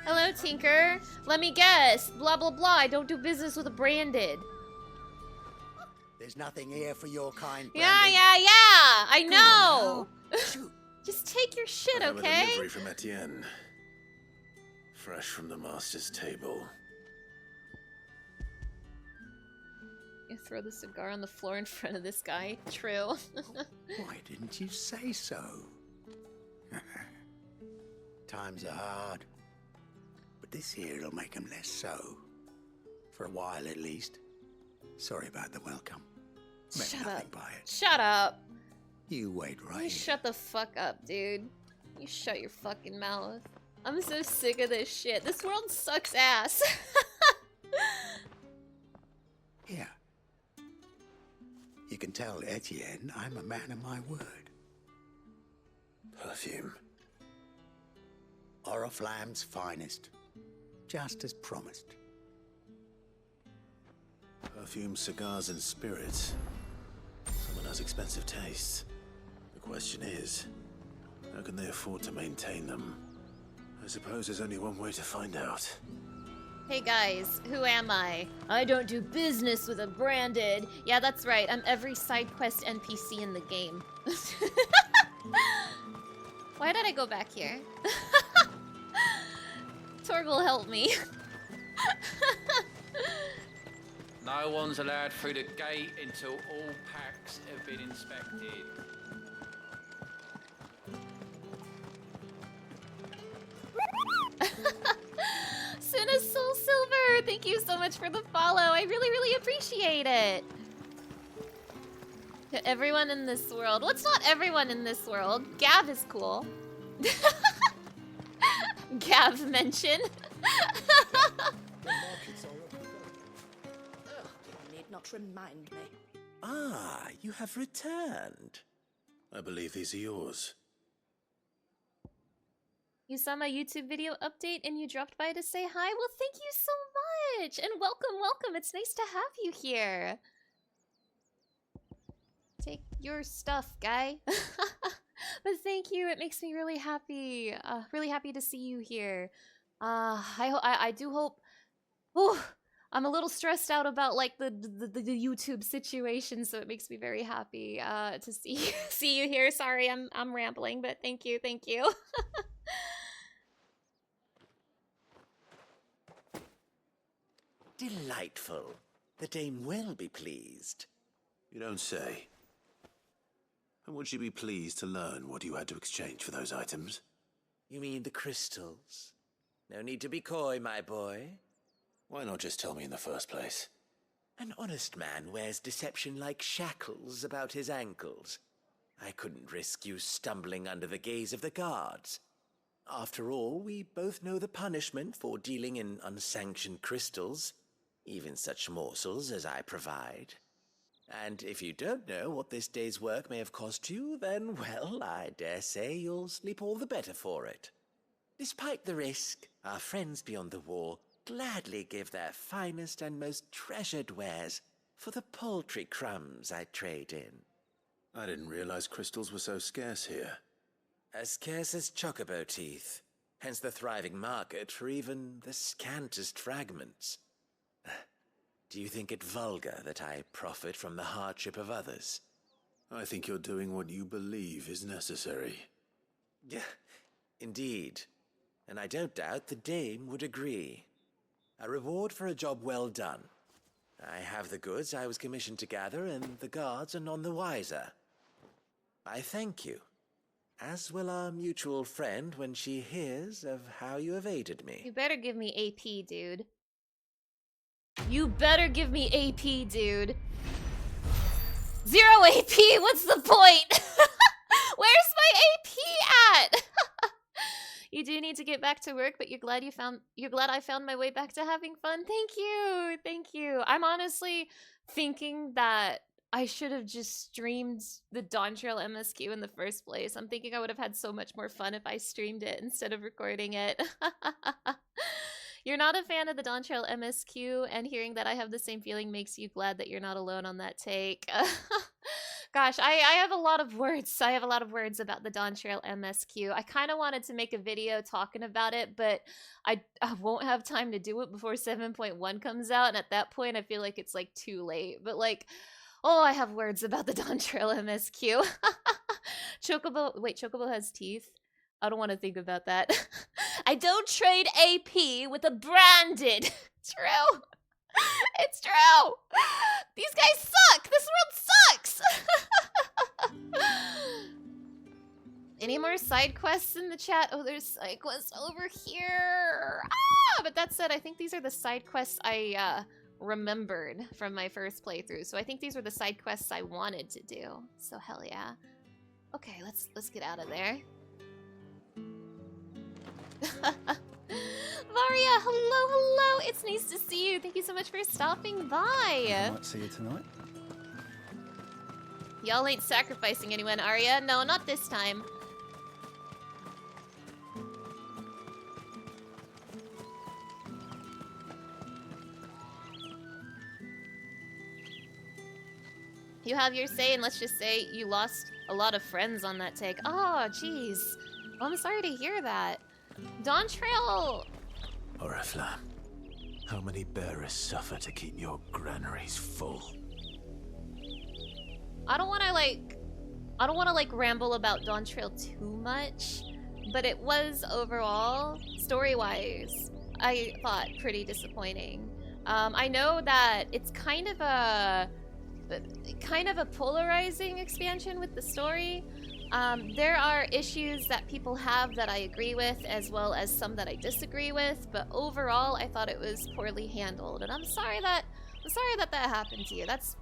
Hello, Tinker. Let me guess. Blah, blah, blah. I don't do business with a branded. There's nothing here for your kind, Yeah. Brandy. I know. Just take your shit, I have okay? a delivery from Etienne. Fresh from the master's table. You throw the cigar on the floor in front of this guy. True. Why didn't you say so? Times are hard. But this here'll make them less so. For a while, at least. Sorry about the welcome. Meant Shut nothing up. by it. Shut up. You wait right You here. shut the fuck up, dude. You shut your fucking mouth. I'm so sick of this shit. This world sucks ass. Here. You can tell Etienne I'm a man of my word. Perfume. Oriflamme's finest. Just as promised. Perfume, cigars, and spirits. Someone has expensive tastes. The question is, how can they afford to maintain them? I suppose there's only one way to find out. Hey guys, who am I? I don't do business with a branded. Yeah, that's right. I'm every side quest NPC in the game. Why did I go back here? Torgal, help me. No one's allowed through the gate until all packs have been inspected. Suna Soul Silver, thank you so much for the follow. I really, really appreciate it. To everyone in this world. What's not everyone in this world? Gav is cool. Gav mention. You need not remind me. Ah, you have returned. I believe these are yours. You saw my YouTube video update and you dropped by to say hi? Well, thank you so much! And welcome, welcome! It's nice to have you here! take your stuff, guy. But thank you. It makes me really happy. Really happy to see you here. I do hope. Oh, I'm a little stressed out about like the YouTube situation, so it makes me very happy to see you here. Sorry, I'm rambling, but thank you. Delightful. The dame will be pleased. You don't say. And would she be pleased to learn what you had to exchange for those items? You mean the crystals? No need to be coy, my boy. Why not just tell me in the first place? An honest man wears deception like shackles about his ankles. I couldn't risk you stumbling under the gaze of the guards. After all, we both know the punishment for dealing in unsanctioned crystals, even such morsels as I provide. And if you don't know what this day's work may have cost you, then, well, I dare say you'll sleep all the better for it. Despite the risk, our friends beyond the wall gladly give their finest and most treasured wares for the paltry crumbs I trade in. I didn't realize crystals were so scarce here. As scarce as chocobo teeth, hence the thriving market for even the scantest fragments. Do you think it vulgar that I profit from the hardship of others? I think you're doing what you believe is necessary. Yeah, indeed. And I don't doubt the dame would agree. A reward for a job well done. I have the goods I was commissioned to gather, and the guards are none the wiser. I thank you, as will our mutual friend when she hears of how you have aided me. You better give me AP, dude. You better give me AP, dude. 0 AP, what's the point? Where's my AP at? You do need to get back to work, but you're glad I found my way back to having fun. Thank you. I'm honestly thinking that I should have just streamed the Dawn Trail MSQ in the first place. I'm thinking I would have had so much more fun if I streamed it instead of recording it. You're not a fan of the Dawn Trail MSQ, and hearing that I have the same feeling makes you glad that you're not alone on that take. Gosh, I have a lot of words. I have a lot of words about the Dawn Trail MSQ. I kind of wanted to make a video talking about it, but I won't have time to do it before 7.1 comes out, and at that point I feel like it's like too late. But like, oh, I have words about the Dawn Trail MSQ. Chocobo has teeth. I don't want to think about that. I don't trade AP with a branded. True. It's true. These guys suck. This world sucks. Any more side quests in the chat? Oh, there's side quests over here. But that said, I think these are the side quests I remembered from my first playthrough. So I think these were the side quests I wanted to do. So hell yeah. Okay, let's get out of there. Varia, hello. It's nice to see you. Thank you so much for stopping by. I might see you tonight. Y'all ain't sacrificing anyone, are ya? No, not this time. You have your say, and let's just say you lost a lot of friends on that take. Oh, jeez. Well, I'm sorry to hear that. Dawn Trail... Oriflamme, how many bearers suffer to keep your granaries full? I don't want to like ramble about Dawn Trail too much, but it was overall, story-wise, I thought pretty disappointing. I know that it's kind of a polarizing expansion with the story. There are issues that people have that I agree with, as well as some that I disagree with, but overall I thought it was poorly handled, and I'm sorry that that happened to you. That's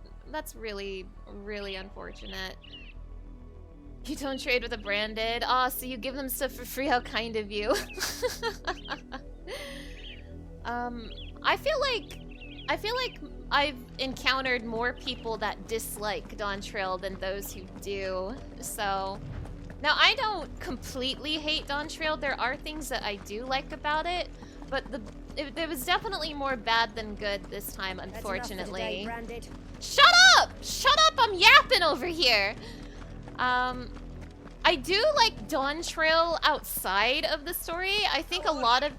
really, really unfortunate. You don't trade with a branded. Oh, so you give them stuff for free. How kind of you. I feel like I've encountered more people that dislike Dawn Trail than those who do. So now I don't completely hate Dawn Trail. There are things that I do like about it, but there was definitely more bad than good this time, That's enough for unfortunately. today, Branded. Shut up! Shut up! I'm yapping over here. I do like Dawn Trail outside of the story. I think a lot of.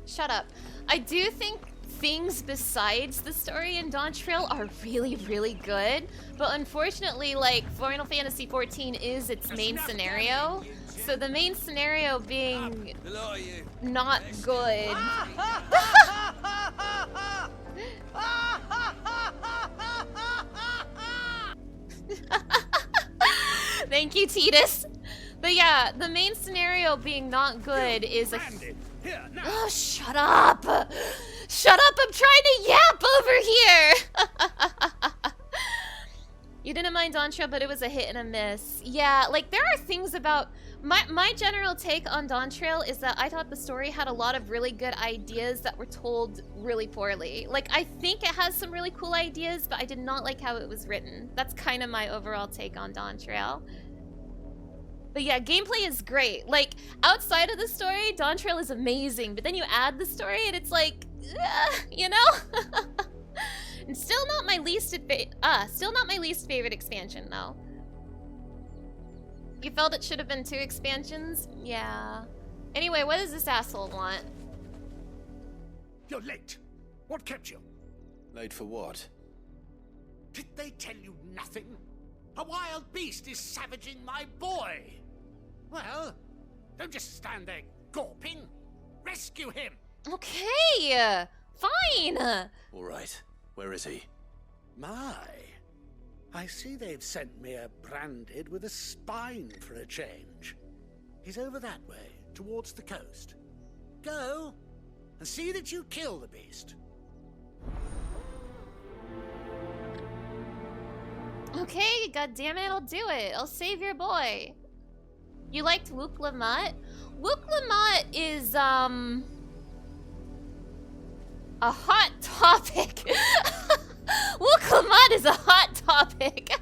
Shut up. I do think things besides the story in Dawn Trail are really, really good. But unfortunately, like, Final Fantasy XIV is its main scenario. So the main scenario being not good. Thank you, Titus. But yeah, the main scenario being not good is a... Oh, shut up! Shut up, I'm trying to yap over here! You didn't mind Dawn Trail, but it was a hit and a miss. Yeah, like, there are things about... My general take on Dawn Trail is that I thought the story had a lot of really good ideas that were told really poorly. Like, I think it has some really cool ideas, but I did not like how it was written. That's kind of my overall take on Dawn Trail. But yeah, gameplay is great. Like, outside of the story, Dawn Trail is amazing, but then you add the story and it's like, you know? And still not my least favorite expansion, though. You felt it should have been 2 expansions? Yeah. Anyway, what does this asshole want? You're late. What kept you? Late for what? Did they tell you nothing? A wild beast is savaging my boy. Well, don't just stand there gawping. Rescue him. Okay, fine. All right. Where is he? My, I see they've sent me a Branded with a spine for a change. He's over that way, towards the coast. Go, and see that you kill the beast. Okay, goddammit, I'll do it. I'll save your boy. You liked Wook Lamont? Wook Lamont is, a hot topic. Wook Lamont is a hot topic.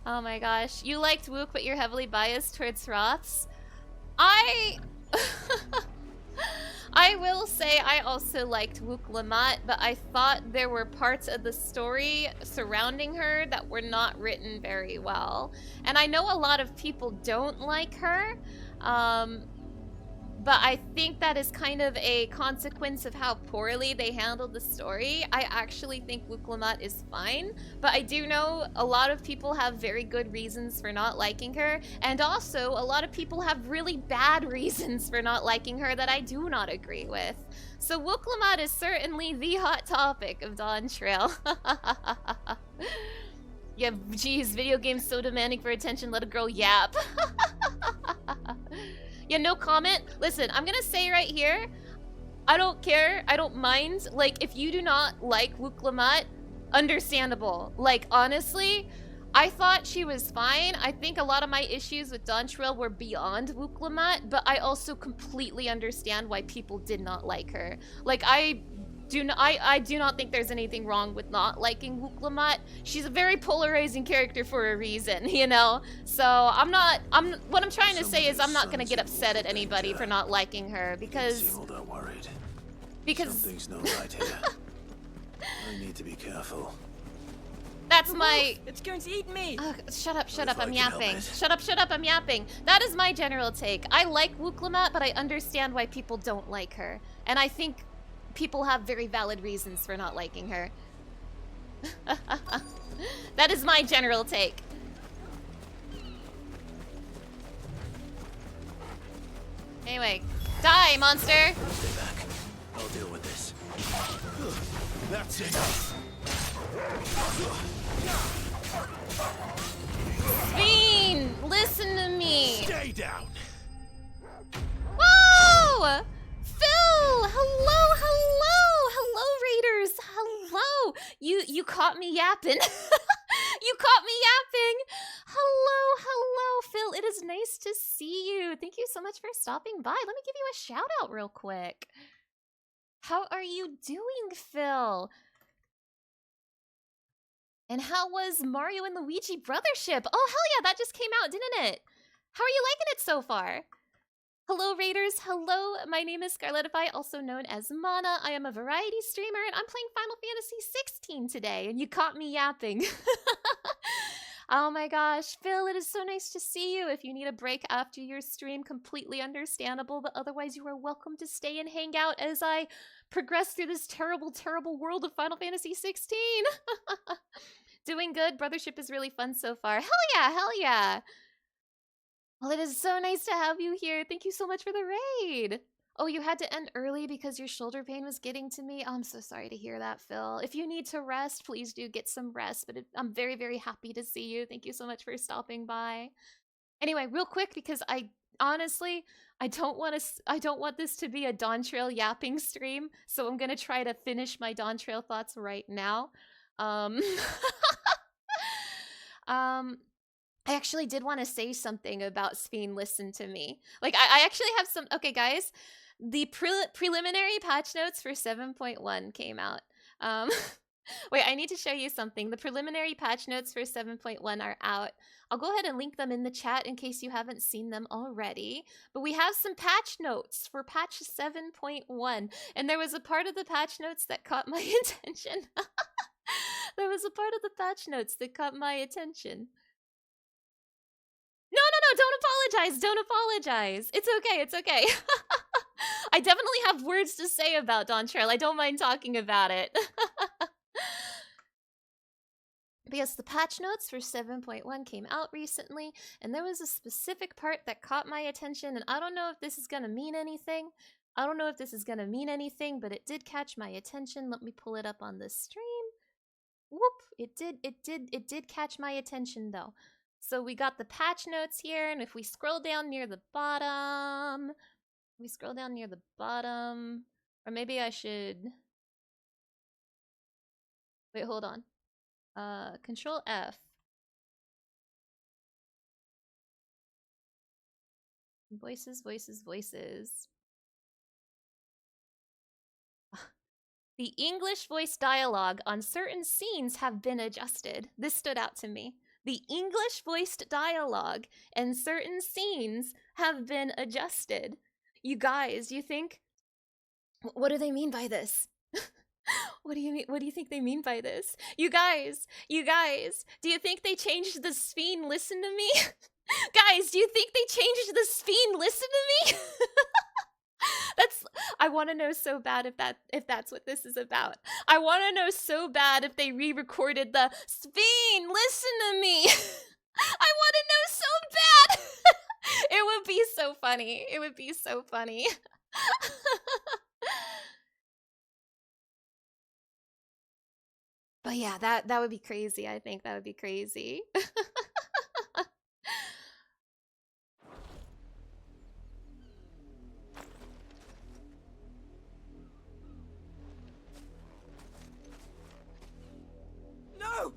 Oh my gosh. You liked Wook, but you're heavily biased towards Roths. I will say I also liked Wook Lamont, but I thought there were parts of the story surrounding her that were not written very well. And I know a lot of people don't like her, but I think that is kind of a consequence of how poorly they handled the story. I actually think Wook Lamont is fine, but I do know a lot of people have very good reasons for not liking her, and also a lot of people have really bad reasons for not liking her that I do not agree with. So Wook Lamont is certainly the hot topic of Dawn Trail. Yeah, geez, video games so demanding for attention, let a girl yap. Yeah, no comment. Listen, I'm gonna say right here, I don't care, I don't mind. Like, if you do not like Wook Lamont, understandable. Like, honestly, I thought she was fine. I think a lot of my issues with Dawn Trail were beyond Wook Lamont, but I also completely understand why people did not like her. Like, I do not think there's anything wrong with not liking Wook Lamont. She's a very polarizing character for a reason, you know? So what I'm trying to say is I'm not gonna get upset at anybody for not liking her because... Seem all that worried. Because... Something's not right here. I need to be careful. That's my... It's going to eat me! Shut up, I'm yapping. Shut up, I'm yapping. That is my general take. I like Wook Lamont, but I understand why people don't like her. And I think people have very valid reasons for not liking her. That is my general take. Anyway, die, monster! Stay back. I'll deal with this. That's enough. Bean, listen to me. Stay down. Whoa! Phil! Hello, Raiders! Hello! You caught me yapping. You caught me yapping! Hello, Phil. It is nice to see you. Thank you so much for stopping by. Let me give you a shout out real quick. How are you doing, Phil? And how was Mario and Luigi Brothership? Oh, hell yeah, that just came out, didn't it? How are you liking it so far? Hello, Raiders. Hello, my name is Scarletify, also known as Mana. I am a variety streamer, and I'm playing Final Fantasy 16 today, and you caught me yapping. Oh my gosh, Phil, it is so nice to see you. If you need a break after your stream, completely understandable, but otherwise you are welcome to stay and hang out as I progress through this terrible, terrible world of Final Fantasy 16. Doing good. Brothership is really fun so far. Hell yeah, hell yeah. Well, it is so nice to have you here. Thank you so much for the raid. Oh, you had to end early because your shoulder pain was getting to me? Oh, I'm so sorry to hear that, Phil. If you need to rest, please do get some rest. But I'm very, very happy to see you. Thank you so much for stopping by. Anyway, real quick, because I honestly, I don't want this to be a Dawn Trail yapping stream. So I'm gonna try to finish my Dawn Trail thoughts right now. I actually did want to say something about Sphene Listen to Me. Like, I actually have some... Okay, guys. The preliminary patch notes for 7.1 came out. Wait, I need to show you something. The preliminary patch notes for 7.1 are out. I'll go ahead and link them in the chat in case you haven't seen them already. But we have some patch notes for patch 7.1. And there was a part of the patch notes that caught my attention. There was a part of the patch notes that caught my attention. No, don't apologize. Don't apologize. It's okay. It's okay. I definitely have words to say about Dawn Trail. I don't mind talking about it. Because the patch notes for 7.1 came out recently, and there was a specific part that caught my attention, and I don't know if this is gonna mean anything. But it did catch my attention. Let me pull it up on the stream. Whoop! It did catch my attention though. So we got the patch notes here, and if we scroll down near the bottom, or maybe I should... Wait, hold on. Control F. Voices. The English voice dialogue on certain scenes have been adjusted. This stood out to me. The English voiced dialogue and certain scenes have been adjusted. You guys, you think... What do they mean by this? What do you think they mean by this? You guys, do you think they changed the Sphene Listen to Me? Guys, do you think they changed the Sphene Listen to Me? I want to know so bad if that's what this is about. I want to know so bad if they re-recorded the Sphene Listen to Me. I want to know so bad. It would be so funny. It would be so funny. But yeah, that would be crazy. I think that would be crazy. No!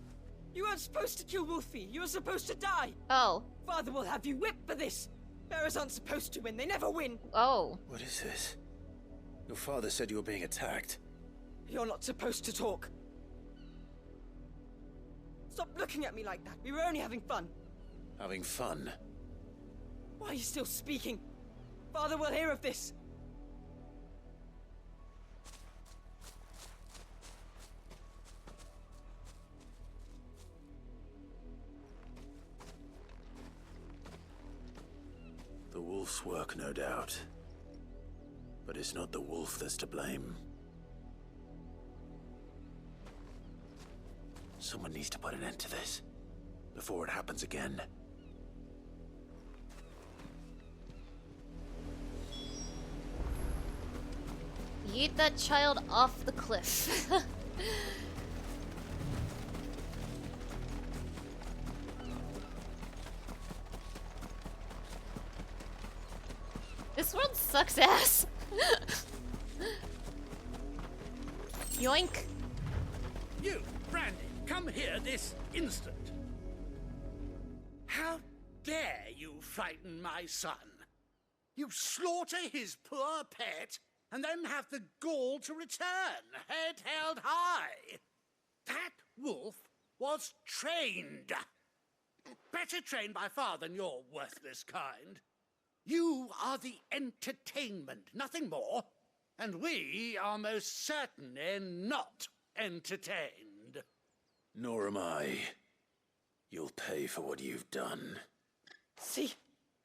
You weren't supposed to kill Wolfie. You were supposed to die. Oh. Father will have you whipped for this. Bearers aren't supposed to win. They never win. Oh. What is this? Your father said you were being attacked. You're not supposed to talk. Stop looking at me like that. We were only having fun. Having fun? Why are you still speaking? Father will hear of this. The wolf's work, no doubt. But it's not the wolf that's to blame. Someone needs to put an end to this, before it happens again. Yeet that child off the cliff. This world sucks ass. Yoink. You, Brandy, come here this instant. How dare you frighten my son? You slaughter his poor pet and then have the gall to return, head held high. That wolf was trained. better trained by far than your worthless kind. You are the entertainment, nothing more. And we are most certainly not entertained. Nor am I. You'll pay for what you've done. See?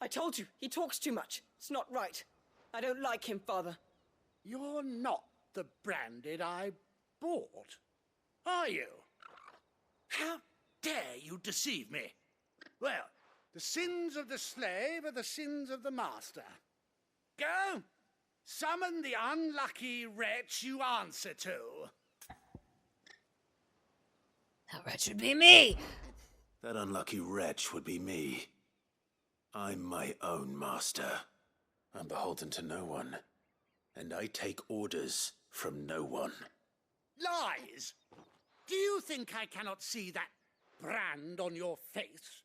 I told you, he talks too much. It's not right. I don't like him, Father. You're not the branded I bought, are you? How dare you deceive me? Well, the sins of the slave are the sins of the master. Go, summon the unlucky wretch you answer to. That wretch would be me! That unlucky wretch would be me. I'm my own master. I'm beholden to no one. And I take orders from no one. Lies! Do you think I cannot see that brand on your face?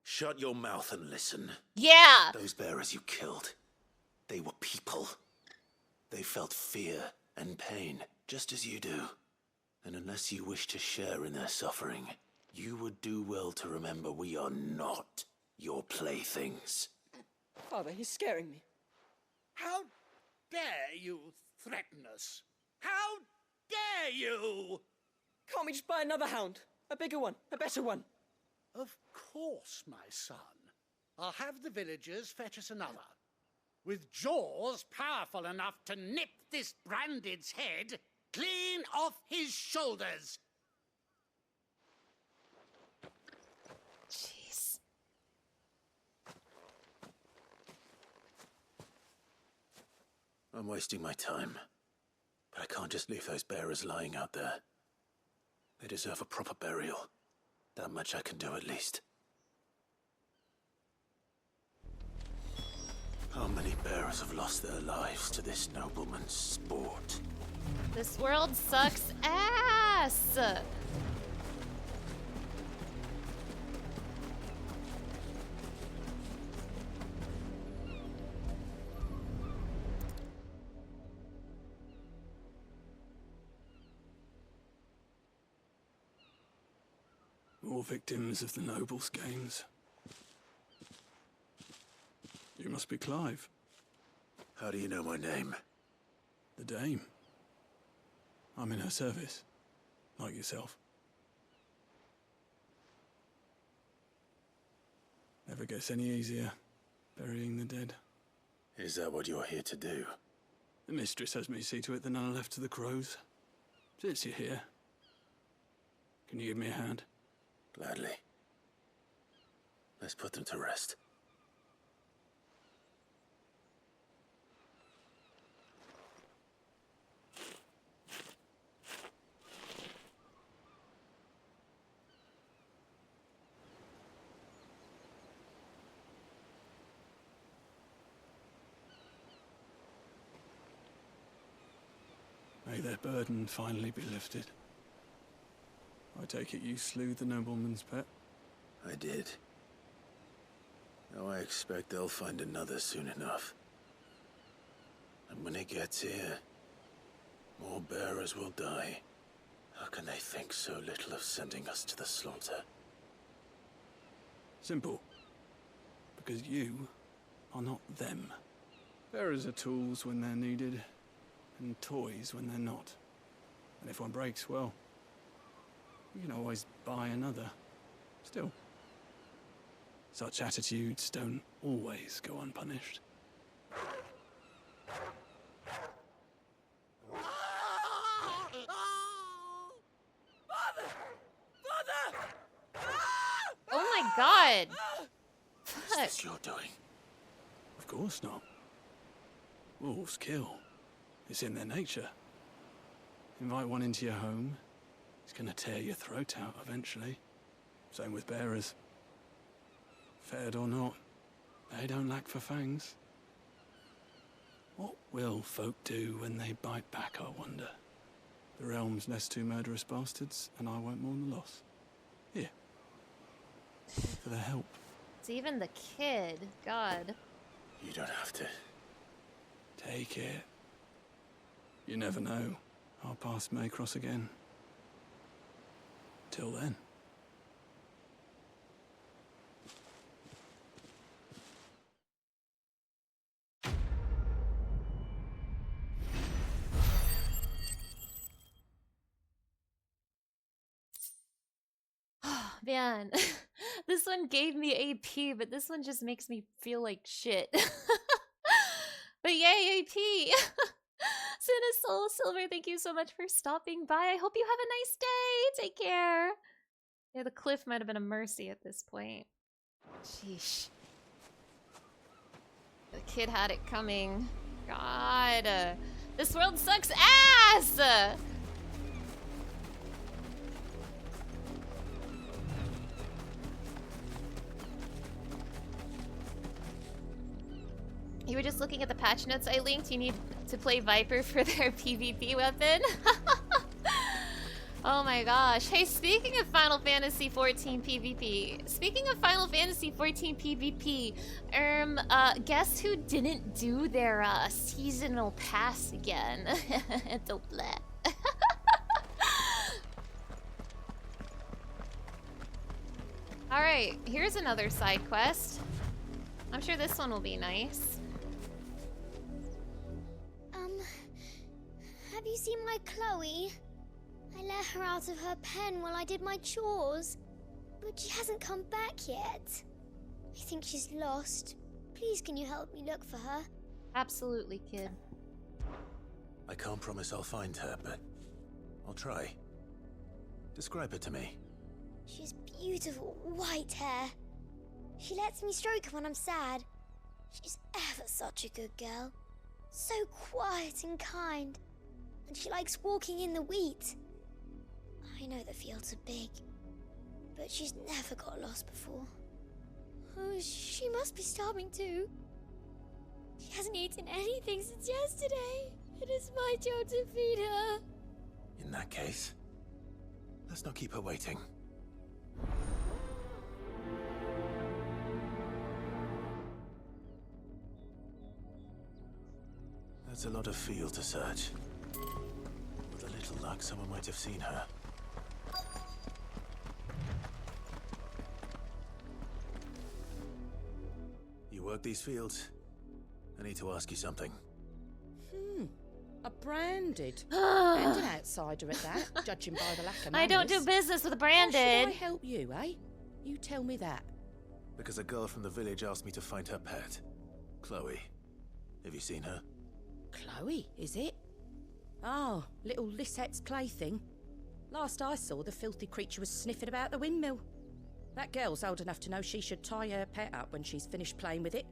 Shut your mouth and listen. Yeah! Those bearers you killed, they were people. They felt fear and pain, just as you do. And unless you wish to share in their suffering, you would do well to remember we are not your playthings. Father, he's scaring me. How dare you threaten us? How dare you? Can't we just buy another hound? A bigger one, a better one. Of course, my son. I'll have the villagers fetch us another. With jaws powerful enough to nip this branded's head clean off his shoulders. Jeez. I'm wasting my time. But I can't just leave those bearers lying out there. They deserve a proper burial. That much I can do at least. How many bearers have lost their lives to this nobleman's sport? This world sucks ass! All victims of the nobles' games. You must be Clive. How do you know my name? The Dame. I'm in her service, like yourself. Never gets any easier, burying the dead. Is that what you're here to do? The mistress has me see to it that none are left to the crows. Since you're here, can you give me a hand? Gladly. Let's put them to rest. May their burden finally be lifted. I take it you slew the nobleman's pet? I did. Now I expect they'll find another soon enough. And when it gets here, more bearers will die. How can they think so little of sending us to the slaughter? Simple. Because you are not them. Bearers are tools when they're needed, and toys when they're not. And if one breaks, well, you can always buy another. Still, such attitudes don't always go unpunished. Oh my god! What's this you're doing? Of course not. Wolves kill. It's in their nature. Invite one into your home, he's gonna tear your throat out eventually. Same with bearers. Fed or not, they don't lack for fangs. What will folk do when they bite back, I wonder? The realm's less two murderous bastards, and I won't mourn the loss. Here. For their help. It's even the kid. God. You don't have to. Take it. You never know. Our paths may cross again. Till then. Man, this one gave me AP, but this one just makes me feel like shit. But yay, AP! Cinesoul Silver, thank you so much for stopping by. I hope you have a nice day. Take care. Yeah, the cliff might have been a mercy at this point. Sheesh. The kid had it coming. God. This world sucks ass! You were just looking at the patch notes I linked. You need to play Viper for their PvP weapon. Oh my gosh. Hey, speaking of Final Fantasy XIV PvP, guess who didn't do their seasonal pass again? Double. Alright, here's another side quest. I'm sure this one will be nice. Have you seen my Chloe? I let her out of her pen while I did my chores, but she hasn't come back yet. I think she's lost. Please, can you help me look for her? Absolutely, kid. I can't promise I'll find her, but I'll try. Describe her to me. She has beautiful white hair. She lets me stroke her when I'm sad. She's ever such a good girl. So quiet and kind. And she likes walking in the wheat. I know the fields are big, but she's never got lost before. Oh, she must be starving too. She hasn't eaten anything since yesterday. It is my job to feed her. In that case, let's not keep her waiting. That's a lot of field to search. With a little luck, someone might have seen her. You work these fields? I need to ask you something. A branded and an outsider at that, judging by the lack of manners. I don't do business with a branded. How should I help you, eh? You tell me that. Because a girl from the village asked me to find her pet, Chloe. Have you seen her? Chloe, is it? Oh, little Lisette's plaything. Last I saw, the filthy creature was sniffing about the windmill. That girl's old enough to know she should tie her pet up when she's finished playing with it.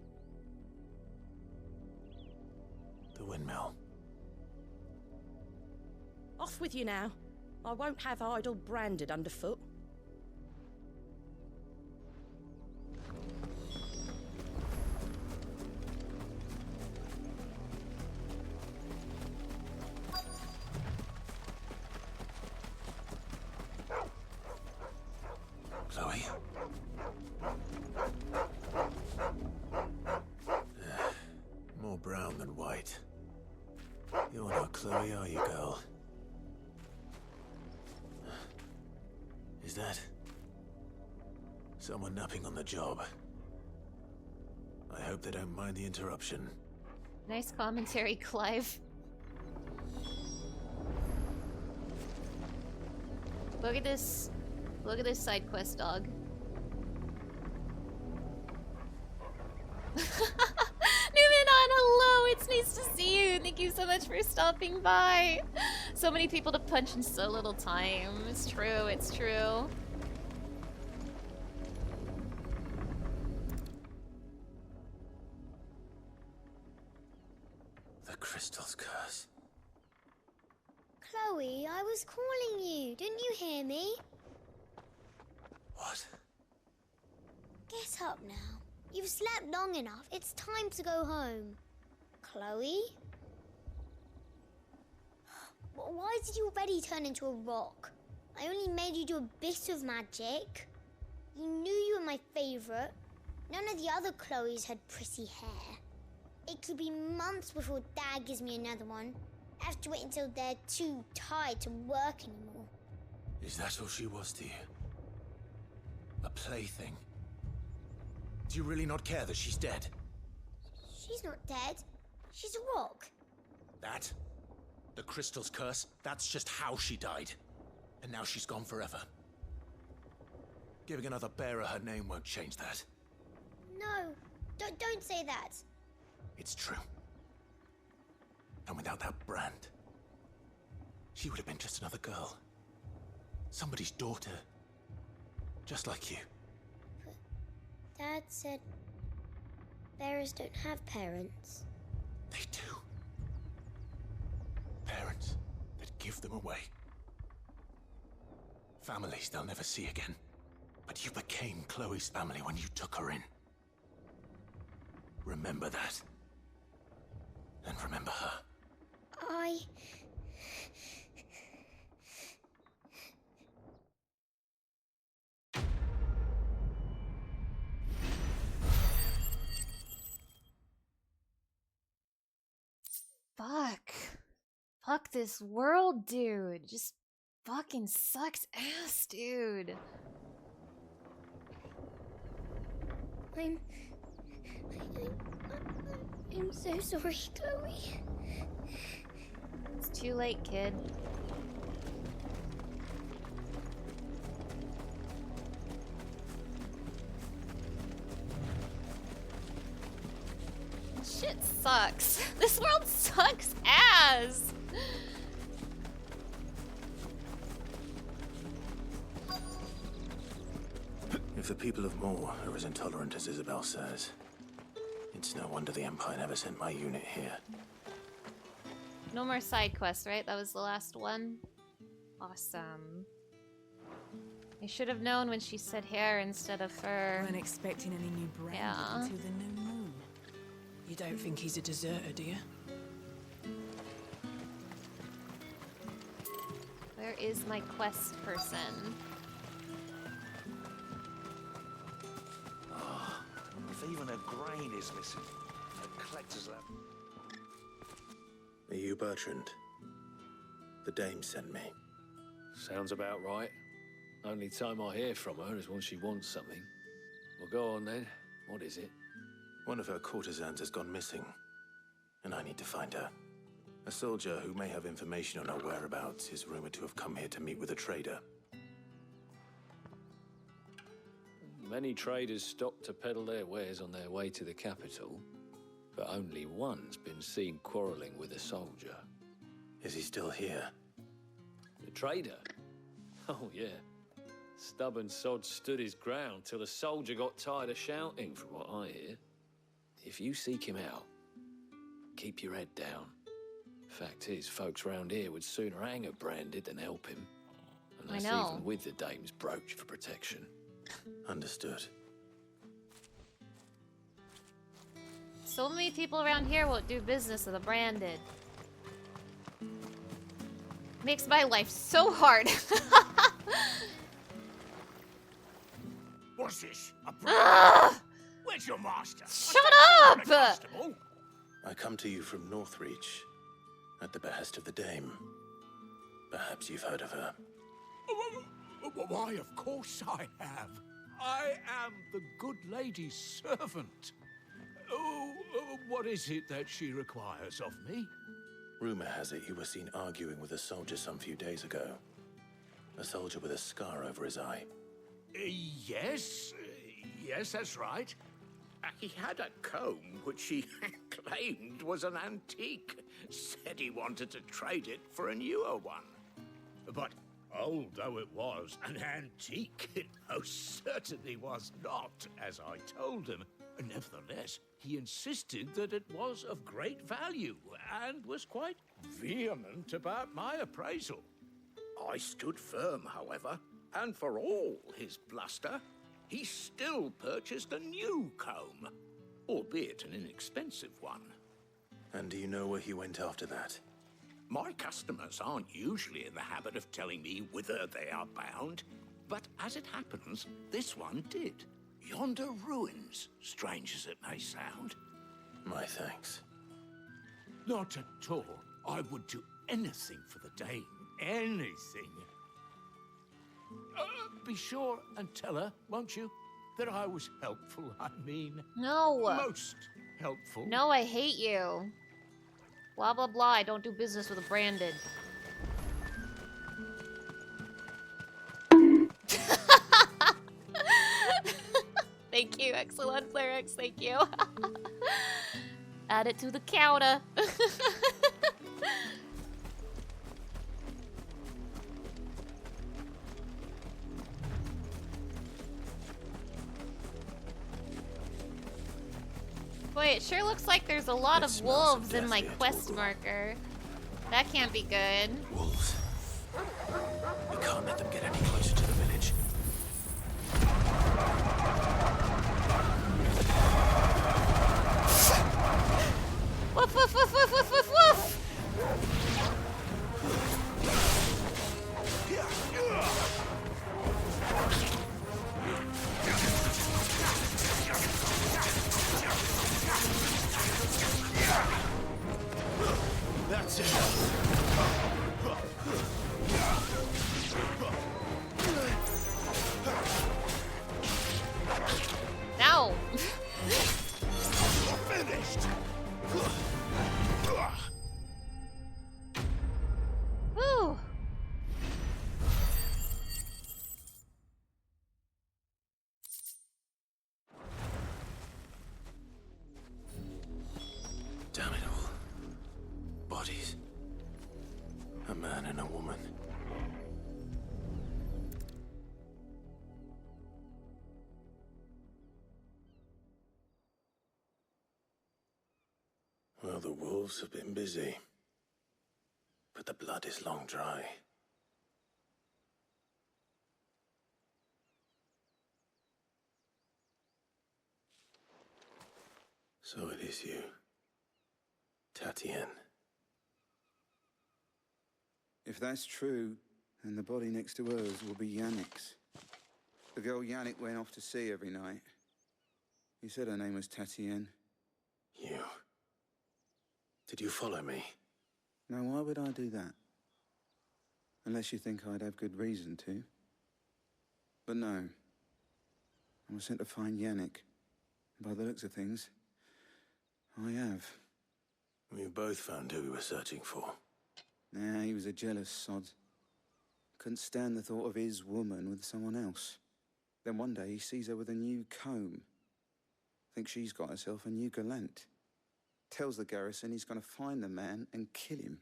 The windmill. Off with you now. I won't have idle branded underfoot. Chloe? More brown than white. You're not Chloe, are you, girl? Is that someone napping on the job? I hope they don't mind the interruption. Nice commentary, Clive. Look at this. Look at this side quest, dog. Numenon, hello! It's nice to see you. Thank you so much for stopping by. So many people to punch in so little time. It's true, it's true. The crystal's curse. Chloe, I was calling you. Didn't you hear me? What? Get up now. You've slept long enough. It's time to go home. Chloe? Why did you already turn into a rock? I only made you do a bit of magic. You knew you were my favourite. None of the other Chloes had pretty hair. It could be months before Dad gives me another one. I have to wait until they're too tired to work anymore. Is that all she was to you? A plaything? Do you really not care that she's dead? She's not dead. She's a rock. That? The crystal's curse? That's just how she died. And now she's gone forever. Giving another bearer her name won't change that. No, don't say that. It's true. And without that brand, she would have been just another girl. Somebody's daughter. Just like you. But Dad said bearers don't have parents. They do. Parents that give them away. Families they'll never see again. But you became Chloe's family when you took her in. Remember that. And remember her. Fuck this world, dude. Just fucking sucks ass, dude. I'm so sorry, Chloe. It's too late, kid. Shit sucks. This world sucks ass. If the people of Moor are as intolerant as Isabel says, it's no wonder the Empire never sent my unit here. No more side quests, right? That was the last one. Awesome. I should have known when she said hair instead of fur. Weren't expecting any new brand Yeah. until the new moon. You don't think he's a deserter, do you? Where is my quest person? If even a grain is missing, the collector's lab. Are you Bertrand? The dame sent me. Sounds about right. Only time I hear from her is when she wants something. Well, go on then. What is it? One of her courtesans has gone missing, and I need to find her. A soldier who may have information on her whereabouts is rumored to have come here to meet with a trader. Many traders stop to peddle their wares on their way to the capital, but only one's been seen quarreling with a soldier. Is he still here? The trader? Oh, yeah. Stubborn sod stood his ground till the soldier got tired of shouting, from what I hear. If you seek him out, keep your head down. Fact is, folks round here would sooner hang a branded than help him. And that's even with the dame's brooch for protection. Understood. So many people around here won't do business with a branded. Makes my life so hard. What's this? A brand? Where's your master? Shut up! I come to you from Northreach, at the behest of the dame. Perhaps you've heard of her. Why, of course I have. I am the good lady's servant. Oh, what is it that she requires of me? Rumor has it you were seen arguing with a soldier some few days ago. A soldier with a scar over his eye. Yes, that's right. He had a comb which he claimed was an antique. Said he wanted to trade it for a newer one. But old though it was, an antique it most certainly was not, as I told him. Nevertheless, he insisted that it was of great value and was quite vehement about my appraisal. I stood firm, however, and for all his bluster, he still purchased a new comb, albeit an inexpensive one. And do you know where he went after that? My customers aren't usually in the habit of telling me whither they are bound, but as it happens, this one did. Yonder ruins, strange as it may sound. My thanks. Not at all. I would do anything for the dame. Anything. Be sure and tell her, won't you, that I was helpful, I mean. No. Most helpful. No, I hate you. Blah, blah, blah. I don't do business with a branded. excellent lyrics, thank you. Add it to the counter. Boy, it sure looks like there's a lot of wolves in my quest marker. That can't be good. Wolves. We can't let them get any closer to the village. Woof, woof, woof, woof, woof, woof, woof! That's it. No. Finished. Whew. Damn it all. Bodies. A man and a woman. Well, the wolves have been busy. But the blood is long dry. So it is you, Tatienne. If that's true, then the body next to hers will be Yannick's. The girl Yannick went off to sea every night. He said her name was Tatienne. You. Did you follow me? Now, why would I do that? Unless you think I'd have good reason to. But no. I was sent to find Yannick. By the looks of things, I have. We both found who we were searching for. Nah, he was a jealous sod. Couldn't stand the thought of his woman with someone else. Then one day he sees her with a new comb. Thinks she's got herself a new gallant. Tells the garrison he's going to find the man and kill him.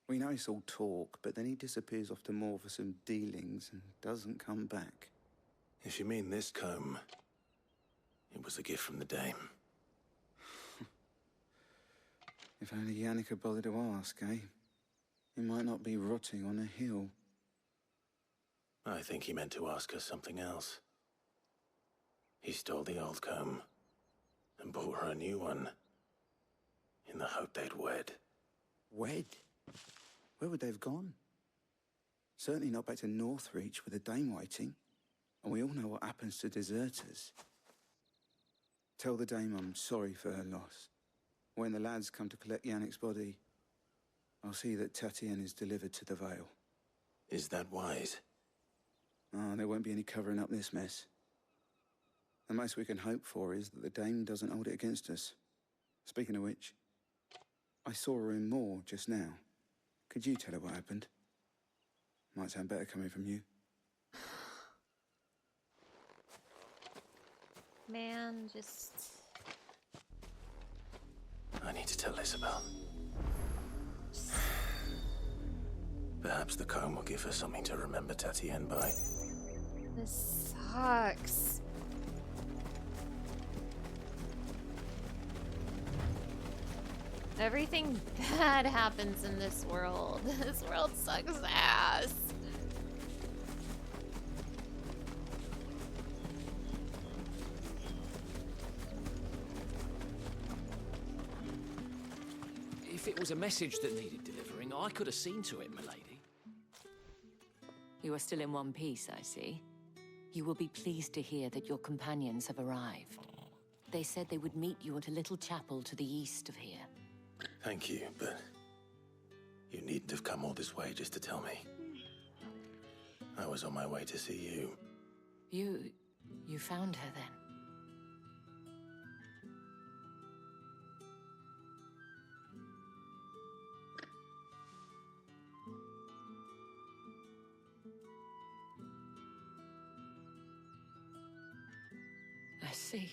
We know it's all talk, but then he disappears off to Moor for some dealings and doesn't come back. If you mean this comb, it was a gift from the dame. If only Yannick had bothered to ask, eh? He might not be rotting on a hill. I think he meant to ask her something else. He stole the old comb and bought her a new one in the hope they'd wed. Wed? Where would they have gone? Certainly not back to Northreach with a dame waiting. And we all know what happens to deserters. Tell the dame I'm sorry for her loss. When the lads come to collect Yannick's body, I'll see that Tatienne is delivered to the Vale. Is that wise? Ah, there won't be any covering up this mess. The most we can hope for is that the dame doesn't hold it against us. Speaking of which, I saw her in Moor just now. Could you tell her what happened? Might sound better coming from you. Man, just... I need to tell Isabel. Perhaps the comb will give her something to remember Tatienne by. This sucks. Everything bad happens in this world. This world sucks ass. If it was a message that needed delivering, I could have seen to it, milady. You are still in one piece, I see. You will be pleased to hear that your companions have arrived. They said they would meet you at a little chapel to the east of here. Thank you, but you needn't have come all this way just to tell me. I was on my way to see you. You found her then? I see.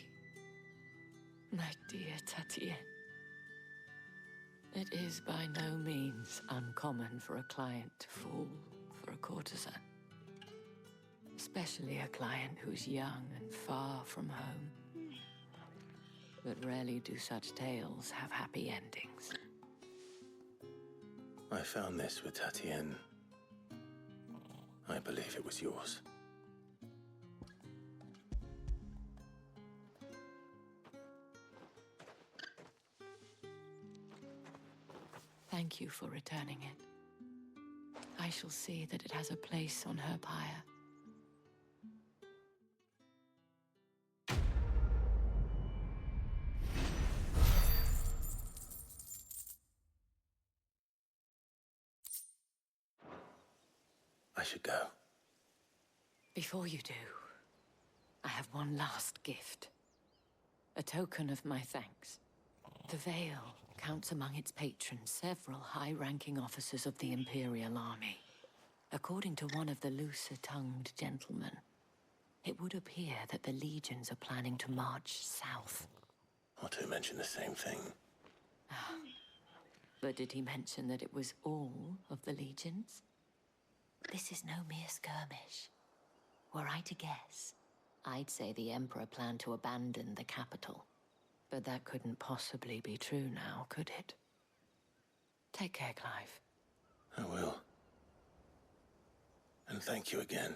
My dear Tatienne, it is by no means uncommon for a client to fall for a courtesan. Especially a client who's young and far from home. But rarely do such tales have happy endings. I found this with Tatienne. I believe it was yours. Thank you for returning it. I shall see that it has a place on her pyre. I should go. Before you do, I have one last gift. A token of my thanks. The Vale counts among its patrons several high-ranking officers of the Imperial Army. According to one of the looser-tongued gentlemen, it would appear that the legions are planning to march south. Or to mention the same thing. But did he mention that it was all of the legions? This is no mere skirmish. Were I to guess, I'd say the Emperor planned to abandon the capital. But that couldn't possibly be true now, could it? Take care, Clive. I will. And thank you again.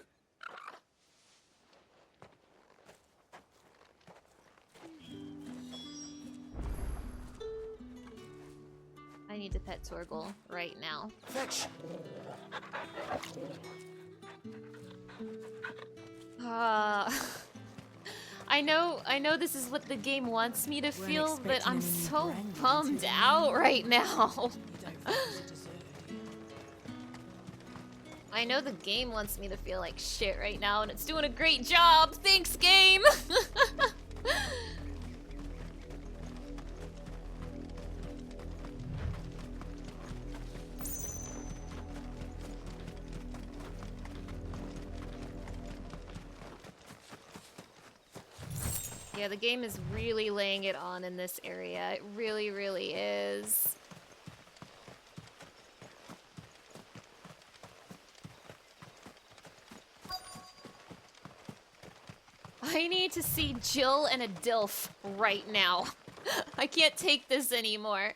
I need to pet Torgal right now. Fetch! I know this is what the game wants me to feel, but I'm so bummed out right now. I know the game wants me to feel like shit right now, and it's doing a great job. Thanks, game! Yeah, the game is really laying it on in this area. It really, really is. I need to see Jill and a DILF right now. I can't take this anymore.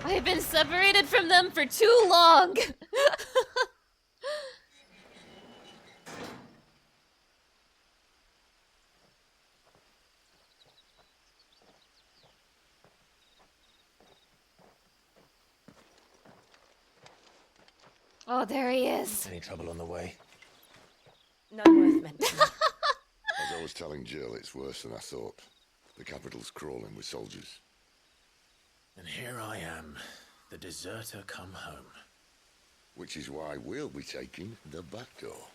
I have been separated from them for too long. Oh, there he is. Any trouble on the way? None worth mentioning. As I was telling Jill, it's worse than I thought. The capital's crawling with soldiers. And here I am, the deserter come home. Which is why we'll be taking the back door.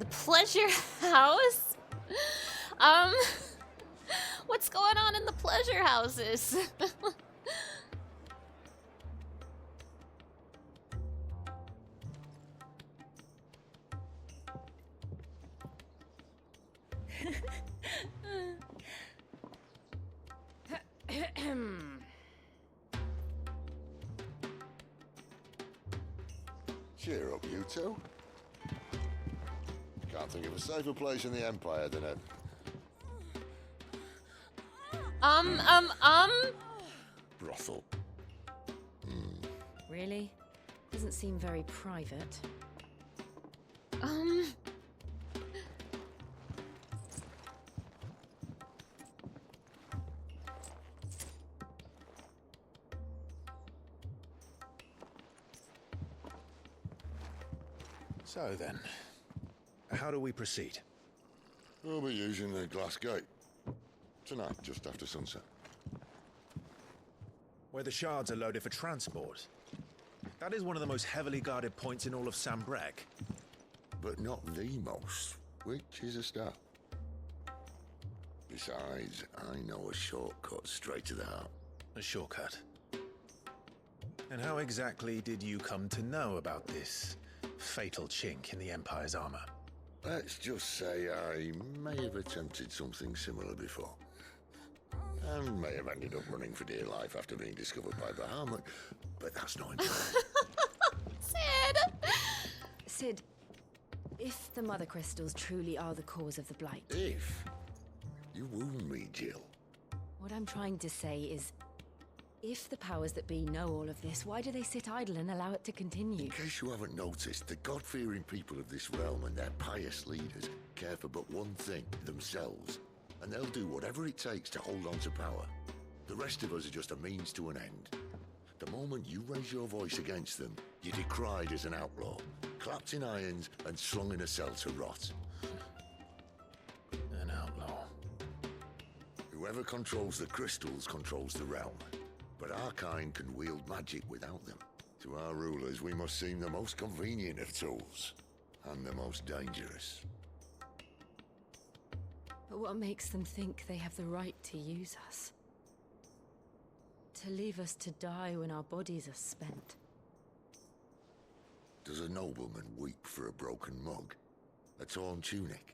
Pleasure house? What's going on in the pleasure houses? Cheer up, you two. Can't think of a safer place in the Empire than a... brothel. Really? Doesn't seem very private. So then, how do we proceed? We'll be using the glass gate. Tonight, just after sunset. Where the shards are loaded for transport. That is one of the most heavily guarded points in all of Sambrek. But not the most, which is a start. Besides, I know a shortcut straight to the heart. A shortcut? And how exactly did you come to know about this fatal chink in the Empire's armor? Let's just say I may have attempted something similar before. And may have ended up running for dear life after being discovered by Bahamut, but that's not important. Sid, if the Mother Crystals truly are the cause of the Blight... If? You wound me, Jill. What I'm trying to say is, if the powers that be know all of this, why do they sit idle and allow it to continue? In case you haven't noticed, the God-fearing people of this realm and their pious leaders care for but one thing, themselves. And they'll do whatever it takes to hold on to power. The rest of us are just a means to an end. The moment you raise your voice against them, you're decried as an outlaw, clapped in irons and slung in a cell to rot. An outlaw. Whoever controls the crystals controls the realm. But our kind can wield magic without them. To our rulers, we must seem the most convenient of tools, and the most dangerous. But what makes them think they have the right to use us? To leave us to die when our bodies are spent? Does a nobleman weep for a broken mug? A torn tunic?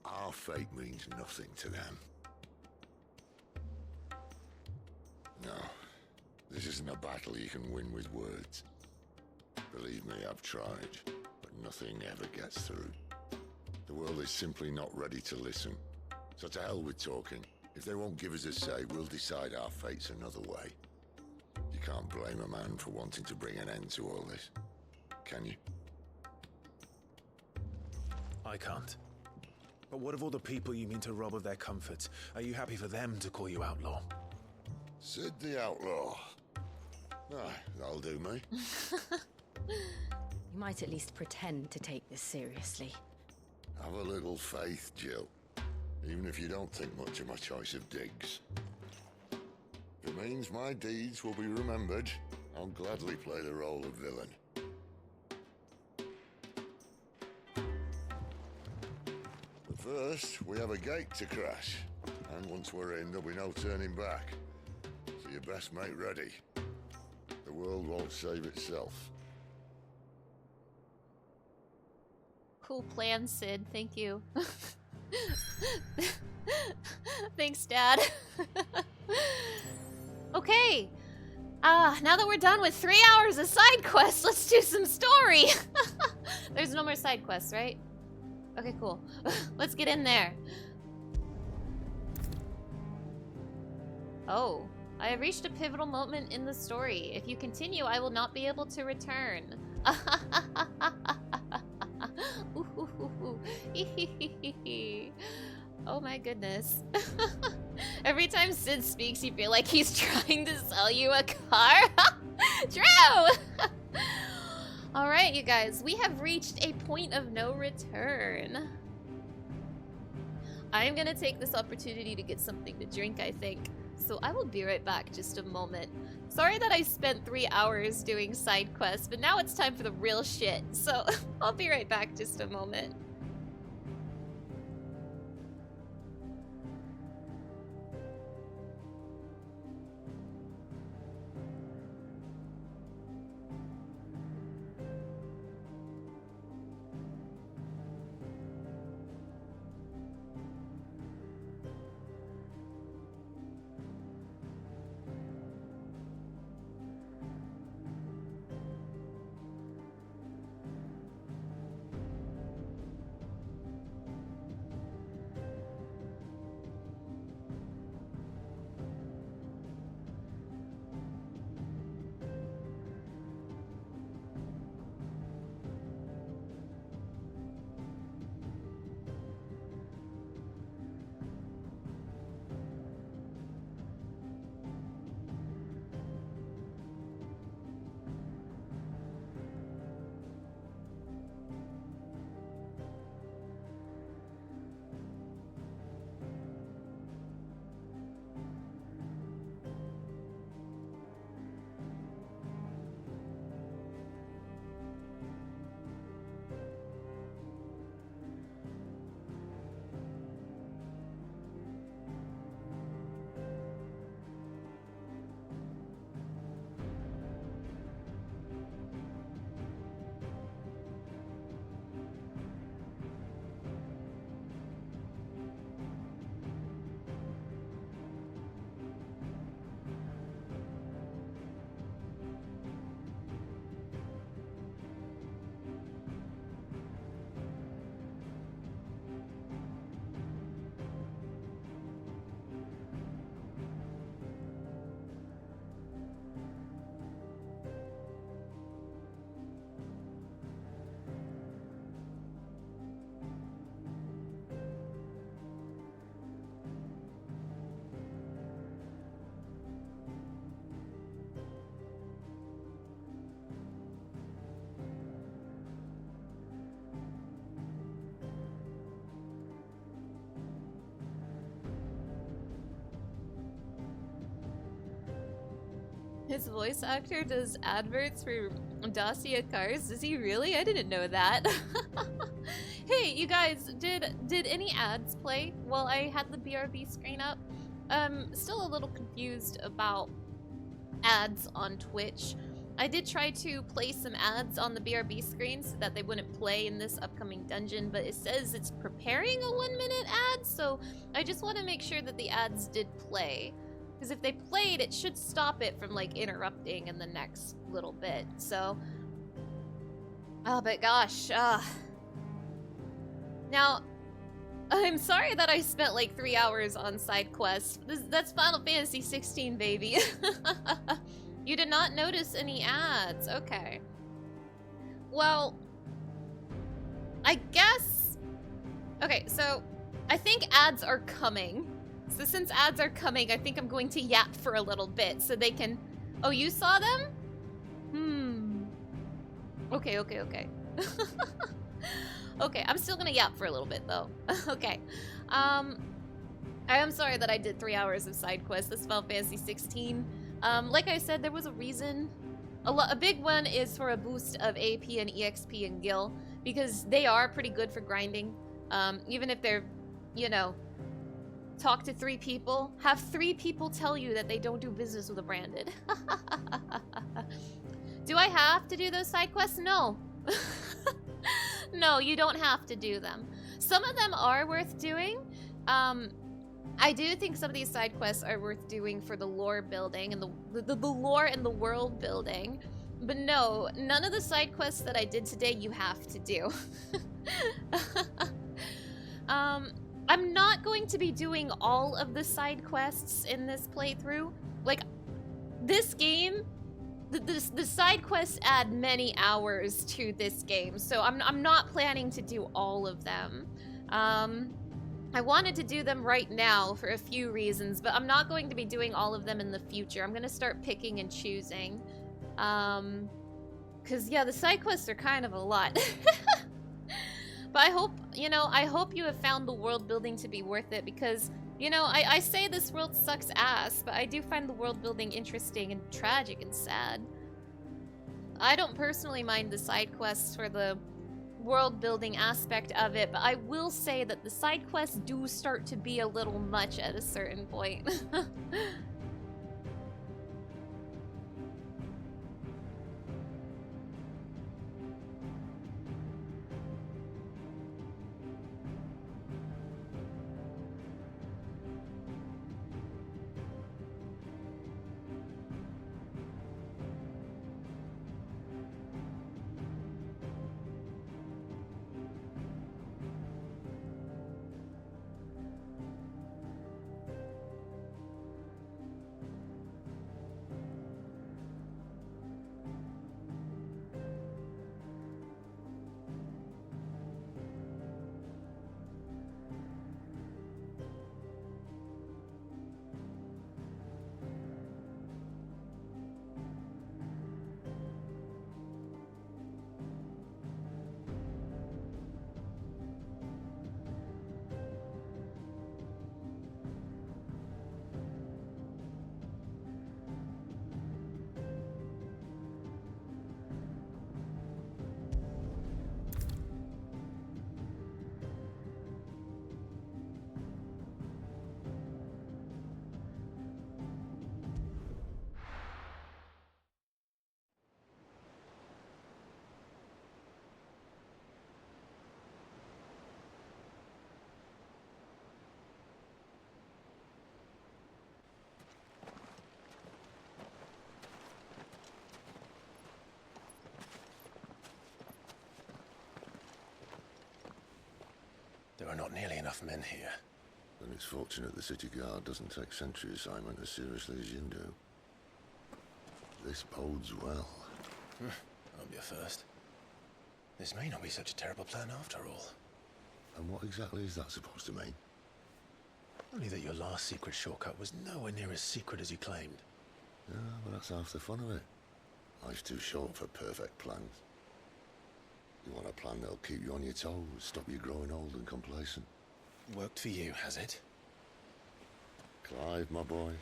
Our fate means nothing to them. No, this isn't a battle you can win with words. Believe me, I've tried, but nothing ever gets through. The world is simply not ready to listen. So to hell with talking. If they won't give us a say, we'll decide our fates another way. You can't blame a man for wanting to bring an end to all this, can you? I can't. But what of all the people you mean to rob of their comforts? Are you happy for them to call you outlaw? Sid the Outlaw. Ah, that'll do me. You might at least pretend to take this seriously. Have a little faith, Jill. Even if you don't think much of my choice of digs. If it means my deeds will be remembered, I'll gladly play the role of villain. But first, we have a gate to crash. And once we're in, there'll be no turning back. So you best make ready. The world won't save itself. Cool plan, Sid. Thank you. Thanks, Dad. Okay. Now that we're done with 3 hours of side quests, let's do some story. There's no more side quests, right? Okay, cool. Let's get in there. Oh, I have reached a pivotal moment in the story. If you continue, I will not be able to return. Oh my goodness. Every time Sid speaks, you feel like he's trying to sell you a car. True! Alright, you guys, we have reached a point of no return. I'm gonna take this opportunity to get something to drink, I think. So I will be right back just a moment. Sorry that I spent 3 hours doing side quests, but now it's time for the real shit. So I'll be right back just a moment. His voice actor does adverts for Dacia cars. Does he really? I didn't know that. Hey, you guys, did any ads play while I had the BRB screen up? Still a little confused about ads on Twitch. I did try to play some ads on the BRB screen so that they wouldn't play in this upcoming dungeon, but it says it's preparing a 1-minute ad, so I just want to make sure that the ads did play. Because if they played, it should stop it from, like, interrupting in the next little bit, so... Oh, but gosh, Now, I'm sorry that I spent, like, 3 hours on side quests. That's Final Fantasy 16, baby. You did not notice any ads. Okay. Well, I guess... Okay, so I think ads are coming. So since ads are coming, I think I'm going to yap for a little bit so they can... Oh, you saw them? Okay. Okay, I'm still gonna yap for a little bit, though. Okay. I am sorry that I did 3 hours of side quests. This is Final Fantasy 16. Like I said, there was a reason. A big one is for a boost of AP and EXP and Gil, because they are pretty good for grinding. Even if they're, you know, talk to 3 people, have 3 people tell you that they don't do business with a branded. Do I have to do those side quests? No. No, you don't have to do them. Some of them are worth doing. I do think some of these side quests are worth doing for the lore building and the lore and the world building. But no, none of the side quests that I did today you have to do. I'm not going to be doing all of the side quests in this playthrough. Like, this game, the side quests add many hours to this game, so I'm not planning to do all of them. I wanted to do them right now for a few reasons, but I'm not going to be doing all of them in the future. I'm gonna start picking and choosing. Cause yeah, the side quests are kind of a lot. But I hope, you know, I hope you have found the world building to be worth it, because, you know, I say this world sucks ass, but I do find the world building interesting and tragic and sad. I don't personally mind the side quests for the world building aspect of it, but I will say that the side quests do start to be a little much at a certain point. There are not nearly enough men here. Then it's fortunate the city guard doesn't take sentry assignment as seriously as you do. This bodes well. I'll be a first. This may not be such a terrible plan after all. And what exactly is that supposed to mean? Only that your last secret shortcut was nowhere near as secret as you claimed. Yeah, but that's half the fun of it. Life's too short for perfect plans. You want a plan that'll keep you on your toes, stop you growing old and complacent. Worked for you, has it? Clive, my boy,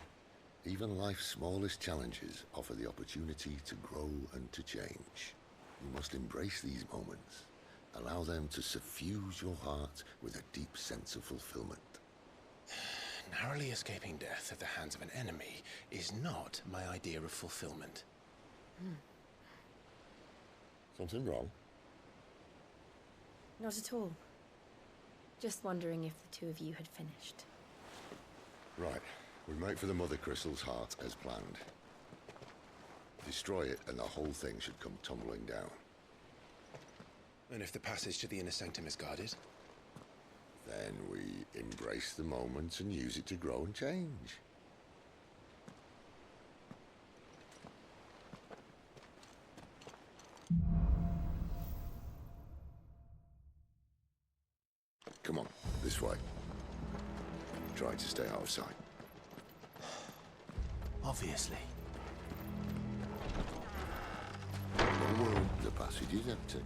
Even life's smallest challenges offer the opportunity to grow and to change. You must embrace these moments. Allow them to suffuse your heart with a deep sense of fulfillment. Narrowly escaping death at the hands of an enemy is not my idea of fulfillment. Something wrong? Not at all. Just wondering if the two of you had finished. Right. We make for the Mother Crystal's heart as planned. Destroy it and the whole thing should come tumbling down. And if the passage to the inner sanctum is guarded? Then we embrace the moment and use it to grow and change. Come on, this way. Try to stay out of sight. Obviously. Don't worry, the passage is empty.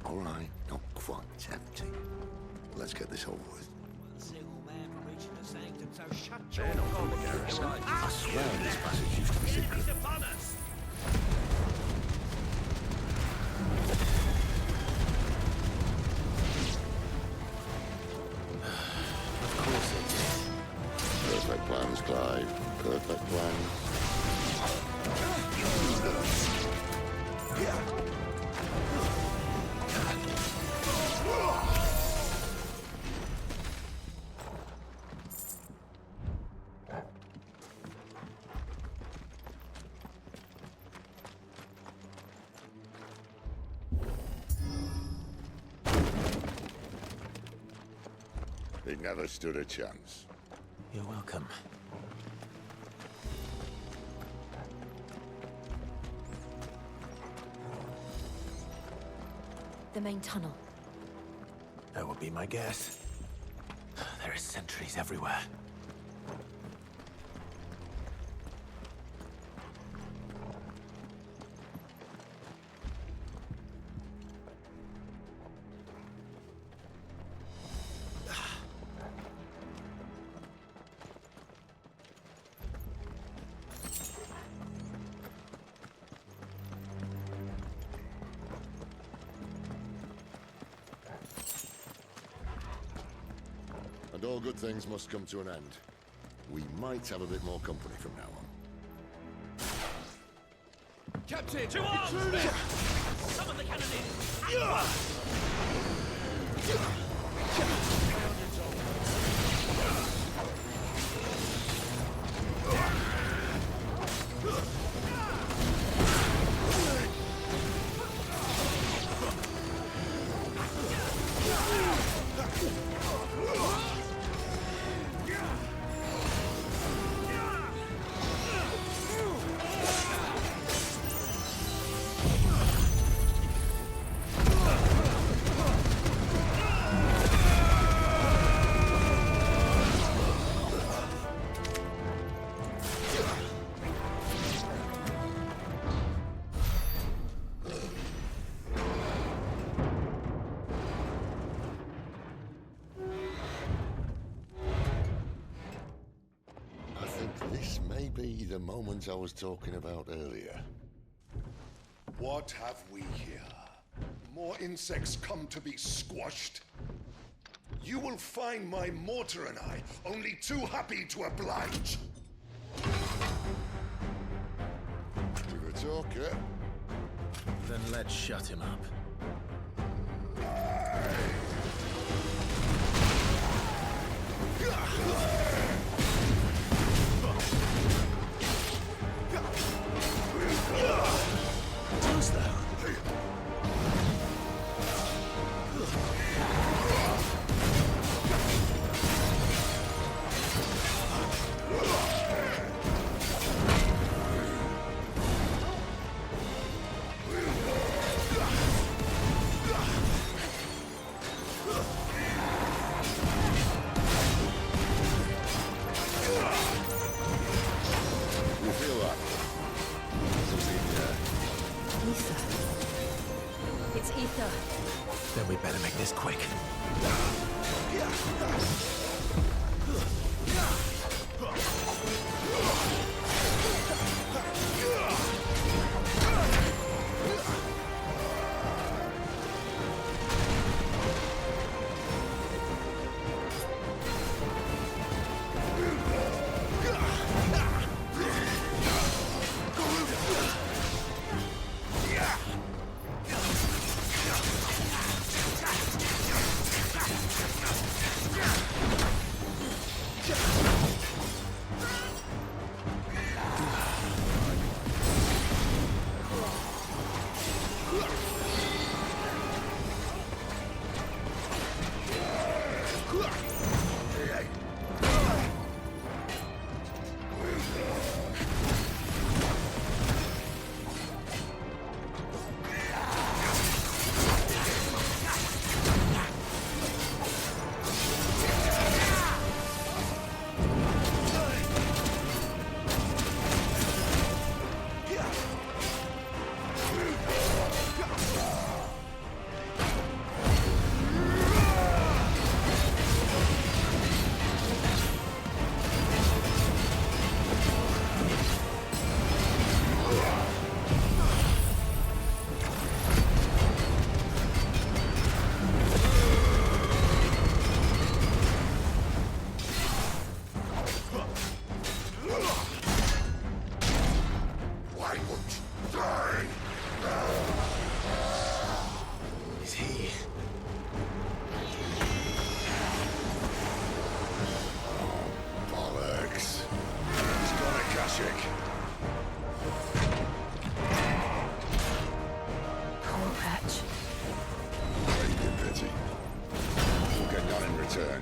All right, not quite empty. Let's get this over with. They're not from the garrison. I swear this passage used to be secret. Of course it is. Perfect plans, Clive. Perfect plans. He never stood a chance. You're welcome. The main tunnel. That would be my guess. There are sentries everywhere. And all good things must come to an end. We might have a bit more company from now on. Captain! To arms! Summon the cannoneers! This may be the moment I was talking about earlier. What have we here? More insects come to be squashed? You will find my mortar and I only too happy to oblige. To the talker. Then let's shut him up. Does that? Then we better make this quick.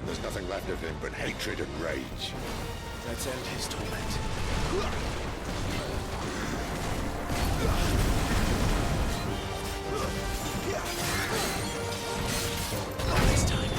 There's nothing left of him but hatred and rage. Let's end his torment. Not this time.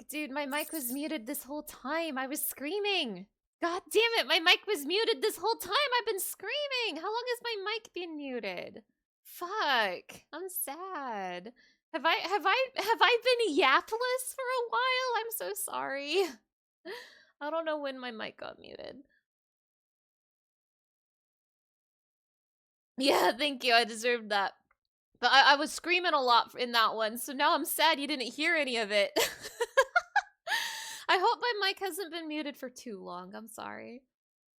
Dude, my mic was muted this whole time. I was screaming. God damn it, my mic was muted this whole time. I've been screaming. How long has my mic been muted? Fuck. I'm sad. Have I been yapless for a while? I'm so sorry. I don't know when my mic got muted. Yeah, thank you. I deserved that. But I was screaming a lot in that one, so now I'm sad you didn't hear any of it. I hope my mic hasn't been muted for too long. I'm sorry.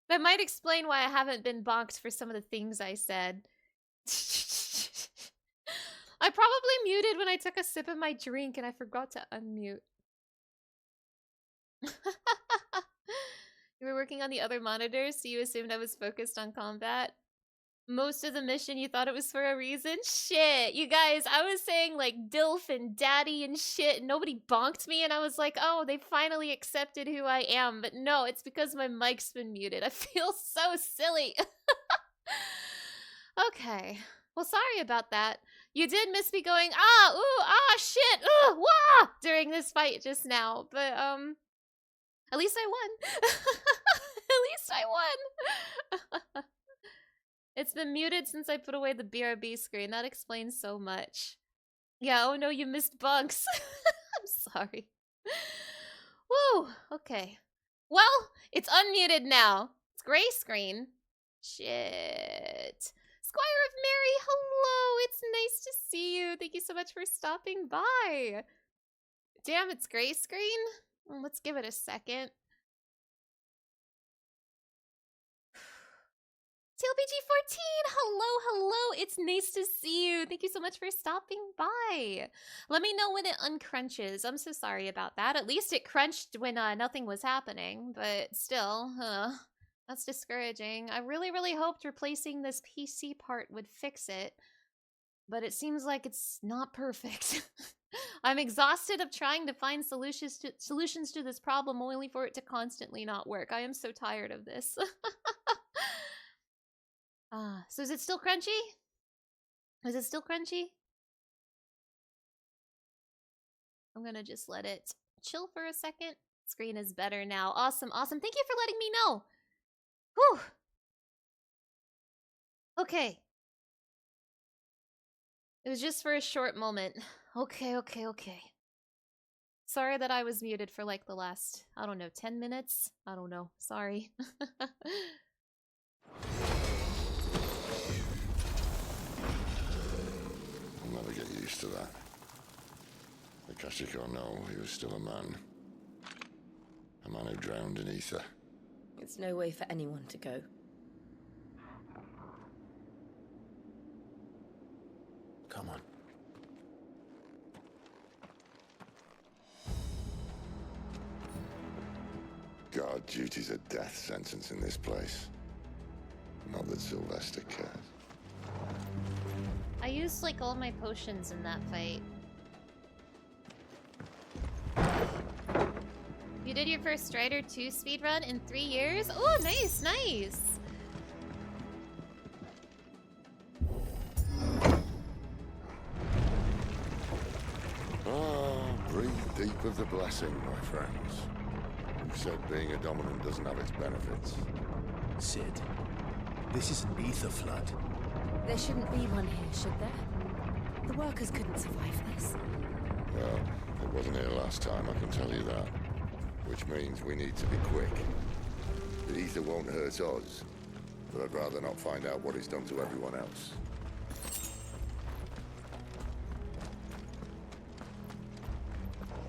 That might explain why I haven't been bonked for some of the things I said. I probably muted when I took a sip of my drink and I forgot to unmute. You were working on the other monitors, so you assumed I was focused on combat? Most of the mission you thought it was for a reason? Shit, you guys, I was saying like DILF and daddy and shit, and nobody bonked me, and I was like, oh, they finally accepted who I am. But no, it's because my mic's been muted. I feel so silly. Okay. Well, sorry about that. You did miss me going, ah, ooh, ah, shit, ooh, wah, during this fight just now. But, at least I won. At least I won. It's been muted since I put away the BRB screen. That explains so much. Yeah, oh no, you missed bunks. I'm sorry. Woo, okay. Well, it's unmuted now. It's gray screen. Shit. Squire of Mary, hello. It's nice to see you. Thank you so much for stopping by. Damn, it's gray screen? Well, let's give it a second. TLBG14, hello. It's nice to see you. Thank you so much for stopping by. Let me know when it uncrunches. I'm so sorry about that. At least it crunched when nothing was happening, but still, that's discouraging. I really hoped replacing this PC part would fix it, but it seems like it's not perfect. I'm exhausted of trying to find solutions to this problem only for it to constantly not work. I am so tired of this. So is it still crunchy? Is it still crunchy? I'm gonna just let it chill for a second. Screen is better now. Awesome. Thank you for letting me know. Whew. Okay. It was just for a short moment. Okay. Sorry that I was muted for like the last, I don't know, 10 minutes? I don't know. Sorry. I'll never get used to that. Akashic or no, he was still a man. A man who drowned in ether. It's no way for anyone to go. Come on. Guard duty's a death sentence in this place. Not that Sylvester cares. I used like all my potions in that fight. You did your first Strider 2 speedrun in 3 years? Oh, nice. Breathe deep of the blessing, my friends. Who said being a dominant doesn't have its benefits? Sid, this is an ether flood. There shouldn't be one here, should there? The workers couldn't survive this. Well, it wasn't here last time, I can tell you that. Which means we need to be quick. The ether won't hurt us, but I'd rather not find out what it's done to everyone else.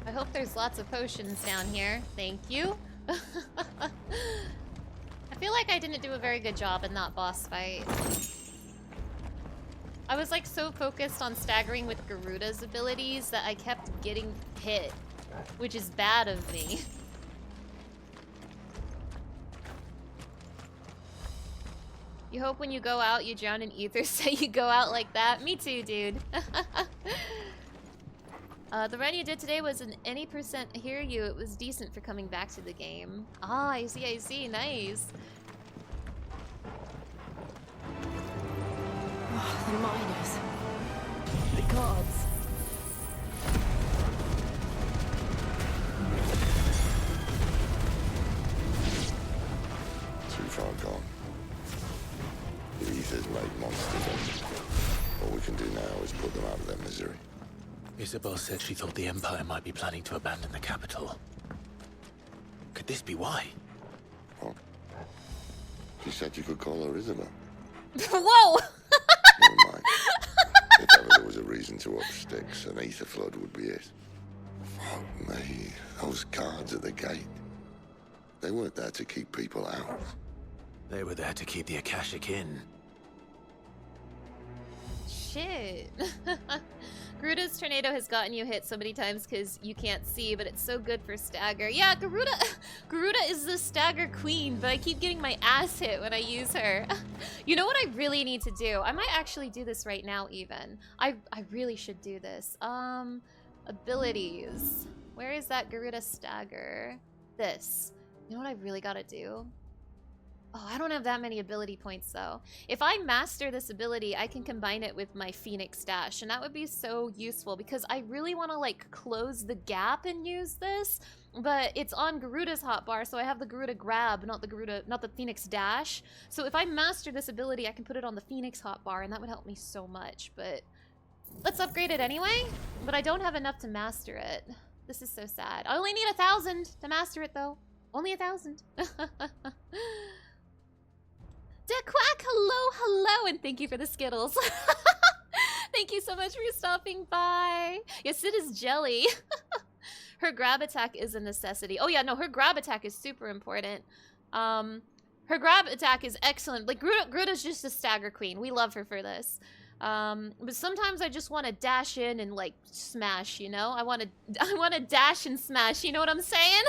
I hope there's lots of potions down here. Thank you. I feel like I didn't do a very good job in that boss fight. I was like so focused on staggering with Garuda's abilities that I kept getting hit, which is bad of me. You hope when you go out you drown in ether so you go out like that? Me too, dude. The run you did today was an any percent hear you. It was decent for coming back to the game. Ah, I see. Nice. Oh, the miners. The gods. Aether's made monsters of them. All we can do now is put them out of their misery. Isabel said she thought the Empire might be planning to abandon the capital. Could this be why? What? She said you could call her Isabel. Whoa! Never mind. If ever there was a reason to up sticks, an Aether flood would be it. Fuck me. Those guards at the gate. They weren't there to keep people out. They were there to keep the Akashic in. Shit. Garuda's tornado has gotten you hit so many times because you can't see, but it's so good for stagger. Yeah, Garuda is the stagger queen, but I keep getting my ass hit when I use her. You know what I really need to do? I might actually do this right now even. I really should do this. Abilities. Where is that Garuda stagger? This. You know what I really gotta do? Oh, I don't have that many ability points though. If I master this ability, I can combine it with my Phoenix Dash, and that would be so useful because I really want to like close the gap and use this, but it's on Garuda's hotbar, so I have the Garuda grab, not the Phoenix Dash. So if I master this ability, I can put it on the Phoenix hotbar, and that would help me so much. But let's upgrade it anyway. But I don't have enough to master it. This is so sad. I only need 1,000 to master it though. Only 1,000. Quack, hello, and thank you for the Skittles. Thank you so much for stopping by. Yes, it is jelly. Her grab attack is a necessity. Oh yeah, no, her grab attack is super important. Her grab attack is excellent. Like, Garuda's just a stagger queen. We love her for this. But sometimes I just want to dash in and, like, smash, you know? I want to dash and smash, you know what I'm saying?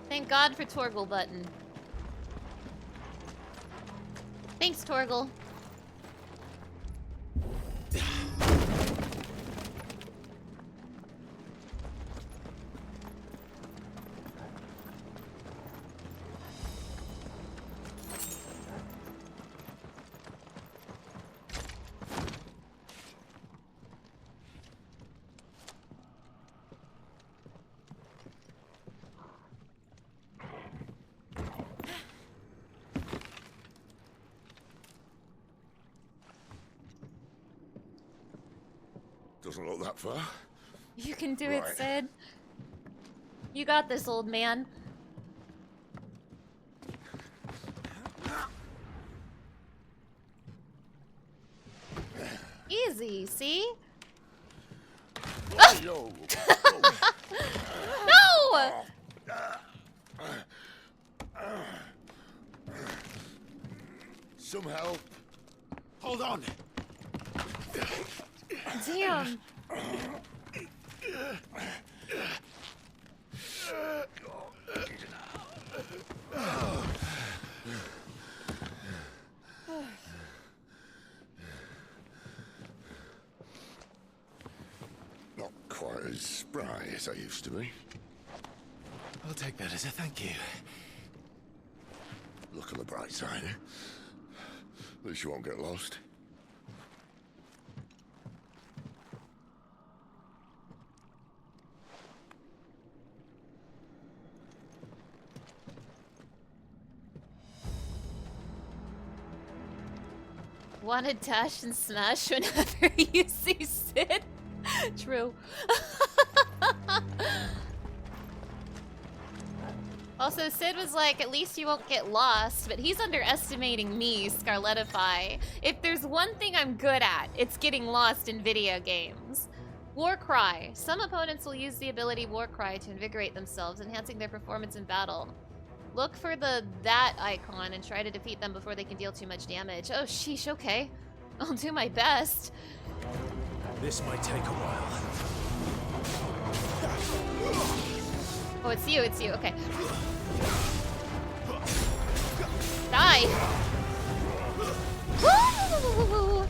Thank God for Torgal button. Thanks, Torgal. Doesn't look that far. You can do it, Right. Sid. You got this, old man. Easy, see? Ah! Yo. No! Some help. Hold on. Damn. Not quite as spry as I used to be. I'll take that as a thank you. Look on the bright side, eh? At least you won't get lost. Want to dash and smash whenever you see Sid? True. Also, Sid was like, at least you won't get lost, but he's underestimating me, Scarletify. If there's one thing I'm good at, it's getting lost in video games. Warcry. Some opponents will use the ability Warcry to invigorate themselves, enhancing their performance in battle. Look for that icon and try to defeat them before they can deal too much damage. Oh, sheesh, okay. I'll do my best. This might take a while. Oh, it's you, okay. Die! Woo!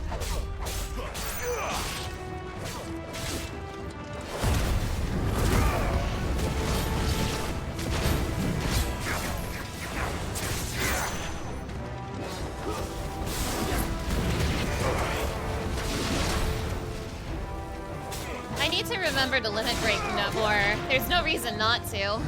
I need to remember to limit break no more. There's no reason not to.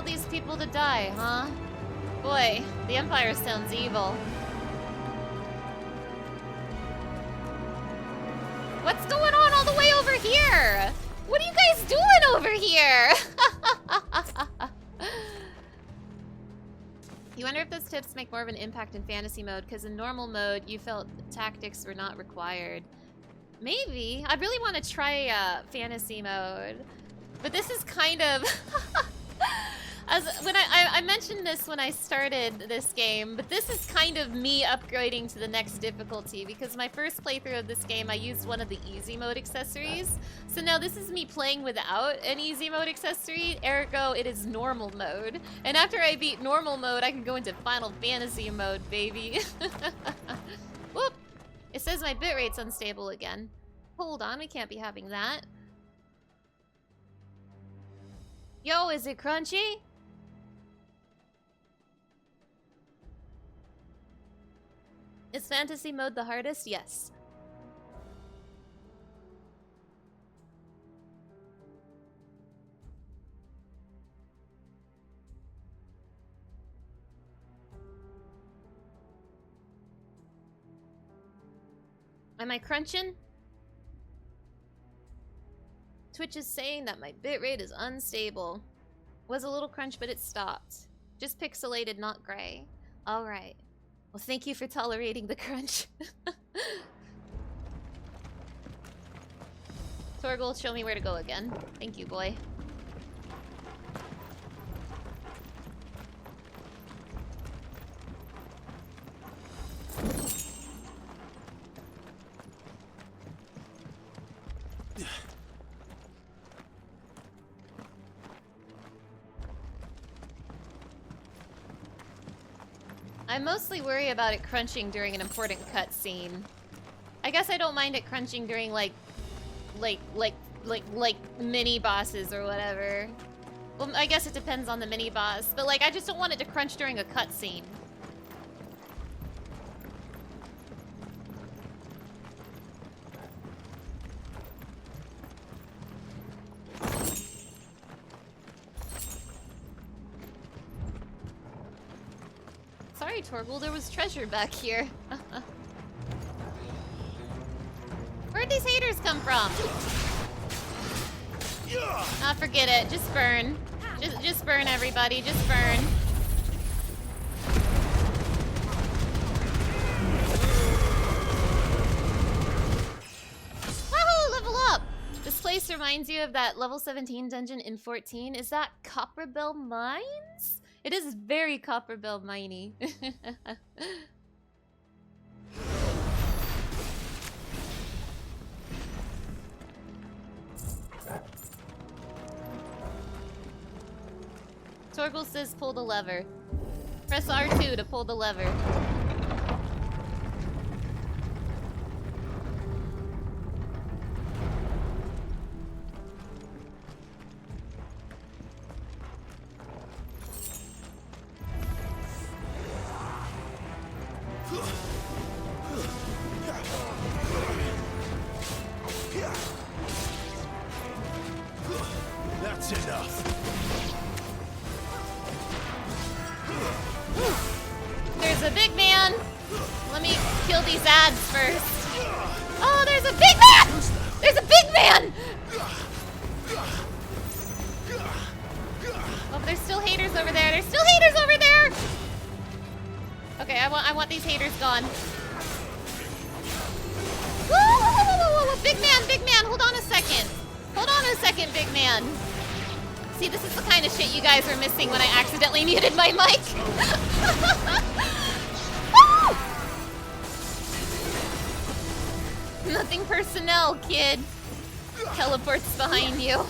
all these people to die, huh? Boy, the Empire sounds evil. What's going on all the way over here? What are you guys doing over here? You wonder if those tips make more of an impact in fantasy mode, because in normal mode, you felt tactics were not required. Maybe. I really want to try fantasy mode. But this is kind of... when I mentioned this when I started this game, but this is kind of me upgrading to the next difficulty, because my first playthrough of this game, I used one of the easy mode accessories. So now this is me playing without an easy mode accessory, ergo it is normal mode. And after I beat normal mode, I can go into Final Fantasy mode, baby. Whoop! It says my bitrate's unstable again. Hold on, we can't be having that. Yo, is it crunchy? Is fantasy mode the hardest? Yes. Am I crunching? Twitch is saying that my bitrate is unstable. Was a little crunch, but it stopped. Just pixelated, not gray. Alright. Well, thank you for tolerating the crunch. Torgal, show me where to go again. Thank you, boy. I mostly worry about it crunching during an important cutscene. I guess I don't mind it crunching during like mini bosses or whatever. Well, I guess it depends on the mini boss, but like I just don't want it to crunch during a cutscene. Sorry, Torgal, there was treasure back here. Where'd these haters come from? Ah, forget it. Just burn. Just burn, everybody. Just burn. Woohoo! Level up! This place reminds you of that level 17 dungeon in 14. Is that Copperbell Mines? It is very Copperbell miney. Torgal says pull the lever. Press R2 to pull the lever. That's enough. There's a big man. Let me kill these ads first. Oh, there's a big man! There's a big man! Oh, but there's still haters over there. There's still haters over there! Okay, I want these haters gone. Whoa, whoa, whoa, whoa, whoa, big man, hold on a second. Hold on a second, big man. See, this is the kind of shit you guys were missing when I accidentally muted my mic. Nothing personnel, kid. Teleports behind you.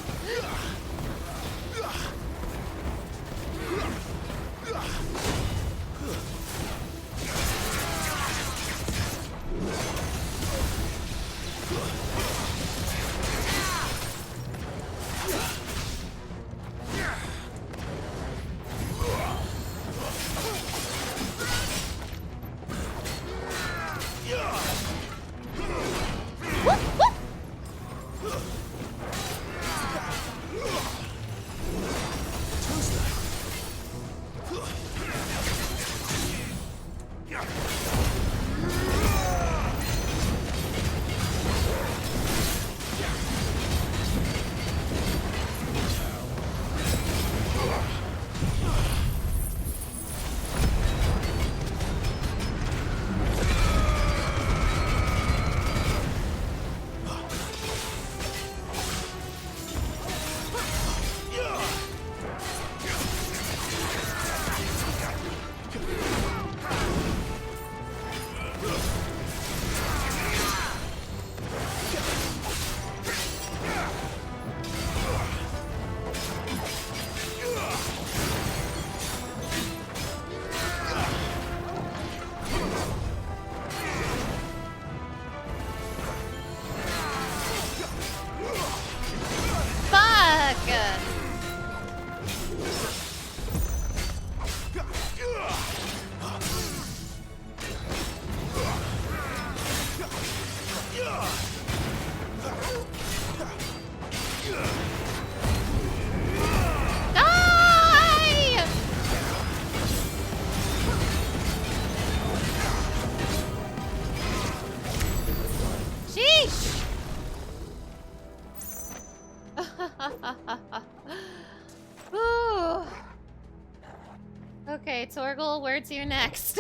Ooh. Okay, Torgal, where to next?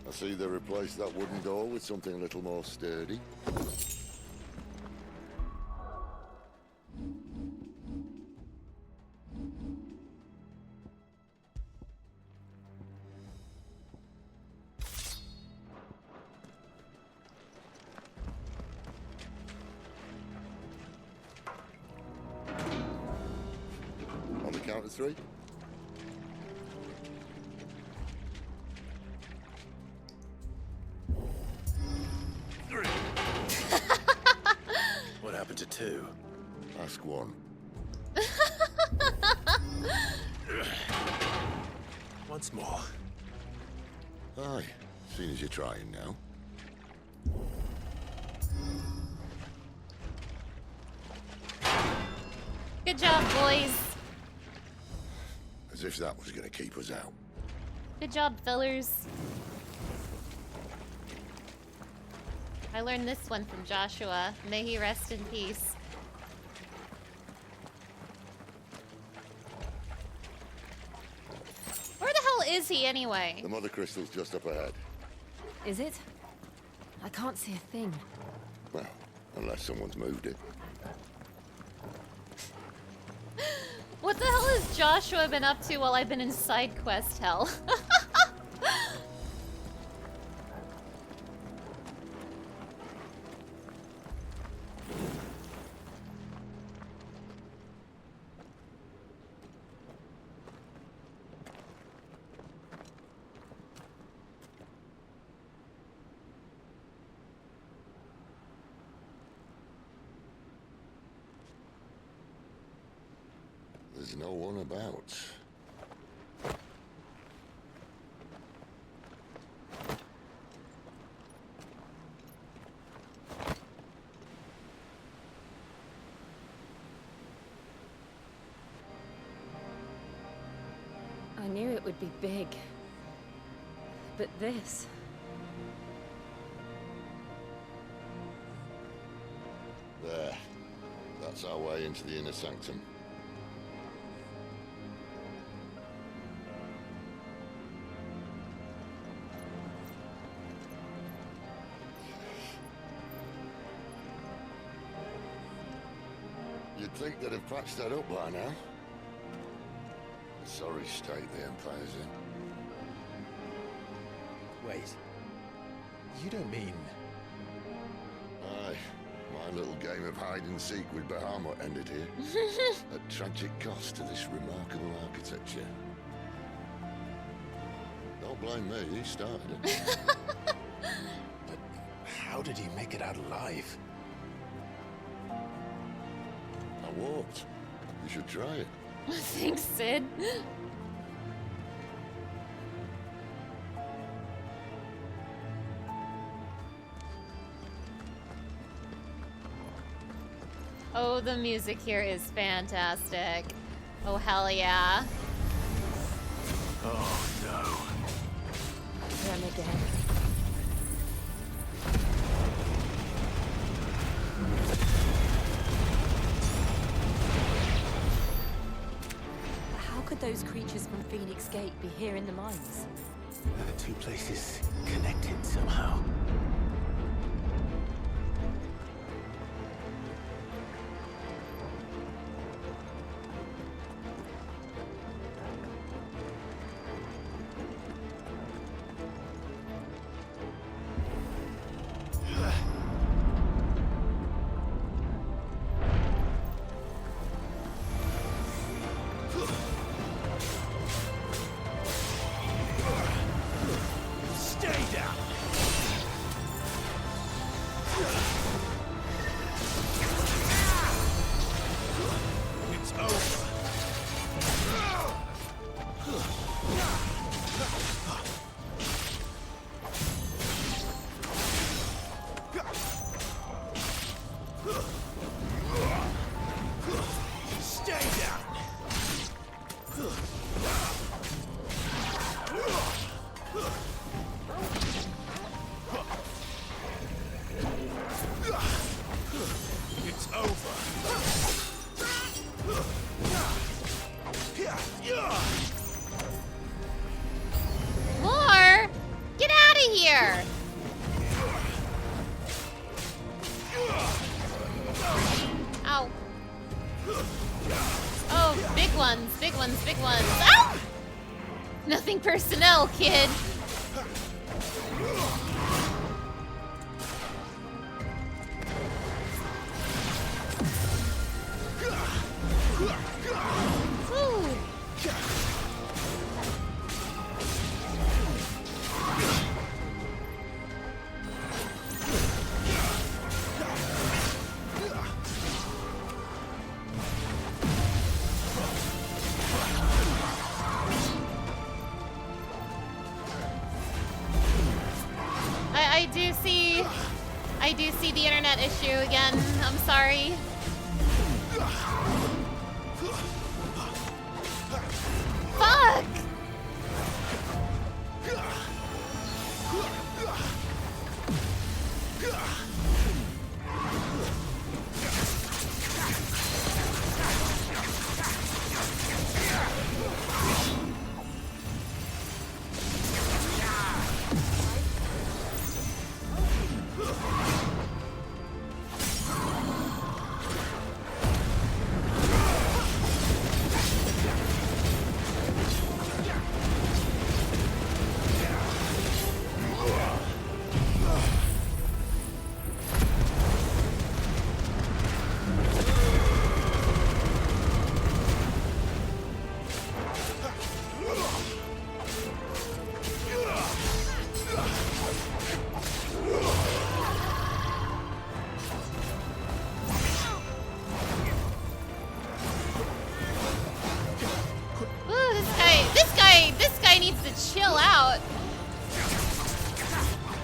I see they replaced that wooden door with something a little more sturdy. On the count of three. What happened to two? Ask one. Once more. Aye, seeing as you're trying now. Good job, boys. As if that was going to keep us out. Good job, fellers. I learned this one from Joshua. May he rest in peace. Where the hell is he anyway? The mother crystal's just up ahead. Is it? I can't see a thing. Well, unless someone's moved it. What the hell has Joshua been up to while I've been in side quest hell? There's no one about. I knew it would be big. But this... There. That's our way into the inner sanctum. You'd think they'd have patched that up by now. Sorry state the Empire's in. Wait. You don't mean... Aye. My little game of hide-and-seek with Bahamut ended here. At tragic cost to this remarkable architecture. Don't blame me, he started it. But how did he make it out alive? I walked. You should try it. Thanks, Sid. Oh, the music here is fantastic. Oh, hell yeah. Oh, no. Them again. could those creatures from Phoenix Gate be here in the mines? Are the two places connected somehow? More? Get out of here! Ow. Oh, big ones, big ones, big ones. Ow! Nothing personnel, kid. Whew. I do see the internet issue again. I'm sorry. Fuck! Needs to chill out.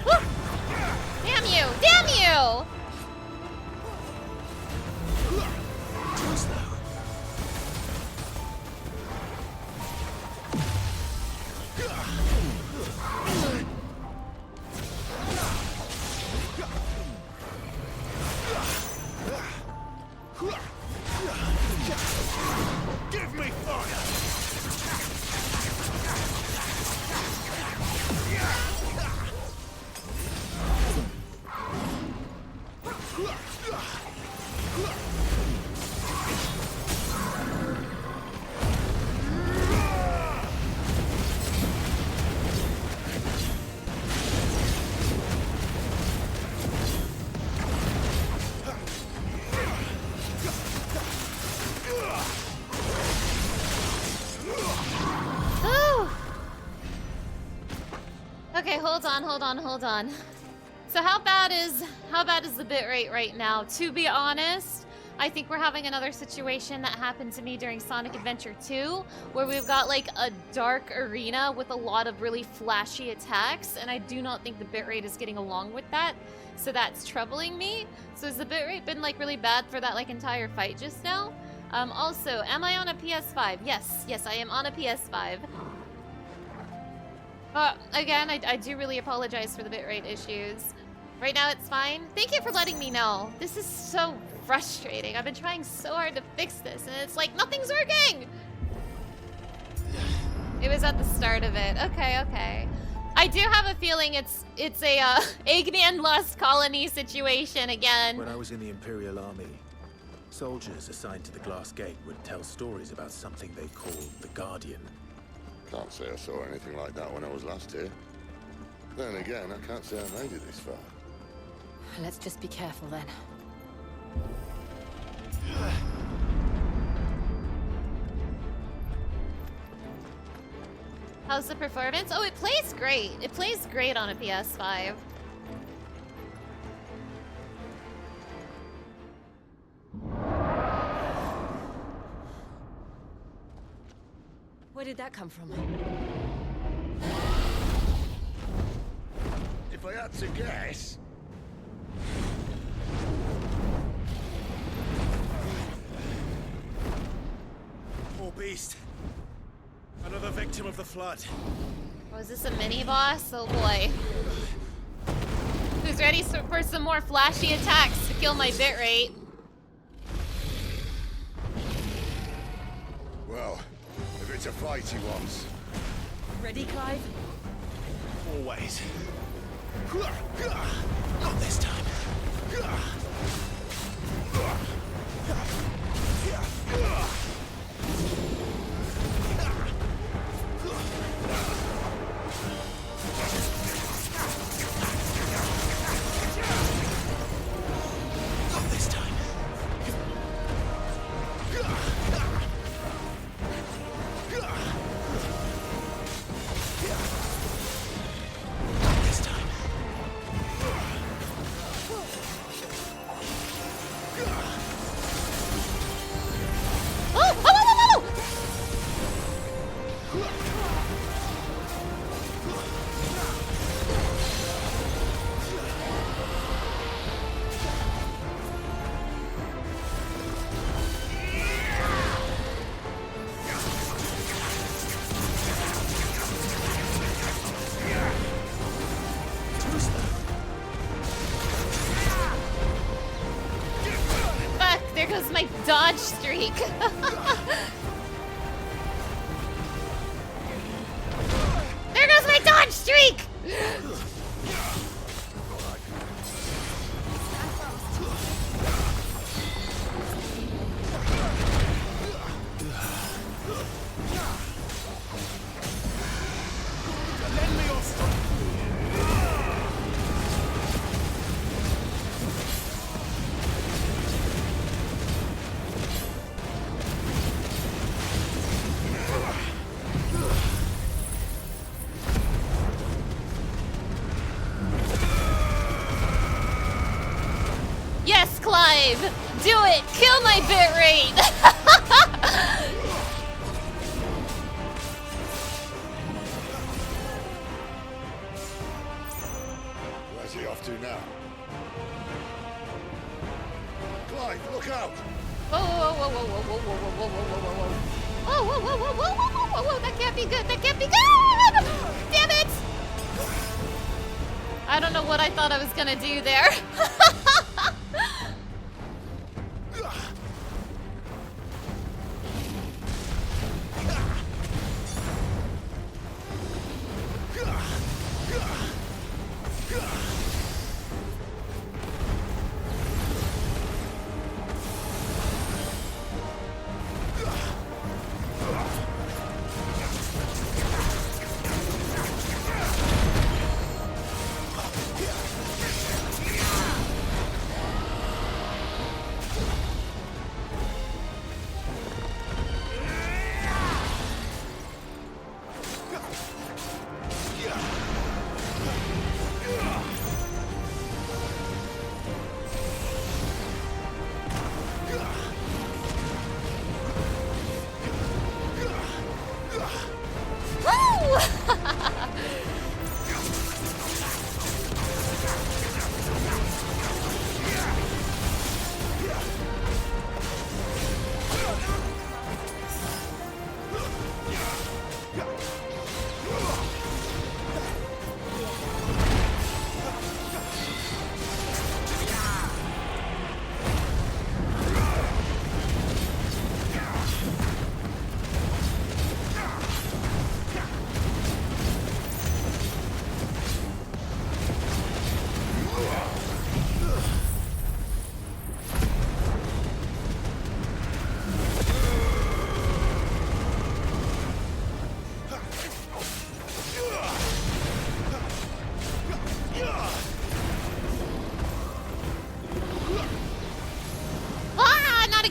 Woo! Damn you! Damn you! Give me fire! Okay, hold on. So how bad is the bitrate right now? To be honest, I think we're having another situation that happened to me during Sonic Adventure 2, where we've got like a dark arena with a lot of really flashy attacks, and I do not think the bitrate is getting along with that, so that's troubling me. So has the bitrate been like really bad for that like entire fight just now? Also, am I on a PS5? Yes, I am on a PS5. Again, I do really apologize for the bitrate issues. Right now it's fine. Thank you for letting me know. This is so frustrating. I've been trying so hard to fix this, and it's like nothing's working! It was at the start of it. Okay, okay. I do have a feeling it's a Eggman Lost Colony situation again. When I was in the Imperial Army, soldiers assigned to the Glass Gate would tell stories about something they called the Guardian. Can't say I saw anything like that when I was last here. Then again, I can't say I made it this far. Let's just be careful then. How's the performance? Oh, it plays great. It plays great on a PS5. Where did that come from? If I had to guess... Poor beast. Another victim of the flood. Oh, is this a mini boss? Oh boy. Who's ready for some more flashy attacks to kill my bitrate? Well, if it's a fight he wants. Ready, Clive? Always. Not this time. Not this time. Not this time. Oh! Oh! Oh! Oh! Fuck, there goes my dodge streak. There goes my dodge streak! Yes, Clive! Do it! Kill my bitrate! Where's he off to now? Clive, look out! Whoa, whoa, whoa, whoa, whoa, whoa, whoa, whoa, whoa, whoa, whoa, whoa. Whoa, whoa, whoa, whoa, whoa, whoa, whoa, whoa, whoa, that can't be good, that can't be good! Damn it! I don't know what I thought I was gonna do there.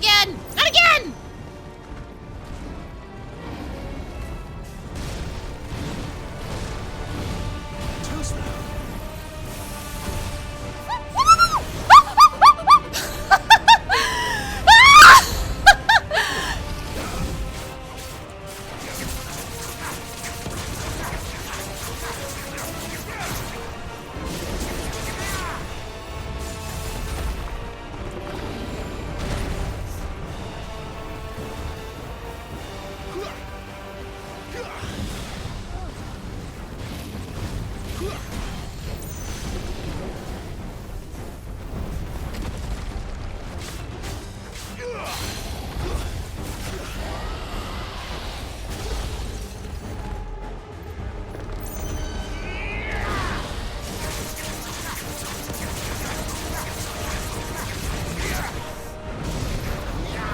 again! Not again! Too slow.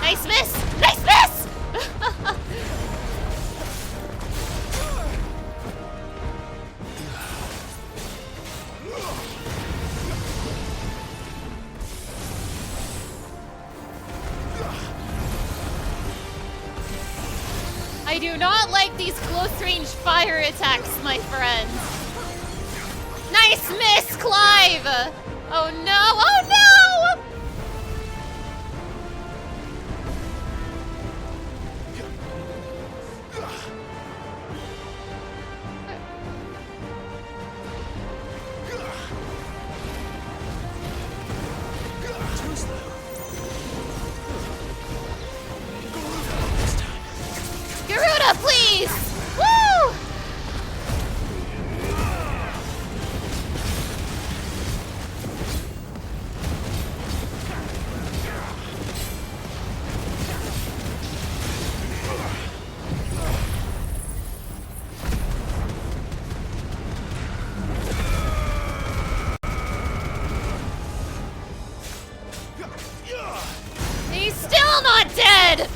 Nice miss! Nice miss! I do not like these close-range fire attacks, my friend. Nice miss, Clive! Oh no! Oh no! Too slow. Garuda, please! Woo! He's still not dead!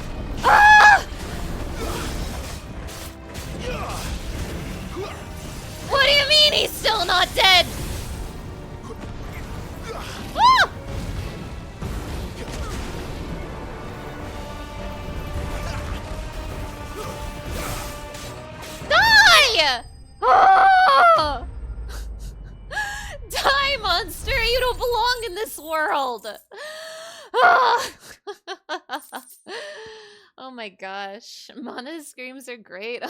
Ah! What do you mean he's still not dead? Ah! Die! Ah! Die, monster! You don't belong in this world! Ah! Oh my gosh. Mana screams are great.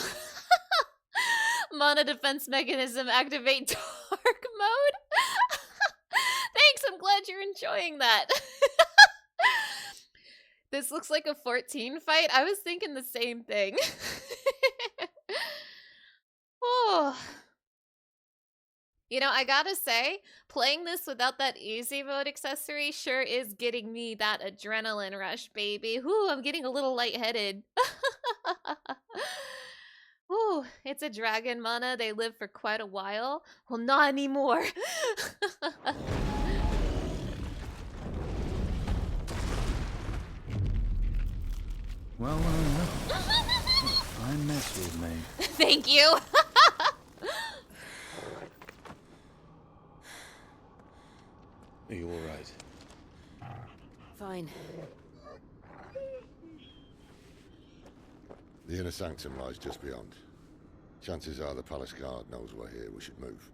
Mana defense mechanism activate dark mode. Thanks, I'm glad you're enjoying that. This looks like a 14 fight. I was thinking the same thing. Oh. You know, I gotta say, playing this without that easy mode accessory sure is getting me that adrenaline rush, baby. Whew, I'm getting a little lightheaded. Ooh, it's a dragon, Mana. They live for quite a while. Well, not anymore. Well, don't mess with me. Thank you. Are you all right? Fine. The inner sanctum lies just beyond. Chances are the palace guard knows we're here. We should move.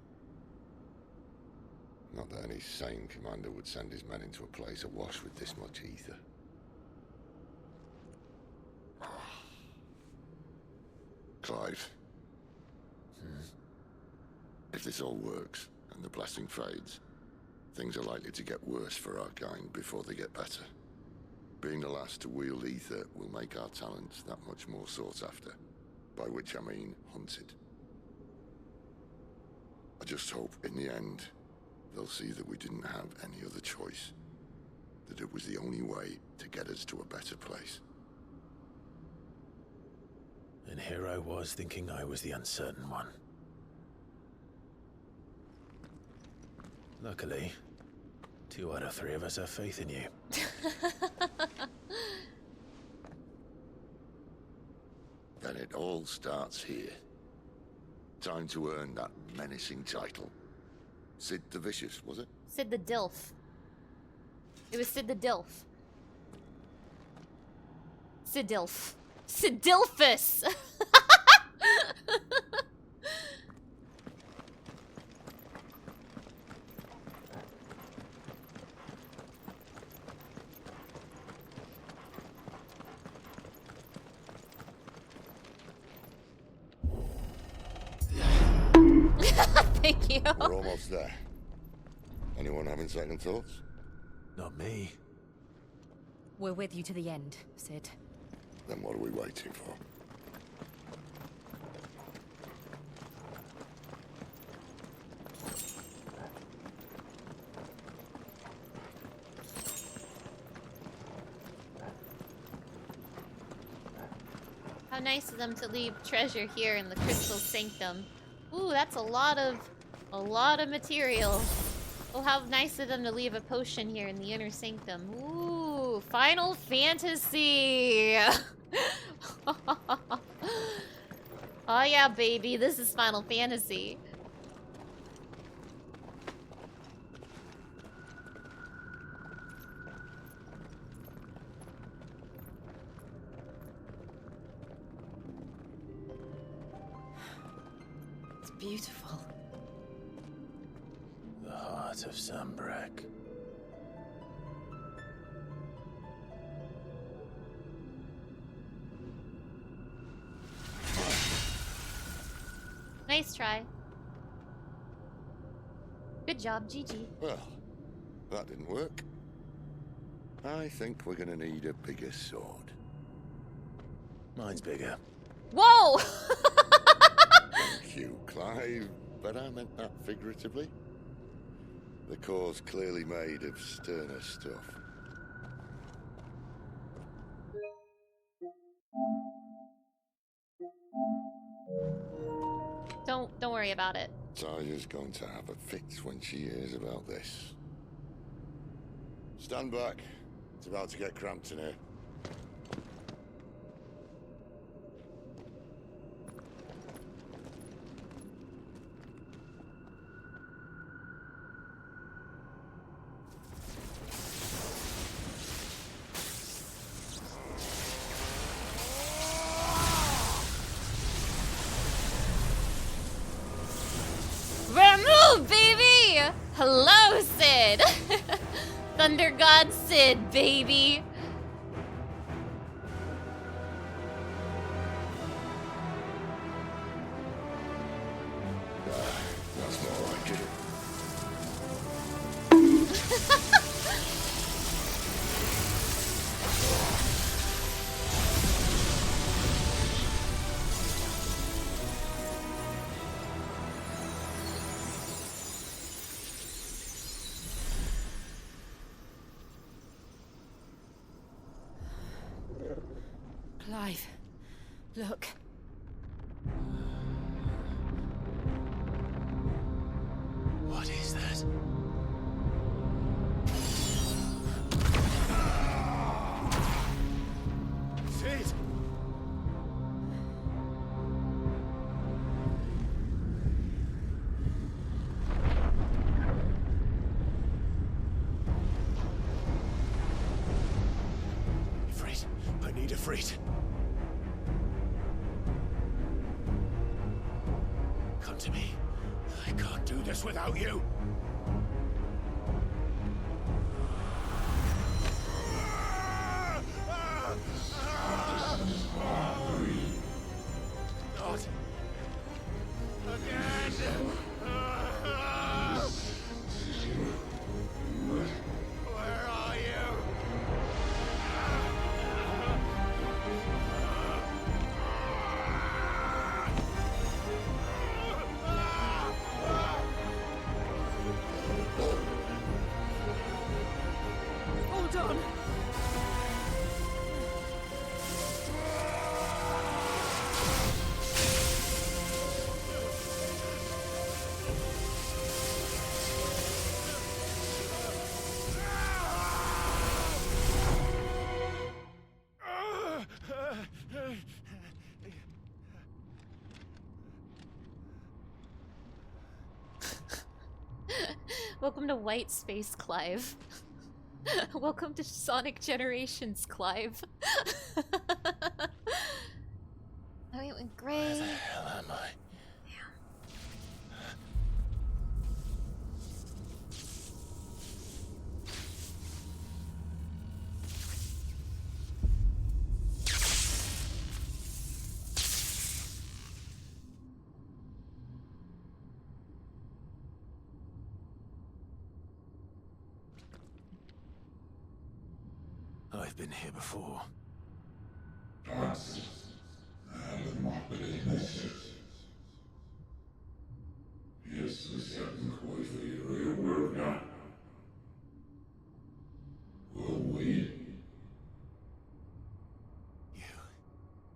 Not that any sane commander would send his men into a place awash with this much ether. Clive. If this all works, and the blessing fades, things are likely to get worse for our kind before they get better. Being the last to wield ether will make our talents that much more sought after. By which I mean hunted. I just hope, in the end, they'll see that we didn't have any other choice. That it was the only way to get us to a better place. And here I was thinking I was the uncertain one. Luckily, 2 out of 3 of us have faith in you. Then it all starts here. Time to earn that menacing title. Sid the Vicious, was it? Sid the Dilf. It was Sid the Dilf. Sidilf. Sidilphus! Thank you. We're almost there. Anyone having second thoughts? Not me. We're with you to the end, Sid. Then what are we waiting for? How nice of them to leave treasure here in the Crystal Sanctum. Ooh, that's a lot of material. Oh, how nice of them to leave a potion here in the Inner Sanctum. Ooh, Final Fantasy! Oh yeah, baby, this is Final Fantasy. It's beautiful. The heart of Sambrek. Nice try. Good job, GG. Well, that didn't work. I think we're gonna need a bigger sword. Mine's bigger. Whoa! Thank you, Clive, but I meant that figuratively. The core's clearly made of sterner stuff. Don't worry about it. Taya's going to have a fit when she hears about this. Stand back. It's about to get cramped in here. Remove, baby! Hello, Sid! Thunder God Sid, baby! That's more like it. Clive, look. What is that? Sid! Ifrit, I need Ifrit. Come to me. I can't do this without you. Not again. Where are you? Hold on. Welcome to White Space, Clive. Welcome to Sonic Generations, Clive. I went with Gray. Where the hell am I? I've been here before.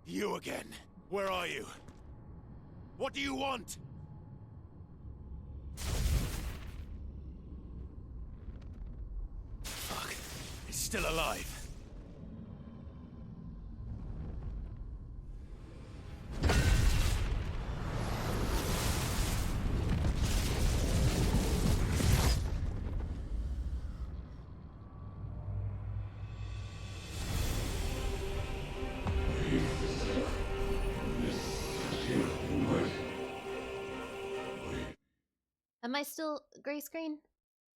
You again. Where are you? What do you want? Fuck. It's still alive. Am I still gray screen?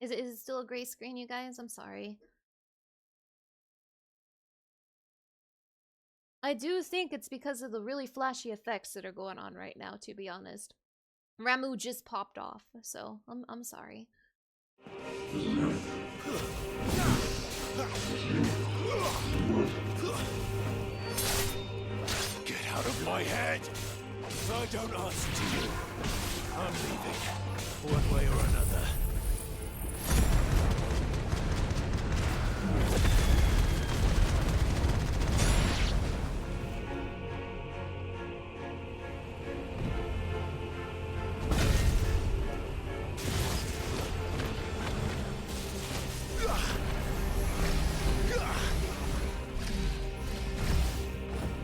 Is it still a gray screen, you guys? I'm sorry. I do think it's because of the really flashy effects that are going on right now, to be honest. Ramu just popped off, so I'm sorry. Get out of my head! I don't answer to you. I'm leaving, one way or another.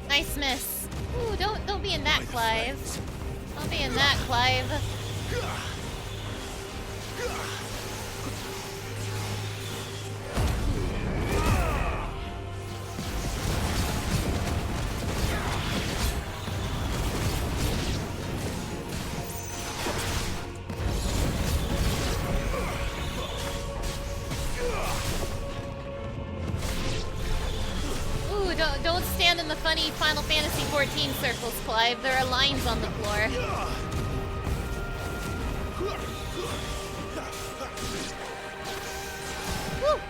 Nice miss. Ooh, don't be in that, Clive. Don't be in that, Clive. Ooh, don't stand in the funny Final Fantasy XIV circles, Clive. There are lines on the floor. Woo!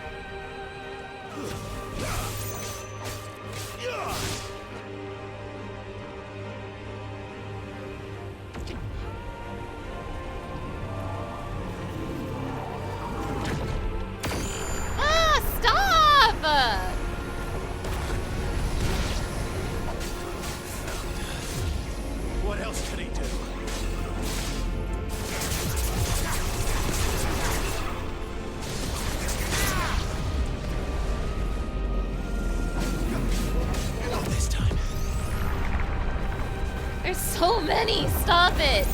Ah, stop! What else could he do? Not this time. There's so many. Stop it.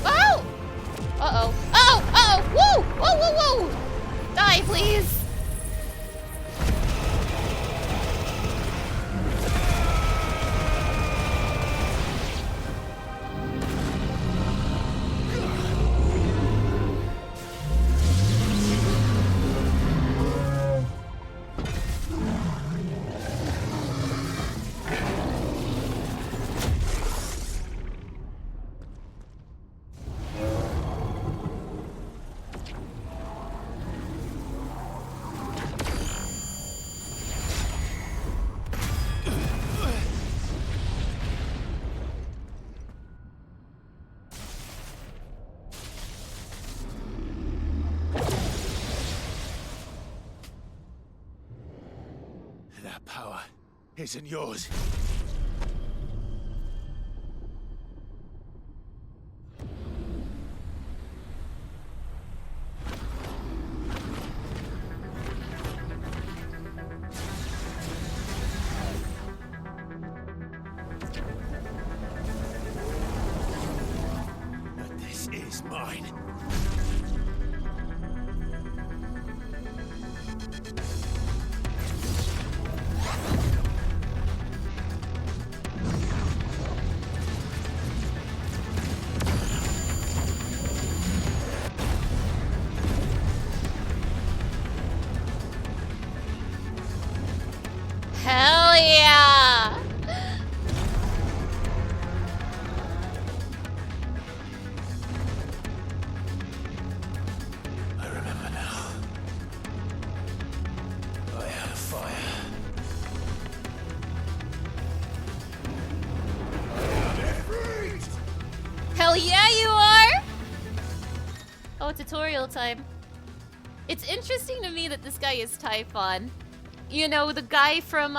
Oh! Uh-oh. Oh! Uh-oh! Woo! Whoa, whoa, whoa! Die, please! That power isn't yours. It's mine. Hell yeah! I remember now. I had a fire. Hell yeah, you are! Oh, tutorial time. It's interesting to me that this guy is Typhon. You know, the guy from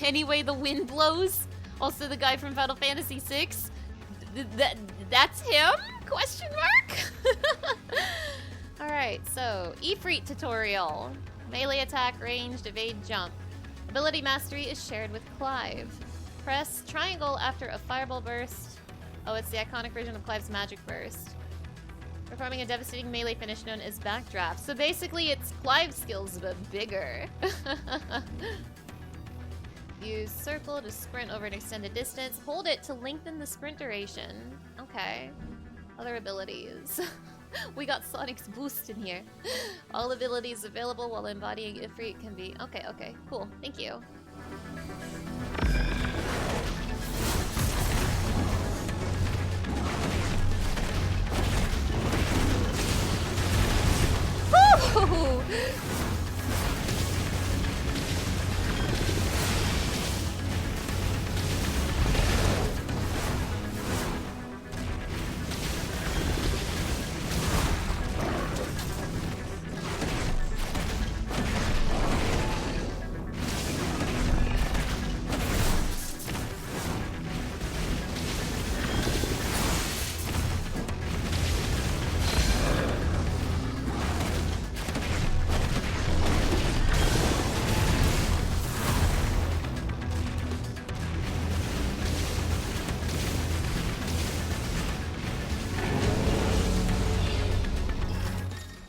Anyway the Wind Blows. Also the guy from Final Fantasy VI. That's him? Question mark? Alright, so Ifrit tutorial. Melee attack, ranged, evade, jump. Ability mastery is shared with Clive. Press triangle after a fireball burst. Oh, it's the iconic version of Clive's magic burst. Performing a devastating melee finish known as backdraft. So basically it's Clive's skills, but bigger. Use circle to sprint over an extended distance. Hold it to lengthen the sprint duration. Okay. Other abilities. We got Sonic's boost in here. All abilities available while embodying Ifrit can be... Okay, okay, cool. Thank you. Woo!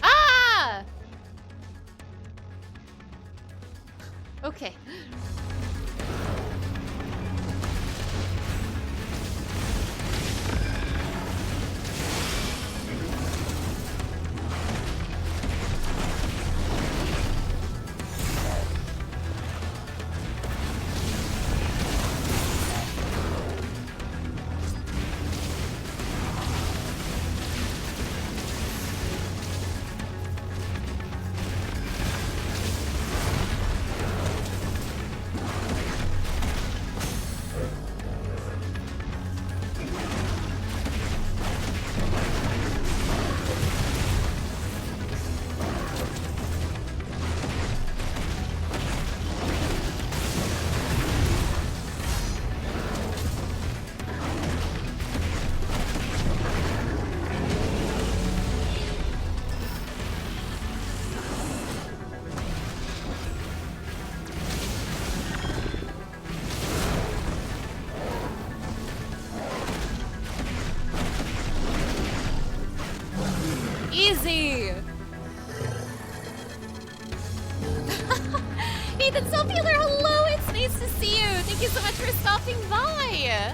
Ah! Okay. Easy! Ethan Self-Healer, hello! It's nice to see you! Thank you so much for stopping by!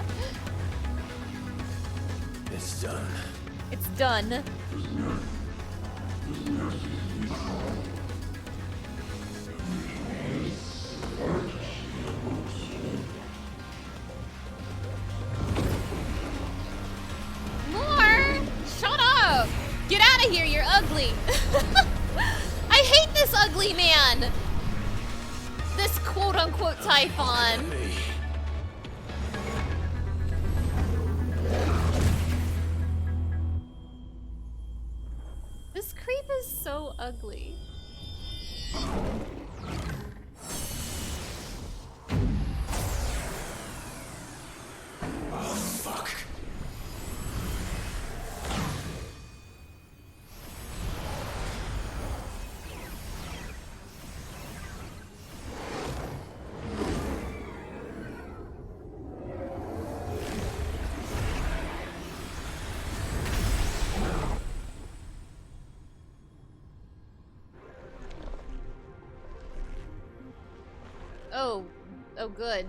It's done. It's done. More? Shut up! Get out of here, you're ugly! I hate this ugly man! This quote-unquote Typhon. This creep is so ugly. Oh, fuck. Oh, good.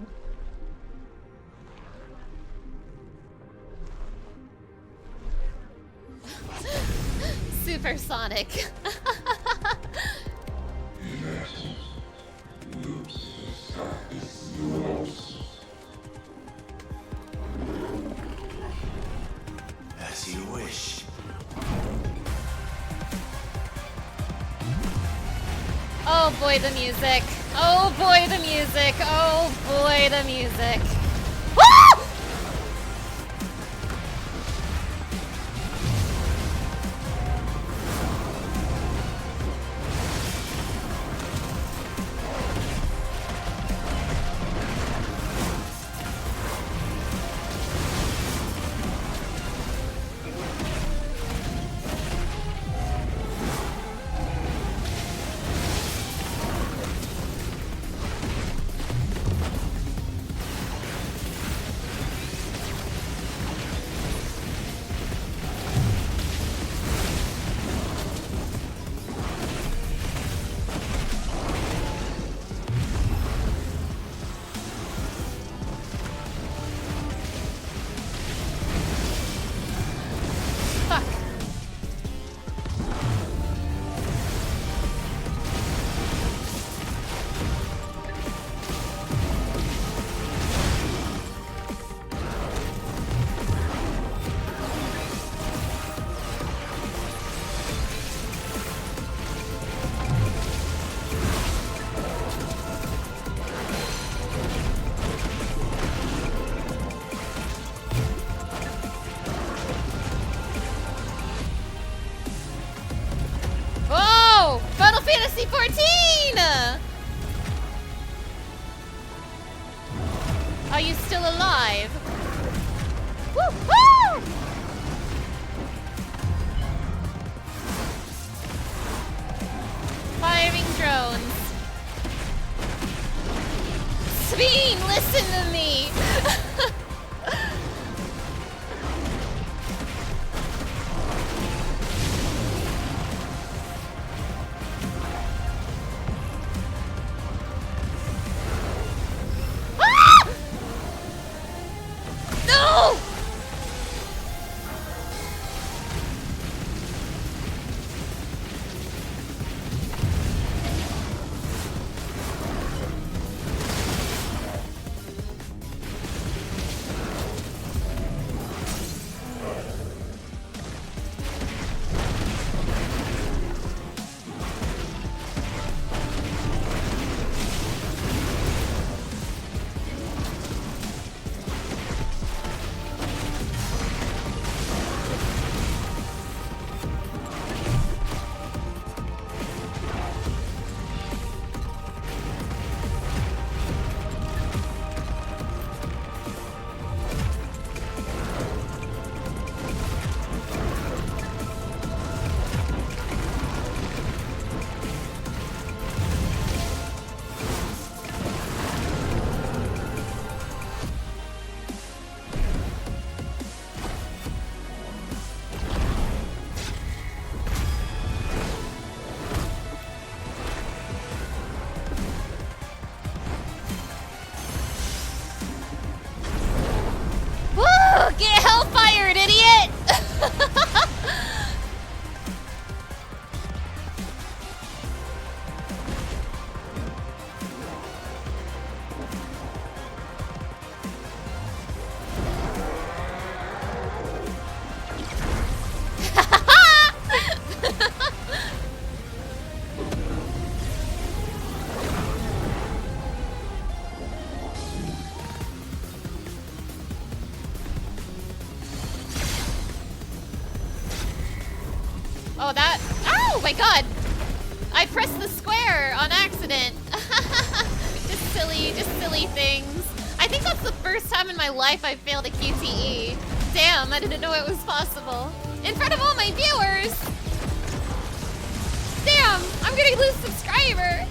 Supersonic. As you wish. Oh boy, the music. Oh boy, the music. Oh boy, the music. Woo! Oh! Final Fantasy 14! Are you still alive? Woo! Woo! Firing drones. Sabine, listen to me! No! Woo! Get hellfired, idiot! Oh, that. Oh my god! I pressed the square on accident. just silly things. I think that's the first time in my life I failed a QTE. Damn, I didn't know it was possible. In front of all my viewers! Damn, I'm gonna lose subscriber!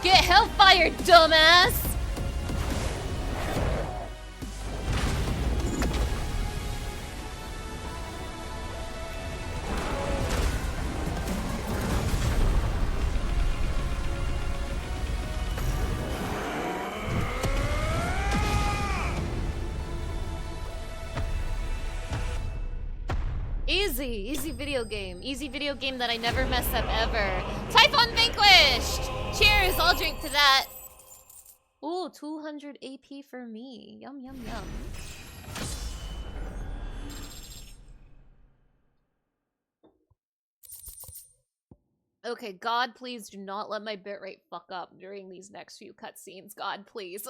Get hellfire, dumbass! Easy video game. Easy video game that I never mess up ever. Typhon vanquished! Cheers, I'll drink to that. Ooh, 200 AP for me. Yum, yum, yum. Okay, God, please do not let my bitrate fuck up during these next few cutscenes. God, please.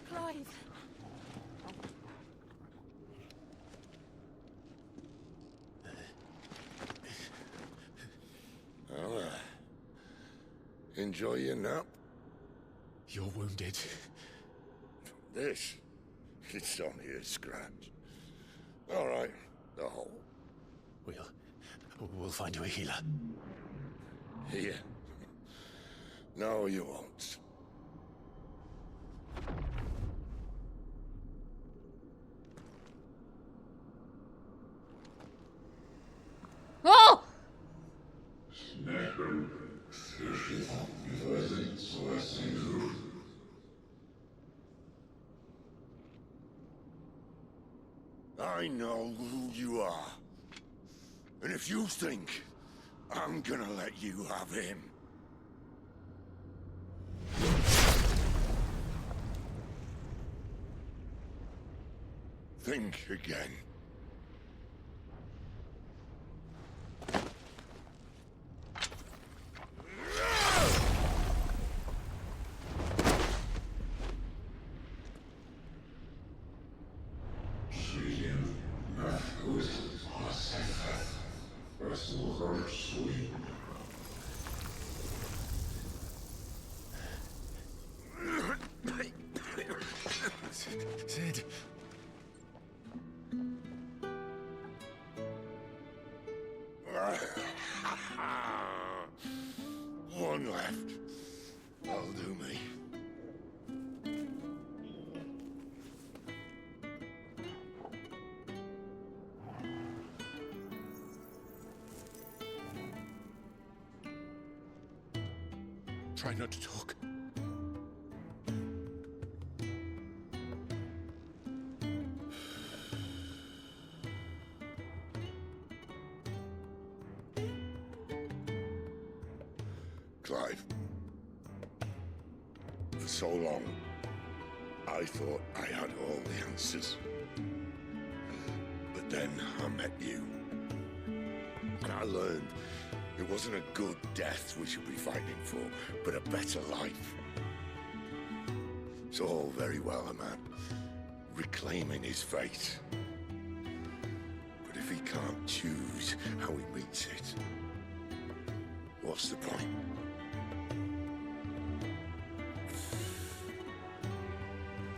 Clive. Well, enjoy your nap. You're wounded. This? It's only a scratch. All right, the hole. We'll find you a healer. Here? No, you won't. Oh! I know who you are. And if you think I'm gonna let you have him... think again. Sid. One left. That'll do me. Try not to talk. Clive. For so long, I thought I had all the answers. But then I met you. And I learned it wasn't a good death we should be fighting for, but a better life. It's all very well, a man reclaiming his fate. But if he can't choose how he meets it, what's the point?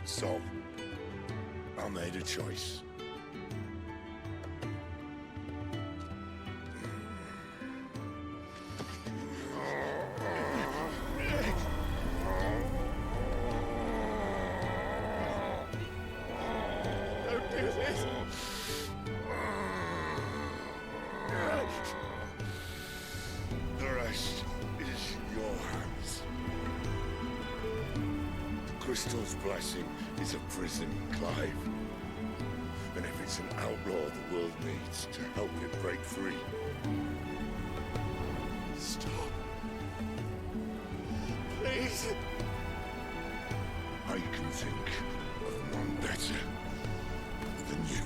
So, I made a choice. Don't do this. The rest is in your hands. The crystal's blessing is a prison, Clive. And if it's an outlaw the world needs to help it break free, think of one better than you.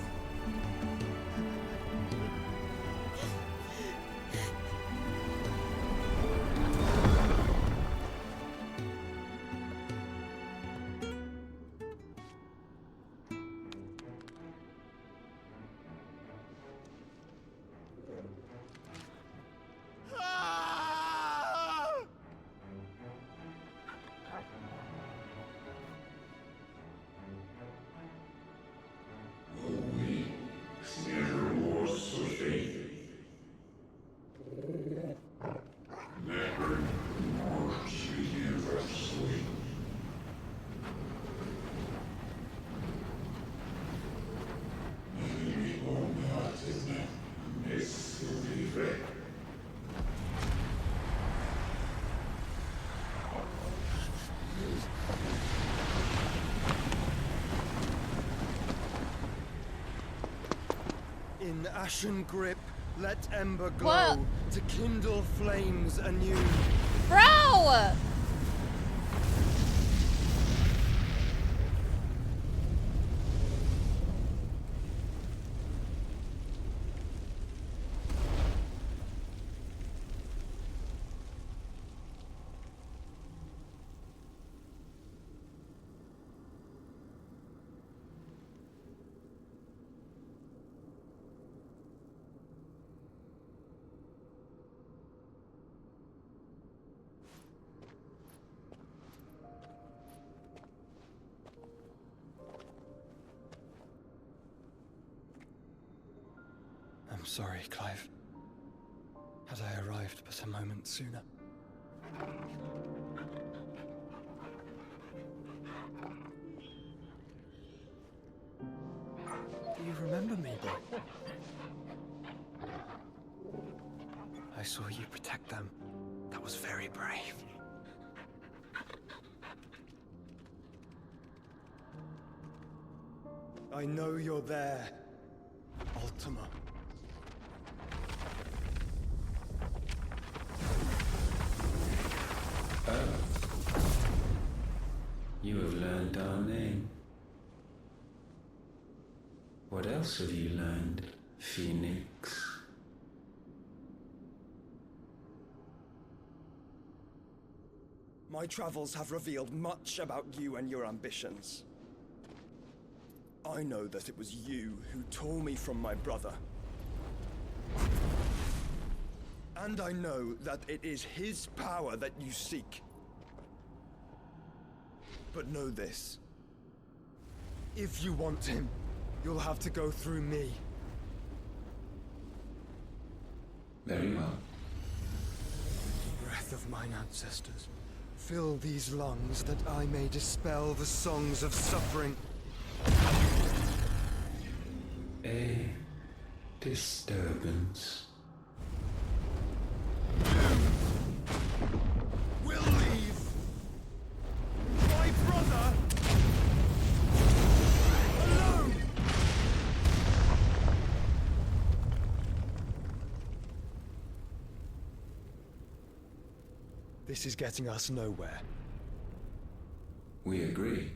In ashen grip, let ember glow What? to kindle flames anew. Bro! I'm sorry, Clive. Had I arrived but a moment sooner. Do you remember me, boy? I saw you protect them. That was very brave. I know you're there, Ultima. You have learned our name. What else have you learned, Phoenix? My travels have revealed much about you and your ambitions. I know that it was you who tore me from my brother. And I know that it is his power that you seek. But know this. If you want him, you'll have to go through me. Very well. Breath of mine ancestors, fill these lungs that I may dispel the songs of suffering. A disturbance. We'll leave. My brother alone. This is getting us nowhere. We agree.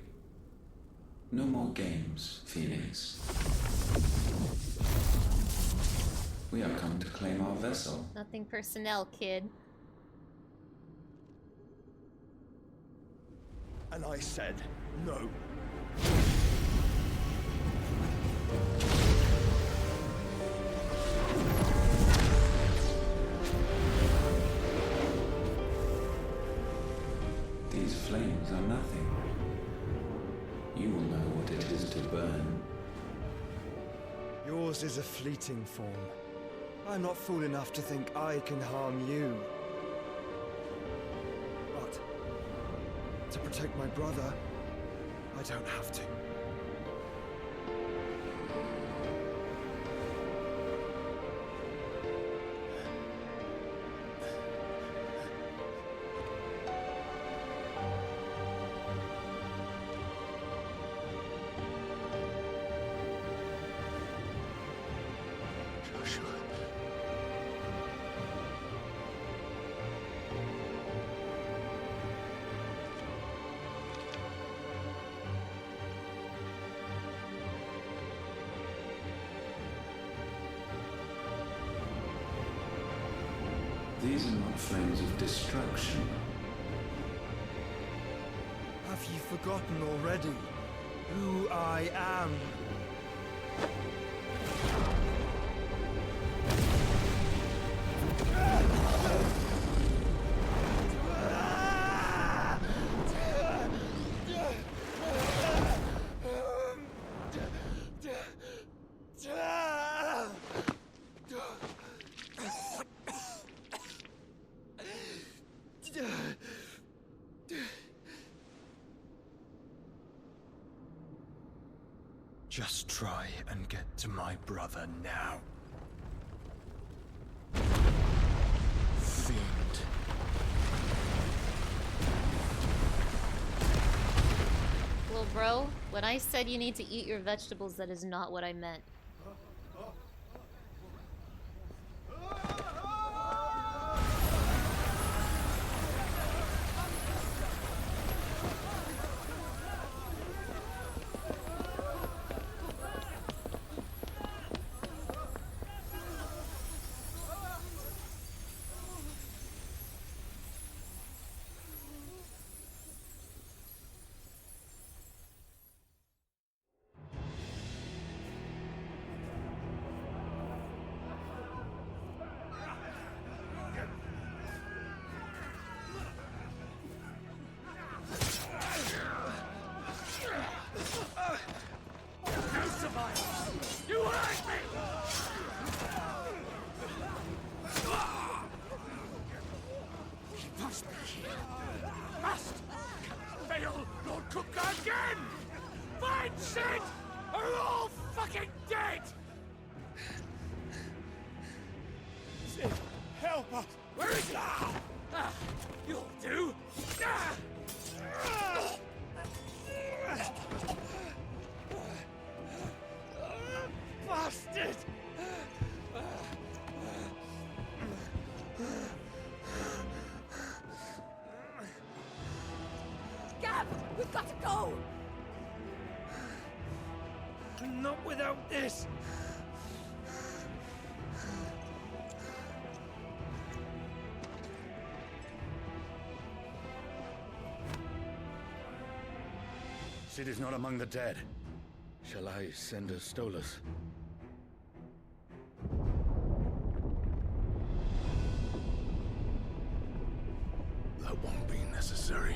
No more games, Phoenix. We have come to claim our vessel. Nothing personnel, kid. And I said no. These flames are nothing. You will know what it is to burn. Yours is a fleeting form. I'm not fool enough to think I can harm you. But to protect my brother, I don't have to. These are not flames of destruction. Have you forgotten already who I am? Just try and get to my brother now. Fiend. Well, bro, when I said you need to eat your vegetables, that is not what I meant. We've got to go! Not without this! Sid is not among the dead. Shall I send a Stolas? That won't be necessary.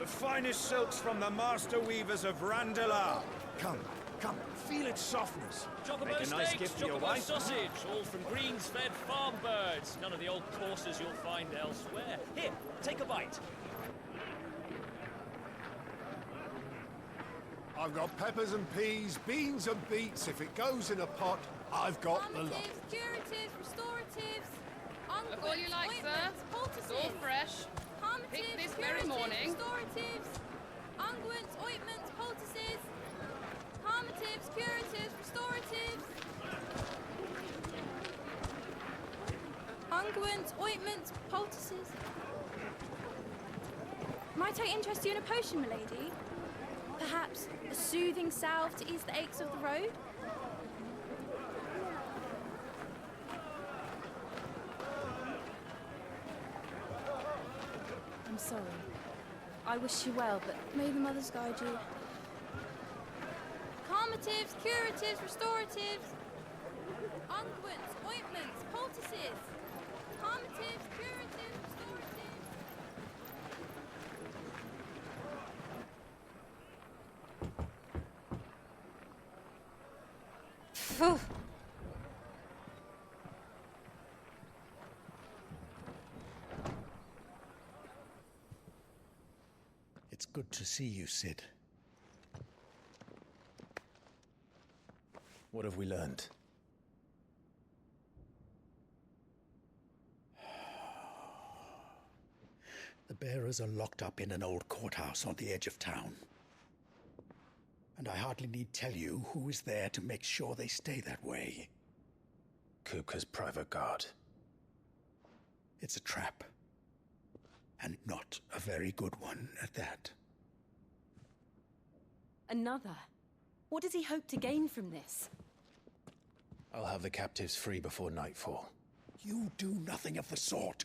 The finest silks from the master weavers of Randalar. Come, feel its softness. Chocobo Make a nice steaks, gift for your chocobo wife. sausage, all from greens-fed farm birds. None of the old courses you'll find elsewhere. Here, take a bite. I've got peppers and peas, beans and beets. If it goes in a pot, I've got the lot. Curatives, restoratives, Look all you like, sir. It's all fresh. Pick this very morning. Restoratives, unguents, ointments, poultices, calmatives, curatives, restoratives, unguents, ointments, poultices. Might I interest you in a potion, milady? Perhaps a soothing salve to ease the aches of the road? I'm sorry. I wish you well, but may the mothers guide you. Calmatives, curatives, restoratives, unguents, ointments, poultices. Calmatives, curatives, restoratives. Phew. It's good to see you, Sid. What have we learned? The bearers are locked up in an old courthouse on the edge of town. And I hardly need tell you who is there to make sure they stay that way. Kupka's private guard. It's a trap. And not a very good one at that. Another? What does he hope to gain from this? I'll have the captives free before nightfall. You do nothing of the sort.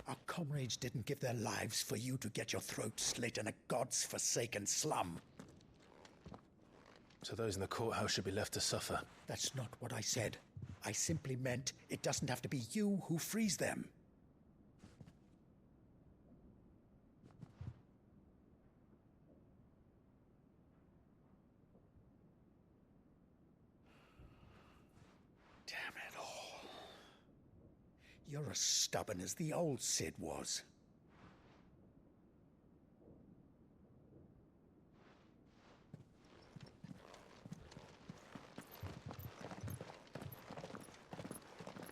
Our comrades didn't give their lives for you to get your throat slit in a god's forsaken slum. So those in the courthouse should be left to suffer. That's not what I said. I simply meant it doesn't have to be you who frees them. Damn it all. You're as stubborn as the old Sid was.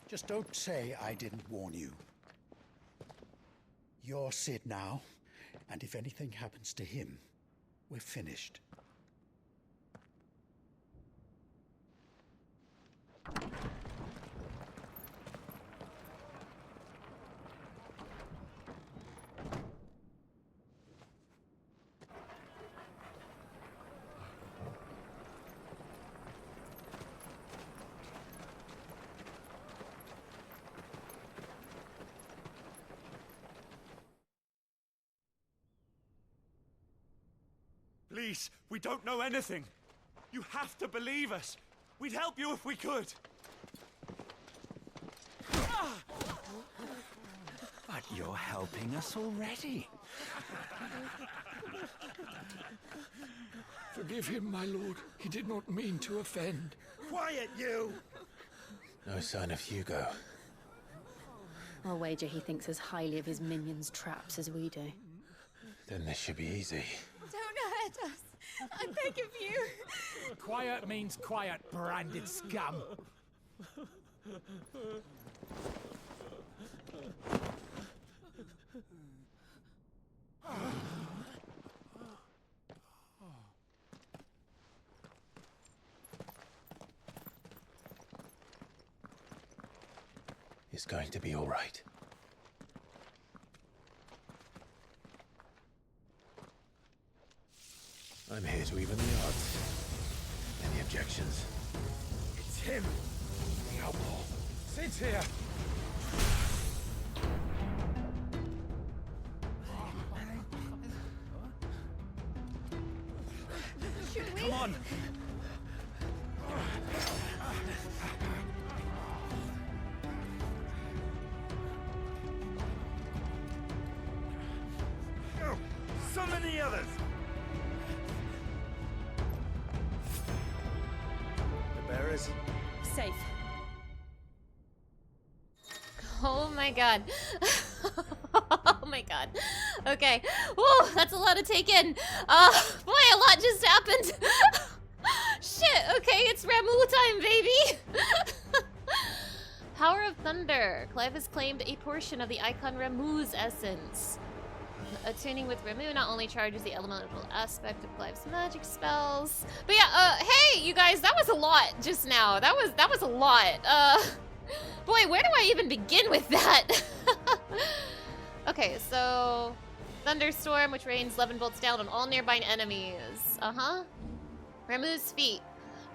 Just don't say I didn't warn you. You're Sid now, and if anything happens to him, we're finished. Please, we don't know anything. You have to believe us. We'd help you if we could. But you're helping us already. Forgive him, my lord. He did not mean to offend. Quiet, you! No sign of Hugo. I'll wager he thinks as highly of his minions' traps as we do. Then this should be easy. Don't hurt us. I beg of you. Quiet means quiet, branded scum. It's going to be all right. I'm here to even the odds. Any objections? It's him, the outlaw. Sid's here. Should we? Come on. Go! Summon the others! The bearers? Safe. Oh my god. Oh my god. Okay. Whoa, that's a lot to take in. Boy, a lot just happened. Shit, okay, it's Ramu time, baby. Power of Thunder. Clive has claimed a portion of the icon Ramu's essence. Attuning with Ramu not only charges the elemental aspect of Clive's magic spells. But yeah, hey, you guys, that was a lot just now. That was a lot. Boy, where do I even begin with that? Okay, so Thunderstorm, which rains 11 bolts down on all nearby enemies. Ramu's feet.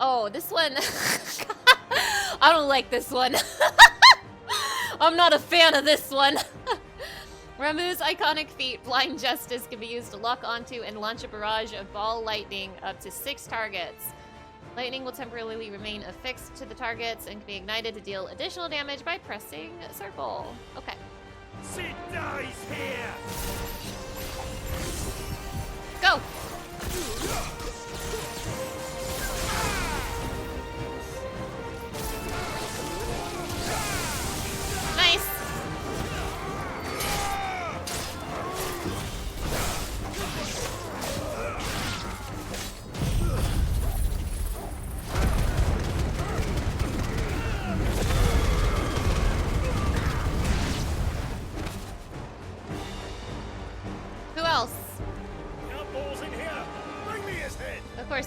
Oh, this one. I don't like this one. I'm not a fan of this one. Ramu's iconic feat, Blind Justice, can be used to lock onto and launch a barrage of ball lightning up to 6 targets. Lightning will temporarily remain affixed to the targets and can be ignited to deal additional damage by pressing circle. Okay. Sid dies here! Go!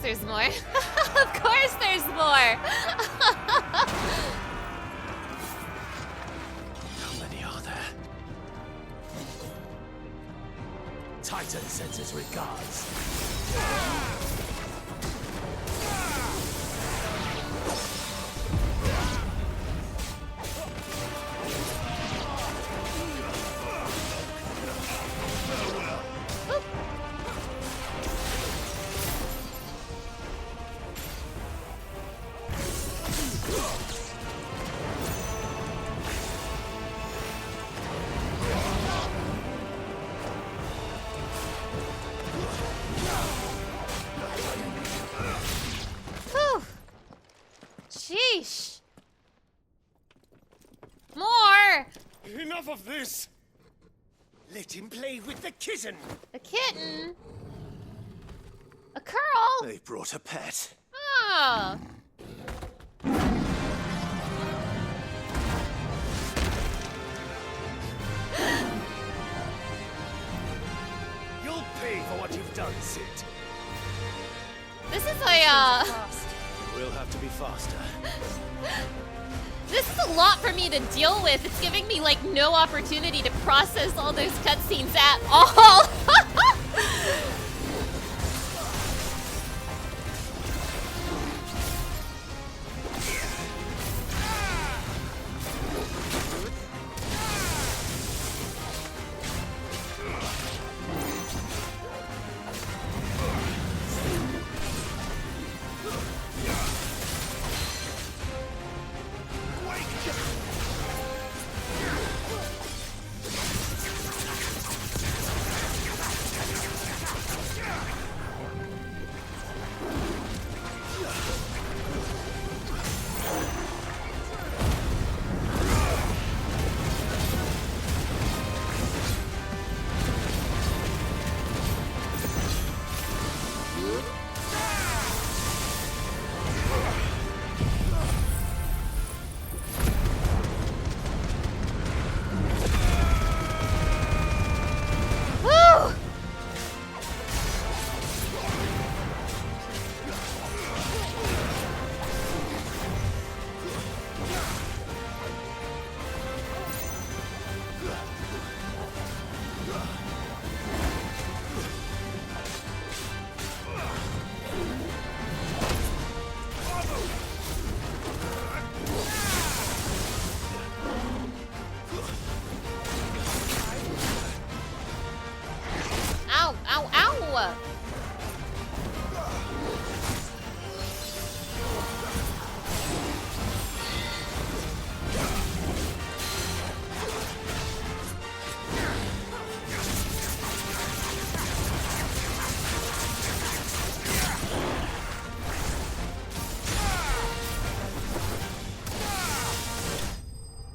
there's more. Of course there's more. How many are there? Titan sends his regards. Whew. Sheesh. More. Enough of this! Let him play with the kitten! A kitten? A curl? They brought a pet. Oh. You'll pay for what you've done, Sid. This is a, We'll have to be faster. this is a lot for me to deal with. It's giving me, like, no opportunity to process all those cutscenes at all. Woo! Ow, ow, ow!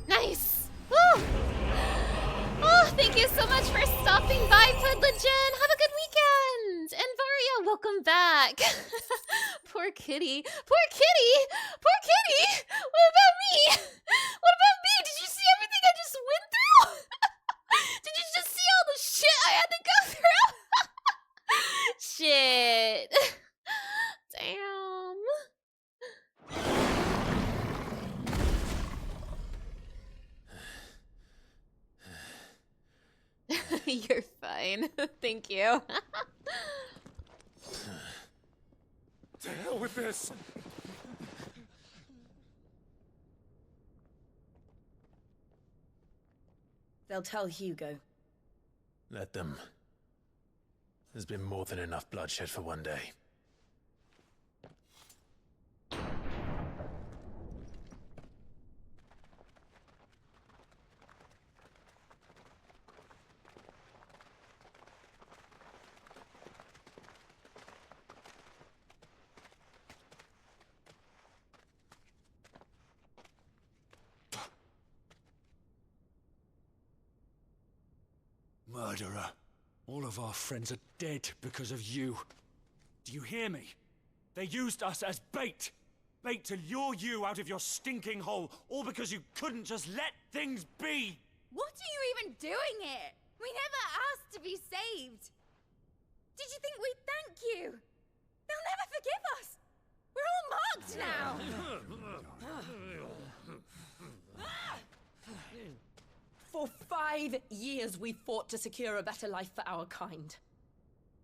Nice! Woo! Oh, thank you so much for stopping by, Pudligen! Have a good weekend! And Varia, welcome back! Poor kitty. Poor kitty! Poor kitty! What about me? What about me? Did you see everything I just went through? Did you just see all the shit I had to go through? Shit. Damn. You're fine. Thank you. To hell with this! They'll tell Hugo. Let them. There's been more than enough bloodshed for one day. Murderer. All of our friends are dead because of you. Do you hear me? They used us as bait. Bait to lure you out of your stinking hole, all because you couldn't just let things be. What are you even doing here? We never asked to be saved. Did you think we'd thank you? They'll never forgive us! We're all marked now! For 5 years we fought to secure a better life for our kind.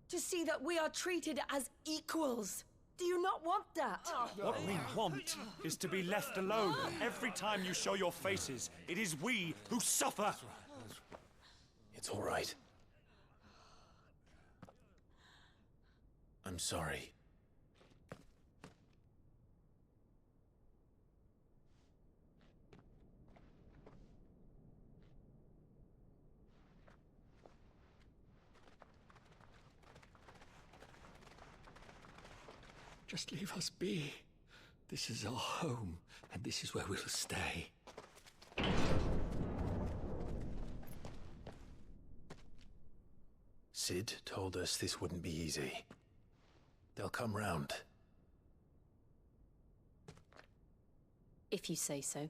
To see that we are treated as equals. Do you not want that? What we want is to be left alone. Every time you show your faces, it is we who suffer. It's all right. I'm sorry. Just leave us be. This is our home, and this is where we'll stay. Sid told us this wouldn't be easy. They'll come round. If you say so.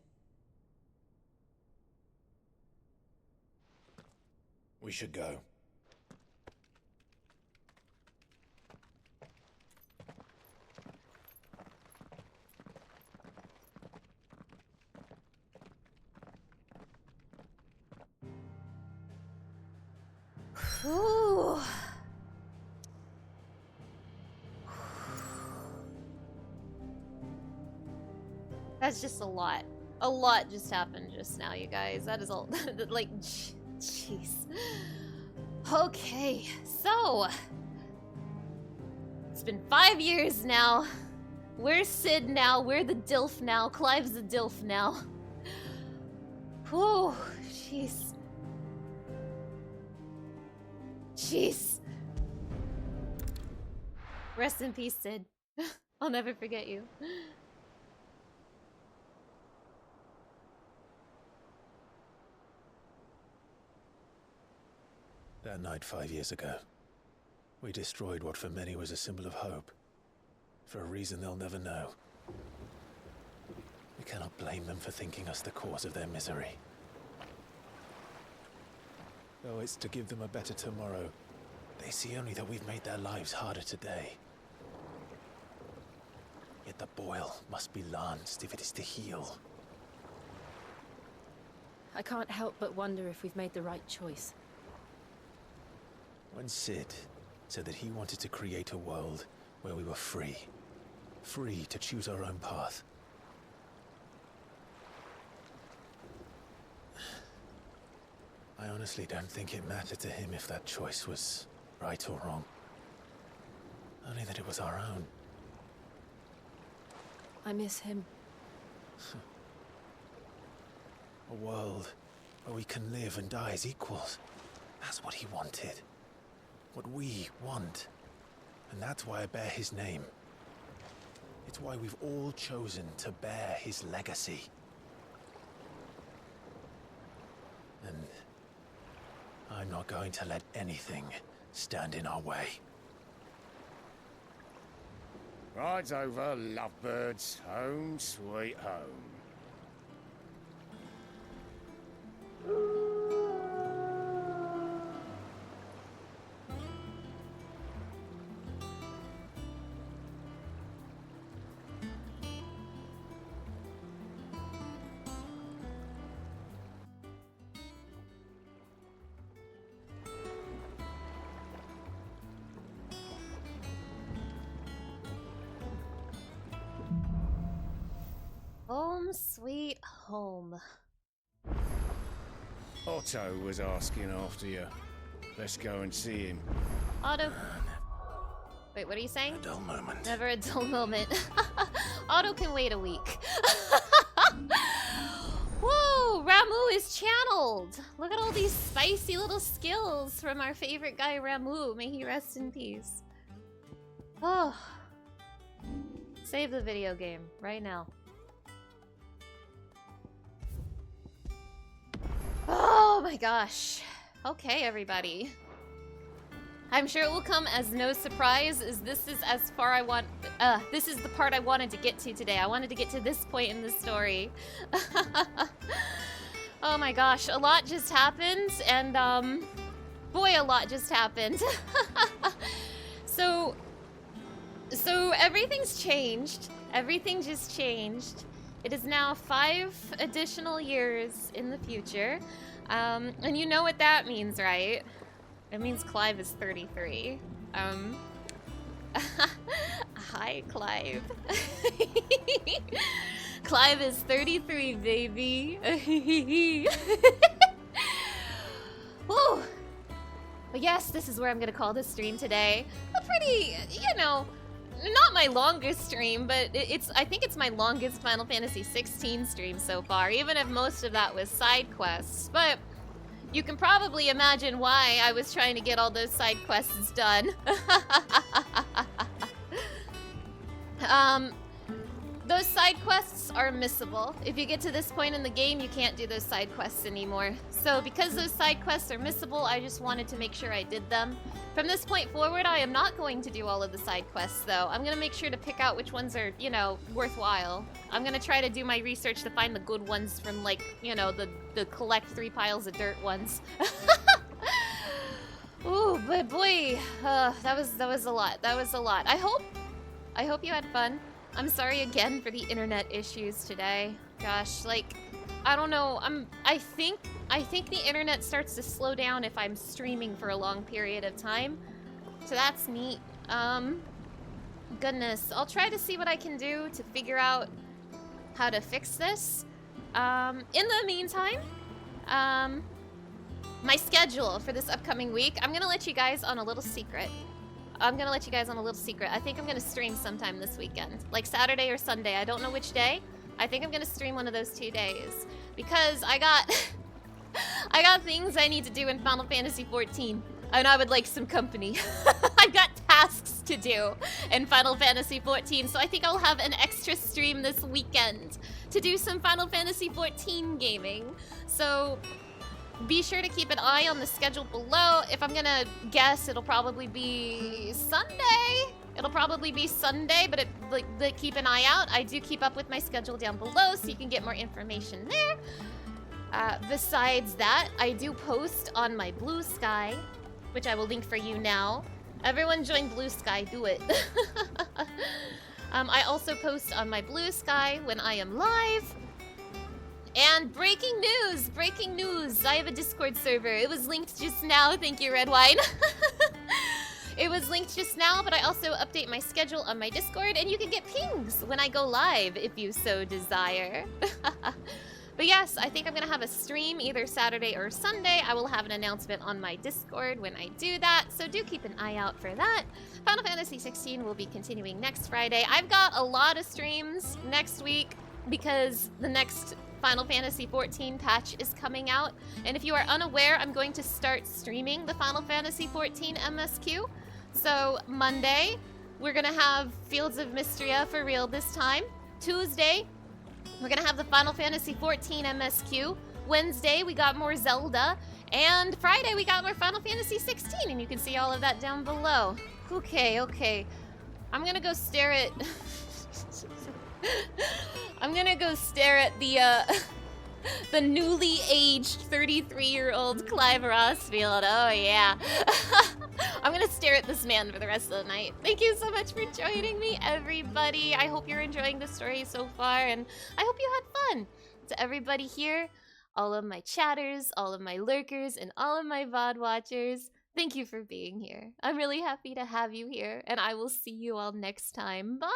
We should go. Ooh. That's just a lot. A lot just happened just now, you guys. That is all. Like, jeez. Okay, so it's been 5 years now. We're Sid now. We're the DILF now. Clive's the DILF now. Whew, jeez. Jeez. Rest in peace, Sid. I'll never forget you. That night 5 years ago, we destroyed what for many was a symbol of hope. For a reason they'll never know. We cannot blame them for thinking us the cause of their misery. Though it's to give them a better tomorrow, they see only that we've made their lives harder today. Yet the boil must be lanced if it is to heal. I can't help but wonder if we've made the right choice. When Sid said that he wanted to create a world where we were free. Free to choose our own path. I honestly don't think it mattered to him if that choice was right or wrong. Only that it was our own. I miss him. A world where we can live and die as equals. That's what he wanted. What we want. And that's why I bear his name. It's why we've all chosen to bear his legacy. And I'm not going to let anything stand in our way. Rides over, lovebirds. Home, sweet home. Home sweet home. Otto was asking after you. Let's go and see him. Otto. Wait, what are you saying? A dull moment. Never a dull moment. Otto can wait a week. Whoa, Ramu is channeled. Look at all these spicy little skills from our favorite guy, Ramu. May he rest in peace. Oh. Save the video game right now. Oh my gosh. Okay, everybody. I'm sure it will come as no surprise as this is as far I want this is the part I wanted to get to today. I wanted to get to this point in the story. Oh my gosh, a lot just happened and boy, a lot just happened. So So everything's changed. Everything just changed. It is now 5 additional years in the future. And you know what that means, right? It means Clive is 33. Hi, Clive. Clive is 33, baby. Woo! But yes, this is where I'm gonna call this stream today. A pretty, you know, not my longest stream, but I think it's my longest Final Fantasy XVI stream so far, even if most of that was side quests. But you can probably imagine why I was trying to get all those side quests done. Those side quests are missable. If you get to this point in the game, you can't do those side quests anymore. So because those side quests are missable, I just wanted to make sure I did them. From this point forward, I am not going to do all of the side quests, though. I'm gonna make sure to pick out which ones are, you know, worthwhile. I'm gonna try to do my research to find the good ones from, like, you know, the collect 3 piles of dirt ones. Ooh, but boy, that was a lot. That was a lot. I hope you had fun. I'm sorry again for the internet issues today. Gosh, like, I don't know. I think the internet starts to slow down if I'm streaming for a long period of time. So that's neat. Goodness, I'll try to see what I can do to figure out how to fix this. In the meantime, my schedule for this upcoming week, I'm gonna let you guys on a little secret. I think I'm gonna stream sometime this weekend. Like Saturday or Sunday. I don't know which day. I think I'm gonna stream one of those 2 days. Because I got I got things I need to do in Final Fantasy XIV. And I would like some company. I've got tasks to do in Final Fantasy XIV. So I think I'll have an extra stream this weekend to do some Final Fantasy XIV gaming. So be sure to keep an eye on the schedule below. If I'm gonna guess, it'll probably be Sunday. But keep an eye out. I do keep up with my schedule down below, so you can get more information there. Besides that, I do post on my Blue Sky, which I will link for you now. Everyone join Blue Sky, do it. I also post on my Blue Sky when I am live. And breaking news! I have a Discord server. It was linked just now. Thank you, Red Wine. It was linked just now, but I also update my schedule on my Discord, and you can get pings when I go live if you so desire. But yes, I think I'm gonna have a stream either Saturday or Sunday. I will have an announcement on my Discord when I do that, so do keep an eye out for that. Final Fantasy XVI will be continuing next Friday. I've got a lot of streams next week because the next Final Fantasy XIV patch is coming out. And if you are unaware, I'm going to start streaming the Final Fantasy XIV MSQ. So Monday, we're gonna have Fields of Mystria for real this time. Tuesday, we're gonna have the Final Fantasy XIV MSQ. Wednesday, we got more Zelda. And Friday, we got more Final Fantasy XVI, and you can see all of that down below. Okay. I'm gonna go stare at... I'm gonna go stare at the newly aged 33-year-old Clive Rossfield. Oh, yeah. I'm gonna stare at this man for the rest of the night. Thank you so much for joining me, everybody. I hope you're enjoying the story so far, and I hope you had fun. To everybody here, all of my chatters, all of my lurkers, and all of my VOD watchers, thank you for being here. I'm really happy to have you here, and I will see you all next time. Bye!